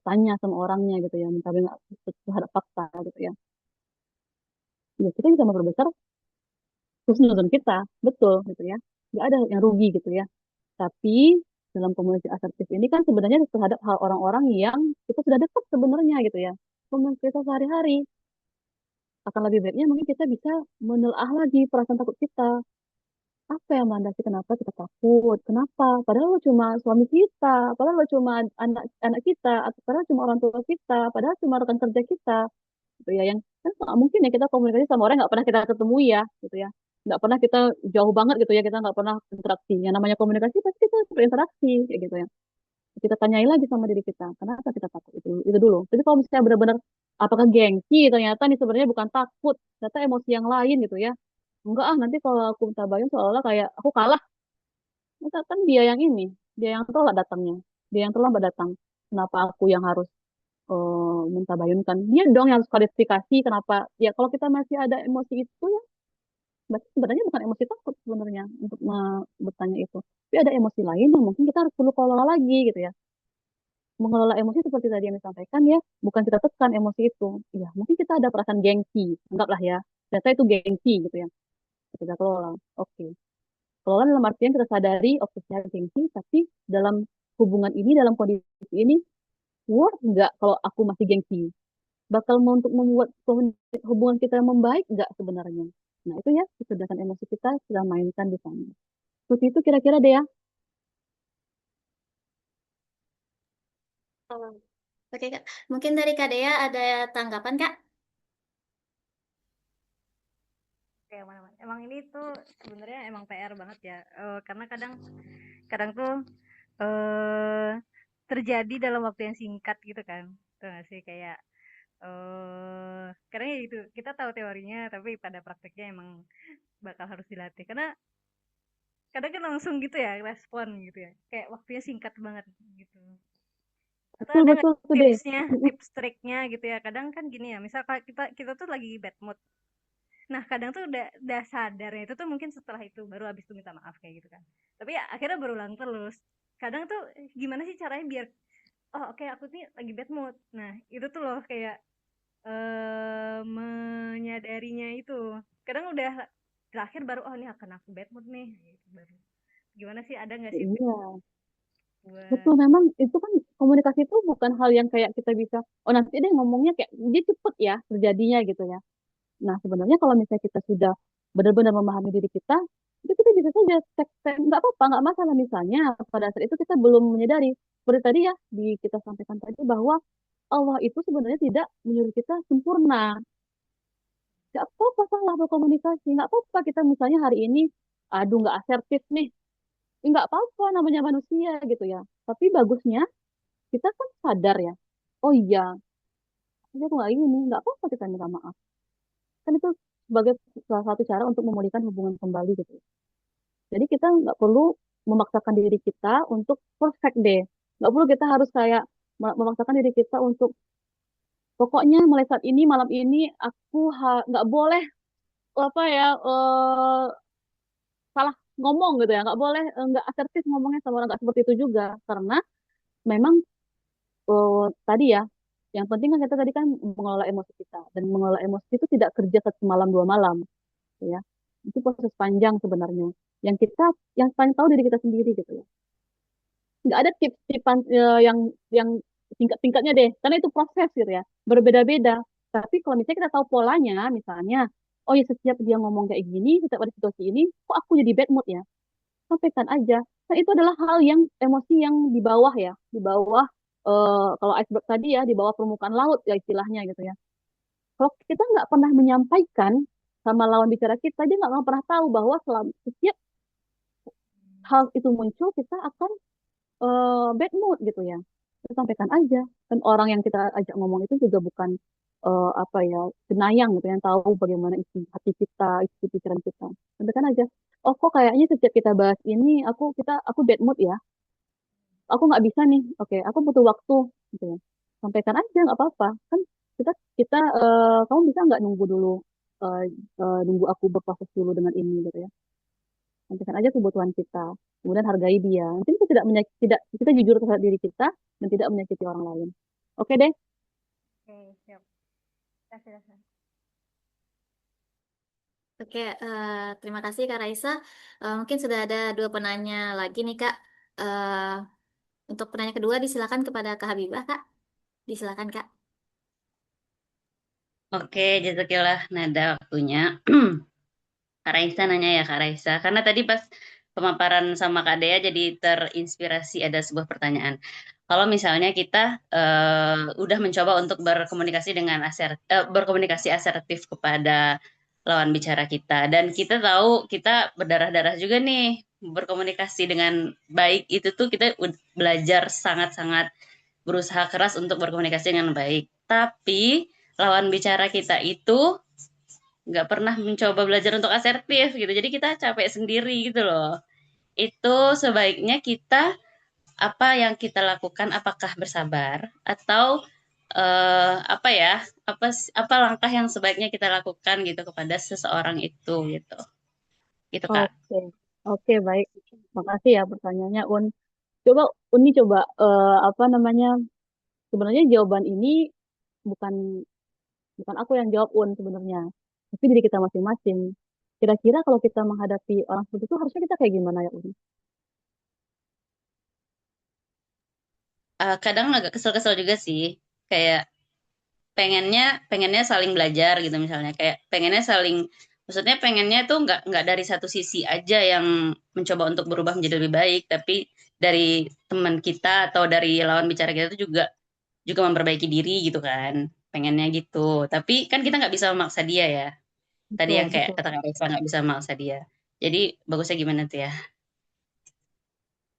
tanya sama orangnya gitu ya, minta nggak terhadap fakta gitu ya. Ya kita bisa memperbesar husnuzon kita, betul gitu ya. Nggak ada yang rugi gitu ya. Tapi dalam komunikasi asertif ini kan sebenarnya terhadap hal orang-orang yang kita sudah dekat sebenarnya gitu ya. Komunikasi kita sehari-hari akan lebih baiknya mungkin kita bisa menelaah lagi perasaan takut kita. Apa yang melandasi kenapa kita takut? Kenapa? Padahal lo cuma suami kita, padahal lo cuma anak anak kita, atau padahal cuma orang tua kita, padahal cuma rekan kerja kita, gitu ya. Yang kan nggak mungkin ya kita komunikasi sama orang yang nggak pernah kita ketemu ya, gitu ya. Nggak pernah kita jauh banget gitu ya, kita nggak pernah interaksi. Yang namanya komunikasi pasti kita berinteraksi, kayak gitu ya. Kita tanyain lagi sama diri kita, kenapa kita takut itu dulu. Jadi kalau misalnya benar-benar apakah gengsi, ternyata nih sebenarnya bukan takut, ternyata emosi yang lain gitu ya. Enggak ah, nanti kalau aku tabayun seolah-olah kayak aku kalah. Masa kan dia yang ini, dia yang telat datangnya, dia yang terlambat datang. Kenapa aku yang harus minta bayunkan? Dia dong yang harus klarifikasi kenapa. Ya kalau kita masih ada emosi itu ya, berarti sebenarnya bukan emosi takut sebenarnya untuk bertanya itu. Tapi ada emosi lain yang mungkin kita harus perlu kelola lagi gitu ya. Mengelola emosi seperti tadi yang disampaikan ya, bukan kita tekan emosi itu. Ya, mungkin kita ada perasaan gengsi, anggaplah ya. Ternyata itu gengsi gitu ya. Kita kelola. Oke. Kelola dalam artian kita sadari, oke saya gengsi, tapi dalam hubungan ini, dalam kondisi ini, worth nggak kalau aku masih gengsi? Bakal mau untuk membuat hubungan kita membaik nggak sebenarnya? Nah itu ya, kecerdasan emosi kita mainkan di sana. Seperti itu kira-kira deh ya. Oh, oke, Kak. Mungkin dari Kak Dea ada tanggapan, Kak? Oke, mana-mana. Emang ini tuh sebenarnya emang PR banget ya. Karena kadang kadang tuh eh terjadi dalam waktu yang singkat gitu kan. Tuh gak sih kayak karena ya itu kita tahu teorinya tapi pada prakteknya emang bakal harus dilatih. Karena kadang kan langsung gitu ya respon gitu ya. Kayak waktunya singkat banget gitu. Atau Betul ada nggak betul tuh deh. tipsnya, tips triknya gitu ya. Kadang kan gini ya, misal kita kita tuh lagi bad mood. Nah, kadang tuh udah sadarnya itu tuh mungkin setelah itu baru habis itu minta maaf kayak gitu kan. Tapi ya akhirnya berulang terus. Kadang tuh gimana sih caranya biar oh oke aku nih lagi bad mood. Nah, itu tuh loh kayak menyadarinya itu. Kadang udah terakhir baru oh ini akan aku bad mood nih gitu baru. Gimana sih ada nggak sih tips Iya, buat betul memang itu kan komunikasi itu bukan hal yang kayak kita bisa, oh nanti deh ngomongnya kayak dia cepet ya terjadinya gitu ya. Nah, sebenarnya kalau misalnya kita sudah benar-benar memahami diri kita, itu kita bisa saja nggak apa-apa, nggak masalah. Misalnya pada saat itu kita belum menyadari, seperti tadi ya, kita sampaikan tadi bahwa Allah itu sebenarnya tidak menyuruh kita sempurna. Nggak apa-apa salah berkomunikasi, nggak apa-apa kita misalnya hari ini, aduh nggak asertif nih, nggak apa-apa namanya manusia gitu ya. Tapi bagusnya kita kan sadar ya, oh iya, aku nggak ini, nggak apa-apa kita minta maaf. Kan itu sebagai salah satu cara untuk memulihkan hubungan kembali gitu. Jadi kita nggak perlu memaksakan diri kita untuk perfect deh. Nggak perlu kita harus kayak memaksakan diri kita untuk pokoknya mulai saat ini malam ini aku nggak boleh apa ya salah ngomong gitu ya, nggak boleh nggak asertif ngomongnya sama orang, nggak seperti itu juga karena memang tadi ya yang penting kan kita tadi kan mengelola emosi kita, dan mengelola emosi itu tidak kerja satu malam dua malam ya, itu proses panjang sebenarnya yang kita yang paling tahu diri kita sendiri gitu ya. Nggak ada tips-tipan yang tingkat-tingkatnya deh, karena itu proses gitu ya, berbeda-beda. Tapi kalau misalnya kita tahu polanya, misalnya, oh ya setiap dia ngomong kayak gini, setiap ada situasi ini, kok aku jadi bad mood ya? Sampaikan aja. Kan itu adalah hal yang emosi yang di bawah ya, di bawah kalau iceberg tadi ya, di bawah permukaan laut ya istilahnya gitu ya. Kalau kita nggak pernah menyampaikan sama lawan bicara kita, dia nggak pernah tahu bahwa setiap hal itu muncul, kita akan bad mood gitu ya. Kita sampaikan aja. Dan orang yang kita ajak ngomong itu juga bukan apa ya, cenayang gitu yang tahu bagaimana isi hati kita, isi pikiran kita. Sampaikan aja. Oh kok kayaknya setiap kita bahas ini aku bad mood ya. Aku nggak bisa nih. Oke, aku butuh waktu gitu ya. Sampaikan aja nggak apa-apa. Kan kita kita kamu bisa nggak nunggu dulu eh, nunggu aku berproses dulu dengan ini gitu ya. Sampaikan aja kebutuhan kita, kemudian hargai dia. Nanti kita tidak kita jujur terhadap diri kita dan tidak menyakiti orang lain. Oke deh. Oke, siap. Kasih rasa. Oke, terima kasih Kak Raisa. Mungkin sudah ada dua penanya lagi nih Kak. Eh, untuk penanya kedua disilakan kepada Kak Habibah Kak. Disilakan Kak. Oke, jazakillah nada waktunya. Kak Raisa nanya ya Kak Raisa, karena tadi pas pemaparan sama Kak Dea jadi terinspirasi ada sebuah pertanyaan. Kalau misalnya kita udah mencoba untuk berkomunikasi asertif kepada lawan bicara kita, dan kita tahu kita berdarah-darah juga nih berkomunikasi dengan baik, itu tuh kita belajar sangat-sangat berusaha keras untuk berkomunikasi dengan baik. Tapi lawan bicara kita itu nggak pernah mencoba belajar untuk asertif gitu. Jadi kita capek sendiri gitu loh. Itu sebaiknya kita apa yang kita lakukan, apakah bersabar atau apa ya? Apa langkah yang sebaiknya kita lakukan gitu kepada seseorang itu gitu. Gitu Kak. Oke, oke baik. Makasih ya pertanyaannya Un. Coba Uni coba apa namanya? Sebenarnya jawaban ini bukan bukan aku yang jawab Un sebenarnya, tapi diri kita masing-masing. Kira-kira kalau kita menghadapi orang seperti itu harusnya kita kayak gimana ya Un? Kadang agak kesel-kesel juga sih. Kayak pengennya pengennya saling belajar gitu, misalnya kayak pengennya saling, maksudnya pengennya tuh nggak dari satu sisi aja yang mencoba untuk berubah menjadi lebih baik, tapi dari teman kita atau dari lawan bicara kita tuh juga juga memperbaiki diri gitu kan, pengennya gitu. Tapi kan kita nggak bisa memaksa dia ya, tadi Betul, yang kayak betul. kata Kak Reza nggak bisa memaksa dia. Jadi bagusnya gimana tuh ya?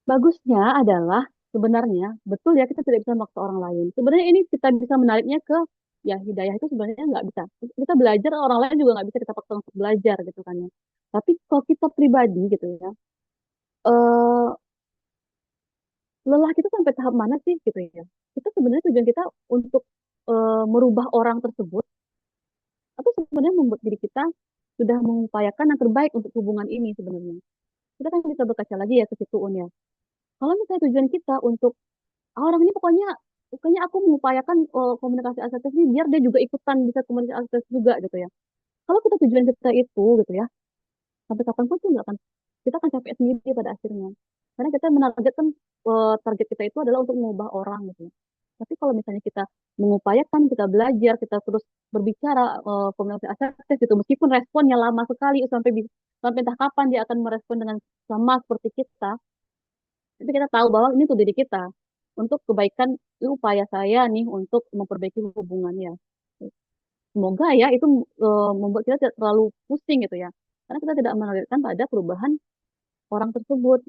Bagusnya adalah sebenarnya betul ya kita tidak bisa memaksa orang lain. Sebenarnya ini kita bisa menariknya ke ya hidayah itu sebenarnya nggak bisa. Kita belajar orang lain juga nggak bisa kita paksa untuk belajar gitu kan ya. Tapi kalau kita pribadi gitu ya, eh lelah kita sampai tahap mana sih gitu ya? Kita sebenarnya tujuan kita untuk merubah orang tersebut atau sebenarnya membuat diri kita sudah mengupayakan yang terbaik untuk hubungan ini sebenarnya. Kita kan bisa berkaca lagi ya ke situ Un ya. Kalau misalnya tujuan kita untuk orang ini pokoknya pokoknya aku mengupayakan komunikasi asertif ini biar dia juga ikutan bisa komunikasi asertif juga gitu ya. Kalau kita tujuan kita itu gitu ya, sampai kapanpun tuh nggak akan kita akan capek sendiri pada akhirnya. Karena kita menargetkan target kita itu adalah untuk mengubah orang gitu ya. Tapi kalau misalnya kita mengupayakan, kita belajar, kita terus berbicara komunikasi asertif itu meskipun responnya lama sekali sampai entah kapan dia akan merespon dengan sama seperti kita, tapi kita tahu bahwa ini tuh diri kita untuk kebaikan, ini upaya saya nih untuk memperbaiki hubungannya. semoga ya itu membuat kita tidak terlalu pusing gitu ya. Karena kita tidak menargetkan pada perubahan orang tersebut.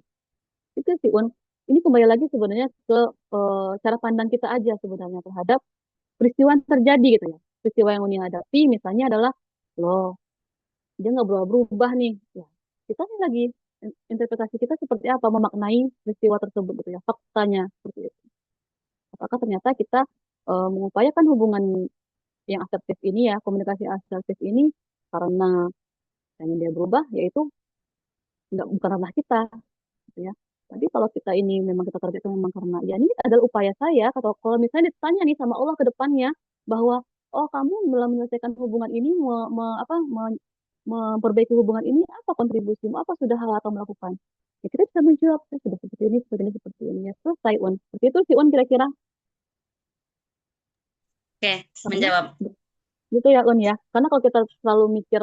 Itu sih Un. Ini kembali lagi sebenarnya ke cara pandang kita aja sebenarnya terhadap peristiwa yang terjadi gitu ya. Peristiwa yang Uni hadapi misalnya adalah, loh, dia nggak berubah-berubah nih. Ya, kita nih lagi interpretasi kita seperti apa memaknai peristiwa tersebut gitu ya, faktanya seperti itu. Apakah ternyata kita mengupayakan hubungan yang asertif ini ya, komunikasi asertif ini karena pengen dia berubah, yaitu nggak bukan ranah kita gitu ya. Tapi kalau kita ini memang kita targetkan memang karena ya ini adalah upaya saya, atau kalau misalnya ditanya nih sama Allah ke depannya bahwa oh kamu dalam menyelesaikan hubungan ini memperbaiki hubungan ini apa kontribusimu, apa sudah hal atau melakukan, ya kita bisa menjawab sudah seperti ini ya selesai Un, seperti itu sih Un kira-kira. Oke, Karena menjawab. gitu ya Un ya, karena kalau kita selalu mikir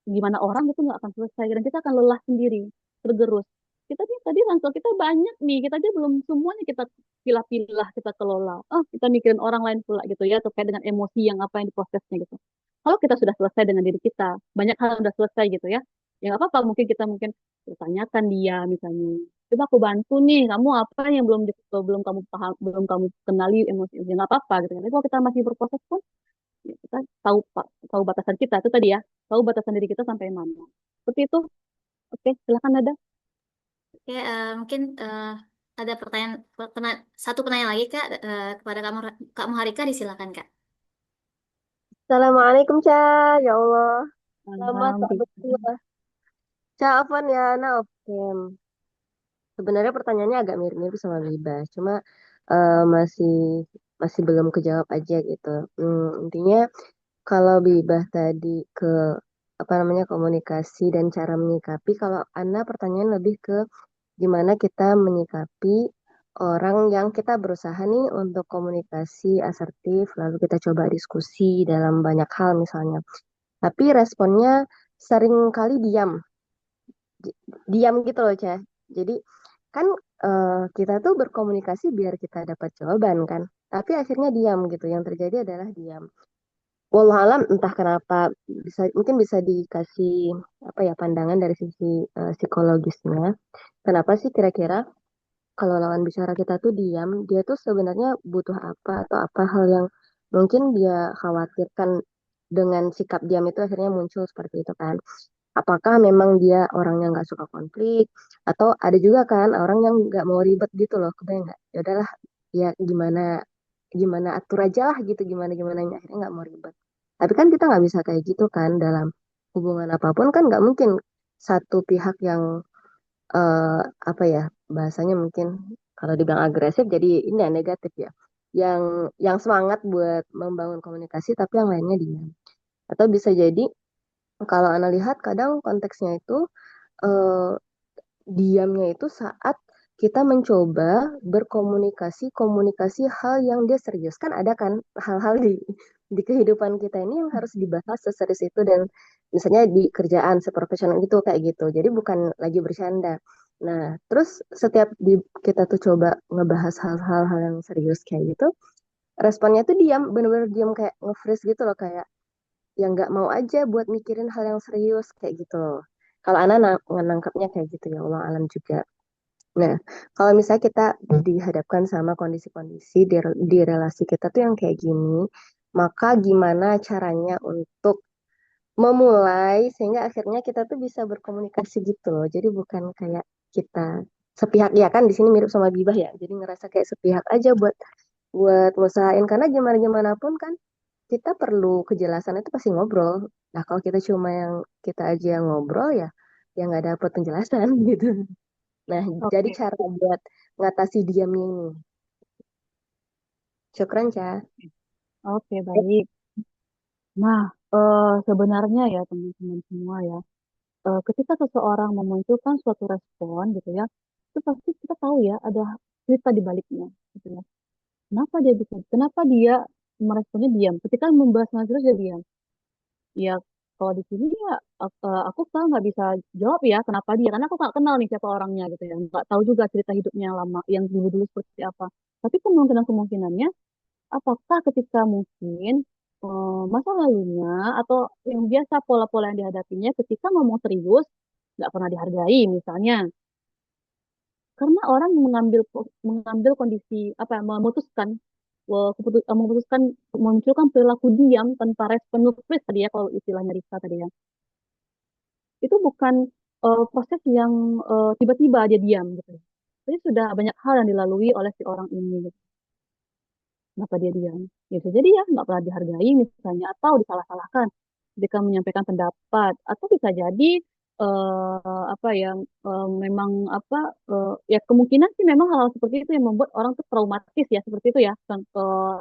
gimana orang itu nggak akan selesai dan kita akan lelah sendiri, tergerus. Kita nih tadi ransel kita banyak nih, kita aja belum semuanya kita pilah-pilah, kita kelola. Oh, kita mikirin orang lain pula gitu ya, terkait dengan emosi yang apa yang diprosesnya gitu. Kalau kita sudah selesai dengan diri kita, banyak hal yang sudah selesai gitu ya, ya nggak apa-apa, mungkin kita mungkin bertanyakan dia misalnya, coba aku bantu nih, kamu apa yang belum kamu paham, belum kamu kenali emosi, ya nggak apa-apa gitu kan. Tapi kalau kita masih berproses pun ya kita tahu batasan kita itu tadi ya, tahu batasan diri kita sampai mana. Seperti itu. Oke, silakan ada. Oke, mungkin ada satu pertanyaan lagi Kak, kepada kamu Kak Muharika, disilakan Kak. Assalamualaikum, Ca. Ya Allah. Selamat tak Alhamdulillah. berdua. Ca, Afwan ya, Ana oke. Sebenarnya pertanyaannya agak mirip-mirip sama Bibas, cuma masih masih belum kejawab aja gitu. Intinya kalau Bibas tadi ke apa namanya komunikasi dan cara menyikapi, kalau Ana pertanyaan lebih ke gimana kita menyikapi orang yang kita berusaha nih untuk komunikasi asertif, lalu kita coba diskusi dalam banyak hal misalnya. Tapi responnya sering kali diam, diam gitu loh, Cah. Jadi kan kita tuh berkomunikasi biar kita dapat jawaban kan. Tapi akhirnya diam gitu. Yang terjadi adalah diam. Wallah alam entah kenapa mungkin bisa dikasih apa ya pandangan dari sisi psikologisnya. Kenapa sih kira-kira kalau lawan bicara kita tuh diam, dia tuh sebenarnya butuh apa atau apa hal yang mungkin dia khawatirkan dengan sikap diam itu akhirnya muncul seperti itu kan. Apakah memang dia orang yang nggak suka konflik atau ada juga kan orang yang nggak mau ribet gitu loh, kebayang nggak? Ya udahlah, ya gimana gimana atur aja lah gitu, gimana gimana akhirnya nggak mau ribet. Tapi kan kita nggak bisa kayak gitu kan dalam hubungan apapun kan nggak mungkin satu pihak yang eh, apa ya bahasanya mungkin kalau dibilang agresif jadi ini ya negatif ya. Yang semangat buat membangun komunikasi tapi yang lainnya diam. Atau bisa jadi kalau Ana lihat kadang konteksnya itu eh, diamnya itu saat kita mencoba komunikasi hal yang dia serius kan ada kan hal-hal di kehidupan kita ini yang harus dibahas seserius itu dan misalnya di kerjaan seprofesional itu kayak gitu jadi bukan lagi bercanda. Nah terus setiap kita tuh coba ngebahas hal-hal yang serius kayak gitu responnya tuh diam bener-bener diam kayak nge-freeze gitu loh kayak yang nggak mau aja buat mikirin hal yang serius kayak gitu loh. Kalau Ana nangkapnya kayak gitu ya Allah alam juga. Nah, kalau misalnya kita dihadapkan sama kondisi-kondisi di relasi kita tuh yang kayak gini, maka gimana caranya untuk memulai sehingga akhirnya kita tuh bisa berkomunikasi gitu loh. Jadi bukan kayak kita sepihak ya kan di sini mirip sama Bibah ya. Jadi ngerasa kayak sepihak aja buat buat ngusahain karena gimana gimana pun kan kita perlu kejelasan itu pasti ngobrol. Nah, kalau kita cuma yang kita aja yang ngobrol ya nggak dapet penjelasan gitu. Nah, jadi Oke, cara buat ngatasi diam ini. Syukran, Ca. oke, baik. Nah, sebenarnya ya teman-teman semua ya, ketika seseorang memunculkan suatu respon gitu ya, itu pasti kita tahu ya ada cerita di baliknya gitu ya. Kenapa dia meresponnya diam? Ketika membahas masalah serius dia diam. Ya, kalau di sini ya aku sekarang nggak bisa jawab ya kenapa dia, karena aku nggak kenal nih siapa orangnya gitu ya, nggak tahu juga cerita hidupnya yang lama, yang dulu-dulu seperti apa. Tapi kemungkinan-kemungkinannya, apakah ketika mungkin masa lalunya atau yang biasa pola-pola yang dihadapinya ketika ngomong serius nggak pernah dihargai misalnya karena orang mengambil kondisi apa memutuskan memutuskan memunculkan perilaku diam tanpa respon nufris tadi ya kalau istilahnya Risa tadi ya itu bukan proses yang tiba-tiba dia diam gitu. Jadi sudah banyak hal yang dilalui oleh si orang ini gitu. Kenapa dia diam? Ya bisa jadi ya nggak pernah dihargai misalnya atau disalah-salahkan ketika menyampaikan pendapat atau bisa jadi apa ya memang apa ya kemungkinan sih memang hal-hal seperti itu yang membuat orang tuh traumatis ya seperti itu ya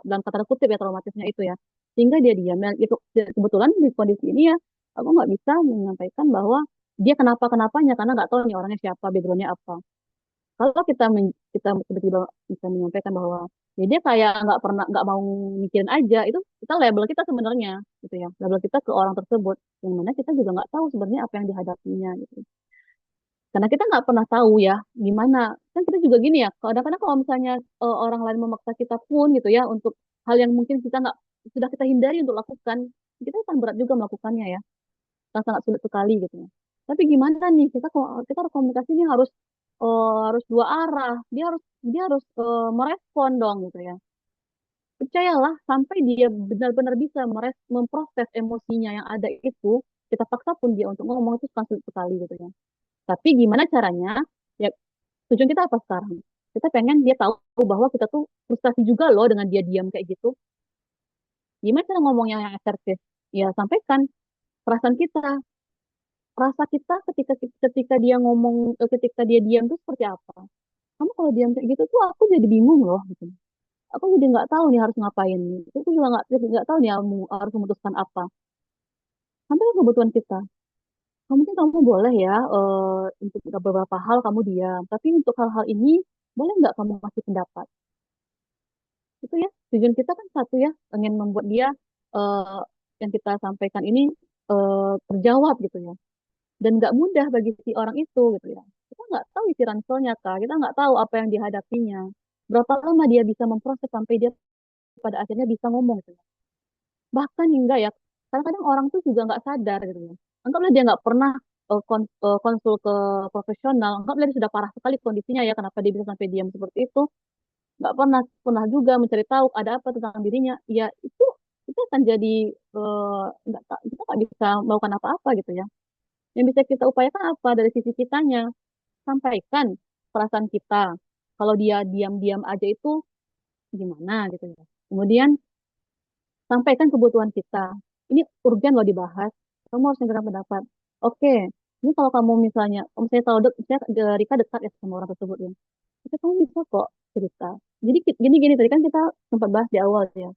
dalam kata kutip ya traumatisnya itu ya sehingga dia diam. Dan itu kebetulan di kondisi ini ya aku nggak bisa menyampaikan bahwa dia kenapa-kenapanya karena nggak tahu nih orangnya siapa backgroundnya apa. Kalau kita tiba-tiba bisa menyampaikan bahwa ya dia kayak nggak mau mikirin aja itu kita label kita sebenarnya gitu ya label kita ke orang tersebut yang mana kita juga nggak tahu sebenarnya apa yang dihadapinya gitu karena kita nggak pernah tahu ya gimana kan kita juga gini ya kadang-kadang kalau misalnya orang lain memaksa kita pun gitu ya untuk hal yang mungkin kita nggak sudah kita hindari untuk lakukan kita akan berat juga melakukannya ya sangat sulit sekali gitu ya. Tapi gimana nih kita harus komunikasi ini harus dua arah. Dia harus merespon dong gitu ya. Percayalah sampai dia benar-benar bisa memproses emosinya yang ada itu, kita paksa pun dia untuk ngomong itu kan sulit sekali gitu ya. Tapi gimana caranya? Ya tujuan kita apa sekarang? Kita pengen dia tahu bahwa kita tuh frustasi juga loh dengan dia diam kayak gitu. Gimana cara ngomong yang asertif? Ya sampaikan perasaan kita rasa kita ketika dia ngomong ketika dia diam tuh seperti apa kamu kalau diam kayak gitu tuh aku jadi bingung loh gitu aku jadi nggak tahu nih harus ngapain itu juga nggak tahu nih harus memutuskan apa sampai kebutuhan kita mungkin kamu boleh ya untuk beberapa hal kamu diam tapi untuk hal-hal ini boleh nggak kamu kasih pendapat itu ya tujuan kita kan satu ya ingin membuat dia eh, yang kita sampaikan ini terjawab gitu ya dan nggak mudah bagi si orang itu gitu ya kita nggak tahu isi ranselnya kak kita nggak tahu apa yang dihadapinya berapa lama dia bisa memproses sampai dia pada akhirnya bisa ngomong gitu ya bahkan hingga ya kadang-kadang orang tuh juga nggak sadar gitu ya anggaplah dia nggak pernah konsul ke profesional anggaplah dia sudah parah sekali kondisinya ya kenapa dia bisa sampai diam seperti itu nggak pernah pernah juga mencari tahu ada apa tentang dirinya ya itu akan jadi kita nggak bisa melakukan apa-apa gitu ya yang bisa kita upayakan apa dari sisi kitanya sampaikan perasaan kita. Kalau dia diam-diam aja itu gimana gitu ya. Kemudian sampaikan kebutuhan kita. Ini urgen loh dibahas. Kamu harus segera pendapat. Oke, ini kalau kamu misalnya tahu Rika dekat ya sama orang tersebut ya. Itu kamu bisa kok cerita. Jadi gini-gini tadi kan kita sempat bahas di awal ya.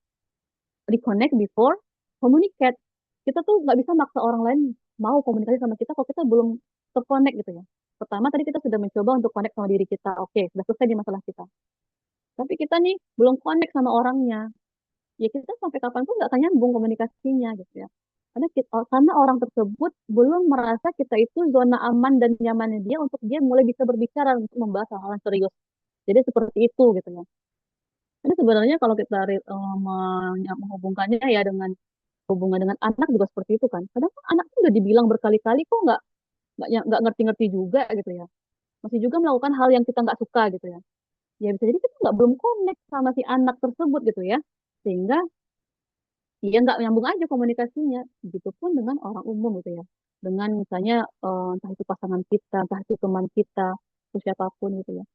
Reconnect before communicate. Kita tuh nggak bisa maksa orang lain mau komunikasi sama kita kalau kita belum terconnect gitu ya. Pertama tadi kita sudah mencoba untuk connect sama diri kita. Oke, sudah selesai di masalah kita. Tapi kita nih belum connect sama orangnya. Ya kita sampai kapanpun nggak akan nyambung komunikasinya gitu ya. Karena orang tersebut belum merasa kita itu zona aman dan nyamannya dia untuk dia mulai bisa berbicara untuk membahas hal-hal yang serius. Jadi seperti itu gitu ya. Ini sebenarnya kalau kita menghubungkannya ya dengan hubungan dengan anak juga seperti itu kan. Kadang kan anak tuh udah dibilang berkali-kali kok nggak ngerti-ngerti juga gitu ya. Masih juga melakukan hal yang kita nggak suka gitu ya. Ya bisa jadi kita nggak belum connect sama si anak tersebut gitu ya. Sehingga ya nggak nyambung aja komunikasinya. Begitupun dengan orang umum gitu ya. Dengan misalnya entah itu pasangan kita, entah itu teman kita, atau siapapun gitu ya.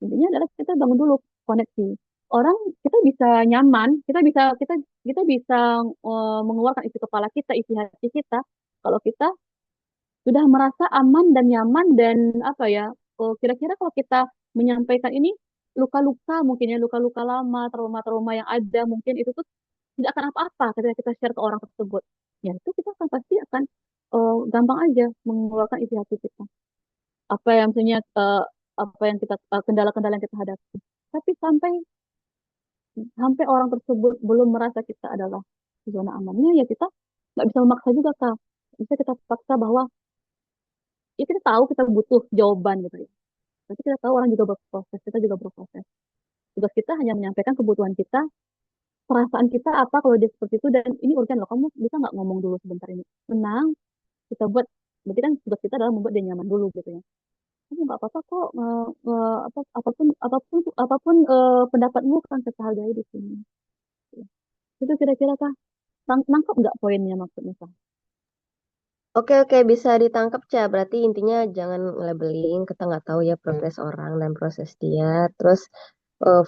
Intinya adalah kita bangun dulu koneksi. Orang kita bisa nyaman, kita bisa mengeluarkan isi kepala kita, isi hati kita kalau kita sudah merasa aman dan nyaman dan apa ya kira-kira kalau kita menyampaikan ini luka-luka mungkin ya luka-luka lama trauma-trauma yang ada mungkin itu tuh tidak akan apa-apa ketika kita share ke orang tersebut ya itu kita akan pasti akan gampang aja mengeluarkan isi hati kita apa yang misalnya apa yang kita kendala-kendala yang kita hadapi tapi sampai sampai orang tersebut belum merasa kita adalah zona amannya ya kita nggak bisa memaksa juga kak bisa kita paksa bahwa ya kita tahu kita butuh jawaban gitu ya. Tapi kita tahu orang juga berproses, kita juga berproses. Tugas kita hanya menyampaikan kebutuhan kita perasaan kita apa kalau dia seperti itu, dan ini urgen loh, kamu bisa nggak ngomong dulu sebentar ini, tenang, kita buat, berarti kan tugas kita adalah membuat dia nyaman dulu gitu ya. Kamu nggak apa-apa kok, apapun apapun apapun pendapatmu kan kita hargai di sini. Itu kira-kira kah nangkep nggak poinnya maksudnya kah? Oke, oke, bisa ditangkap, Ca. Berarti intinya jangan labeling, kita nggak tahu ya progres orang dan proses dia. Terus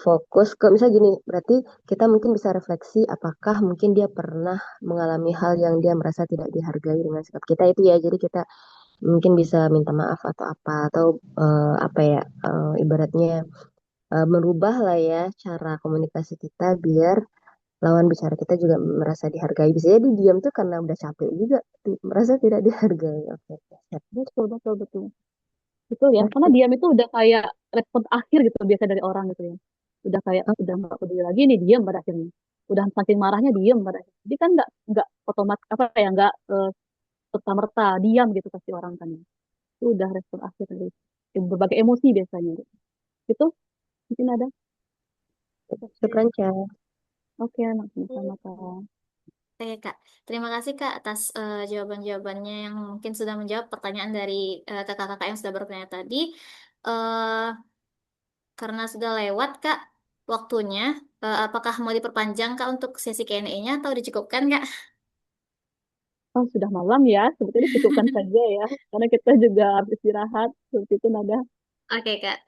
fokus ke, misalnya gini, berarti kita mungkin bisa refleksi apakah mungkin dia pernah mengalami hal yang dia merasa tidak dihargai dengan sikap kita itu ya. Jadi kita mungkin bisa minta maaf atau apa, atau apa ya, ibaratnya merubah lah ya cara komunikasi kita biar lawan bicara kita juga merasa dihargai. Bisa jadi diam tuh karena udah capek juga, merasa tidak dihargai. Oke, oke, siap. Betul, betul, betul. Betul ya, karena Oke. diam itu udah kayak respon akhir gitu biasa dari orang gitu ya. Udah kayak Oh, udah nggak peduli lagi nih, diam pada akhirnya. Udah saking marahnya diam pada akhirnya. Jadi kan nggak otomatis apa ya, nggak serta-merta diam gitu pasti orang kan ya. Itu udah respon akhir dari berbagai emosi biasanya gitu. Itu mungkin ada. syukran, Ca. Oke, anak sama-sama Kak. Oke, Kak. Terima kasih, Kak, atas jawaban-jawabannya yang mungkin sudah menjawab pertanyaan dari kakak-kakak yang sudah bertanya tadi. Eh, karena sudah lewat, Kak, waktunya, apakah mau diperpanjang, Kak, untuk sesi Q&A-nya atau dicukupkan, Kak? Oh, sudah malam ya, sebetulnya cukupkan saja ya. Karena kita juga habis istirahat, seperti itu Nada. Oke, Kak.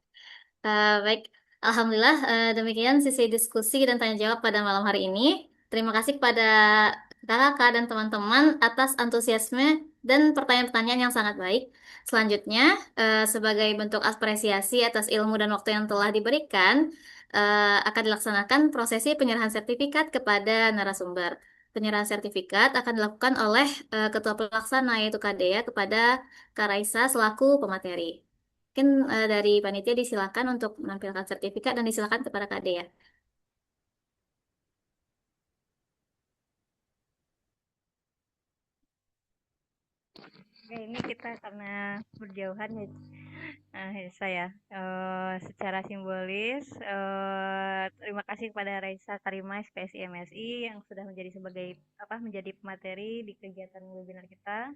Baik, Alhamdulillah demikian sesi diskusi dan tanya jawab pada malam hari ini. Terima kasih kepada kakak dan teman-teman atas antusiasme dan pertanyaan-pertanyaan yang sangat baik. Selanjutnya, sebagai bentuk apresiasi atas ilmu dan waktu yang telah diberikan, akan dilaksanakan prosesi penyerahan sertifikat kepada narasumber. Penyerahan sertifikat akan dilakukan oleh Ketua Pelaksana yaitu KDEA kepada Kak Raisa selaku pemateri. Mungkin dari panitia disilakan untuk menampilkan sertifikat dan disilakan kepada Kak Dea. Oke, ini kita karena berjauhan ya, saya secara simbolis terima kasih kepada Raisa Karima SPSI MSI yang sudah menjadi pemateri di kegiatan webinar kita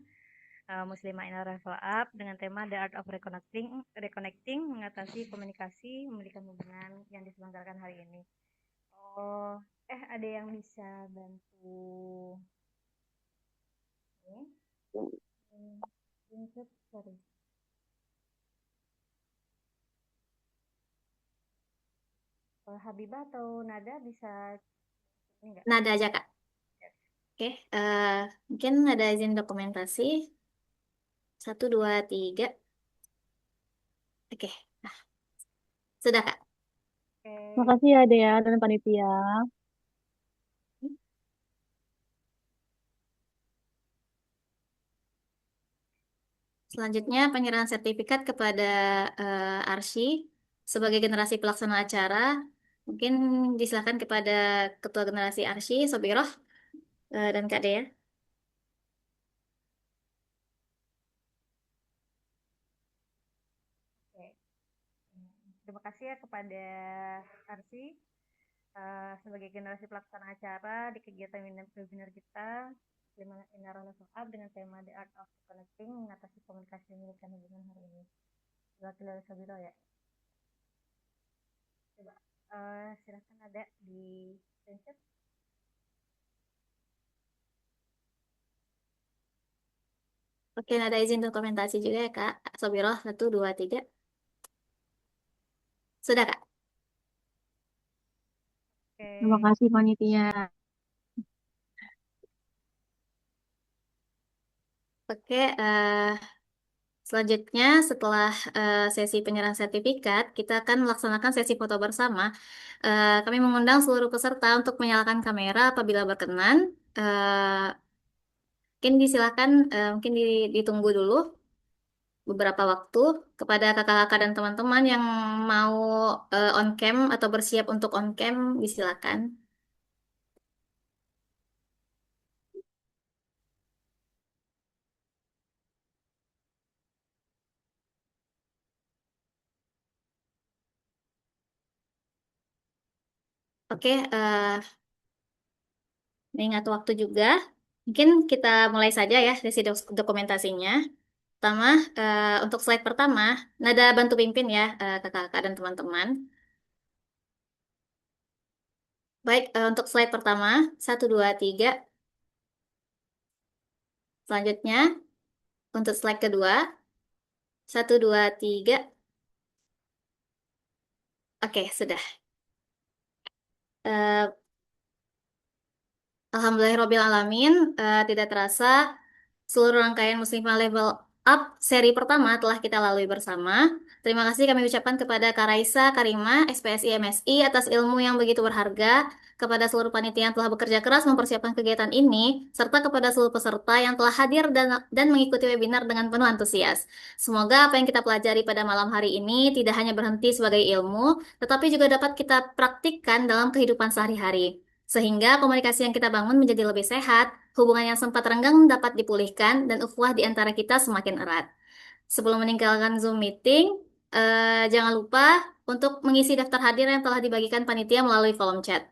Muslimah in Level Up dengan tema The Art of Reconnecting mengatasi komunikasi memiliki hubungan yang diselenggarakan hari ini. Oh, ada yang bisa bantu ini? Sorry. Habibah atau Nada bisa ini enggak? Nada aja, Kak. Oke, mungkin ada izin dokumentasi. 1, 2, 3. Oke, nah, sudah, Kak. Oke. Makasih ya Dea dan panitia. Selanjutnya, penyerahan sertifikat kepada Arsy sebagai generasi pelaksana acara. Mungkin disilakan kepada Ketua Generasi Arsy, Sobiroh, dan Kak Dea. Oke. Terima kasih ya kepada Arsi sebagai generasi pelaksana acara di kegiatan webinar kita Inara Level Up dengan tema The Art of Connecting mengatasi komunikasi memiliki hubungan hari ini. Silakan Sabiro ya. Coba silakan ada di screenshot. Oke, ada izin dokumentasi juga ya, Kak. Sobiroh, 1, 2, 3. Sudah, Kak. Terima Oke. kasih panitia. Oke, selanjutnya setelah sesi penyerahan sertifikat, kita akan melaksanakan sesi foto bersama. Kami mengundang seluruh peserta untuk menyalakan kamera apabila berkenan. Mungkin disilakan, mungkin ditunggu dulu beberapa waktu kepada kakak-kakak dan teman-teman yang mau on cam atau bersiap untuk on cam, disilakan. Oke, Mengingat waktu juga, mungkin kita mulai saja ya sesi dokumentasinya. Pertama, untuk slide pertama, nada bantu pimpin ya, kakak-kakak dan teman-teman. Baik, untuk slide pertama, 1, 2, 3. Selanjutnya, untuk slide kedua, 1, 2, 3. Oke, sudah. Eh, Alhamdulillahirrabbilalamin, tidak terasa seluruh rangkaian Muslimah Level Up seri pertama telah kita lalui bersama. Terima kasih kami ucapkan kepada Kak Raisa, Karima, SPSI, MSI atas ilmu yang begitu berharga, kepada seluruh panitia yang telah bekerja keras mempersiapkan kegiatan ini, serta kepada seluruh peserta yang telah hadir dan mengikuti webinar dengan penuh antusias. Semoga apa yang kita pelajari pada malam hari ini tidak hanya berhenti sebagai ilmu, tetapi juga dapat kita praktikkan dalam kehidupan sehari-hari. Sehingga komunikasi yang kita bangun menjadi lebih sehat, hubungan yang sempat renggang dapat dipulihkan, dan ukhuwah di antara kita semakin erat. Sebelum meninggalkan Zoom meeting, jangan lupa untuk mengisi daftar hadir yang telah dibagikan panitia melalui kolom chat.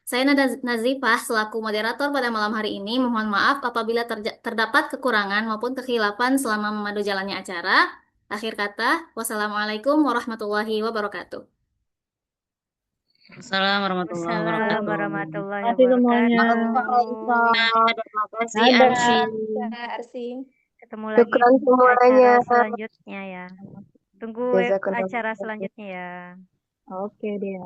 Saya Nada Nazifah selaku moderator pada malam hari ini mohon maaf apabila terdapat kekurangan maupun kekhilafan selama memandu jalannya acara. Akhir kata, wassalamualaikum warahmatullahi wabarakatuh. Assalamualaikum warahmatullahi Wassalam wabarakatuh. warahmatullahi Terima kasih semuanya. wabarakatuh. Terima kasih Dadah. Arsi. Arsi. Ketemu lagi Syukran di semuanya. acara selanjutnya ya. Tunggu Jazakallah. acara selanjutnya ya. Oke, dia.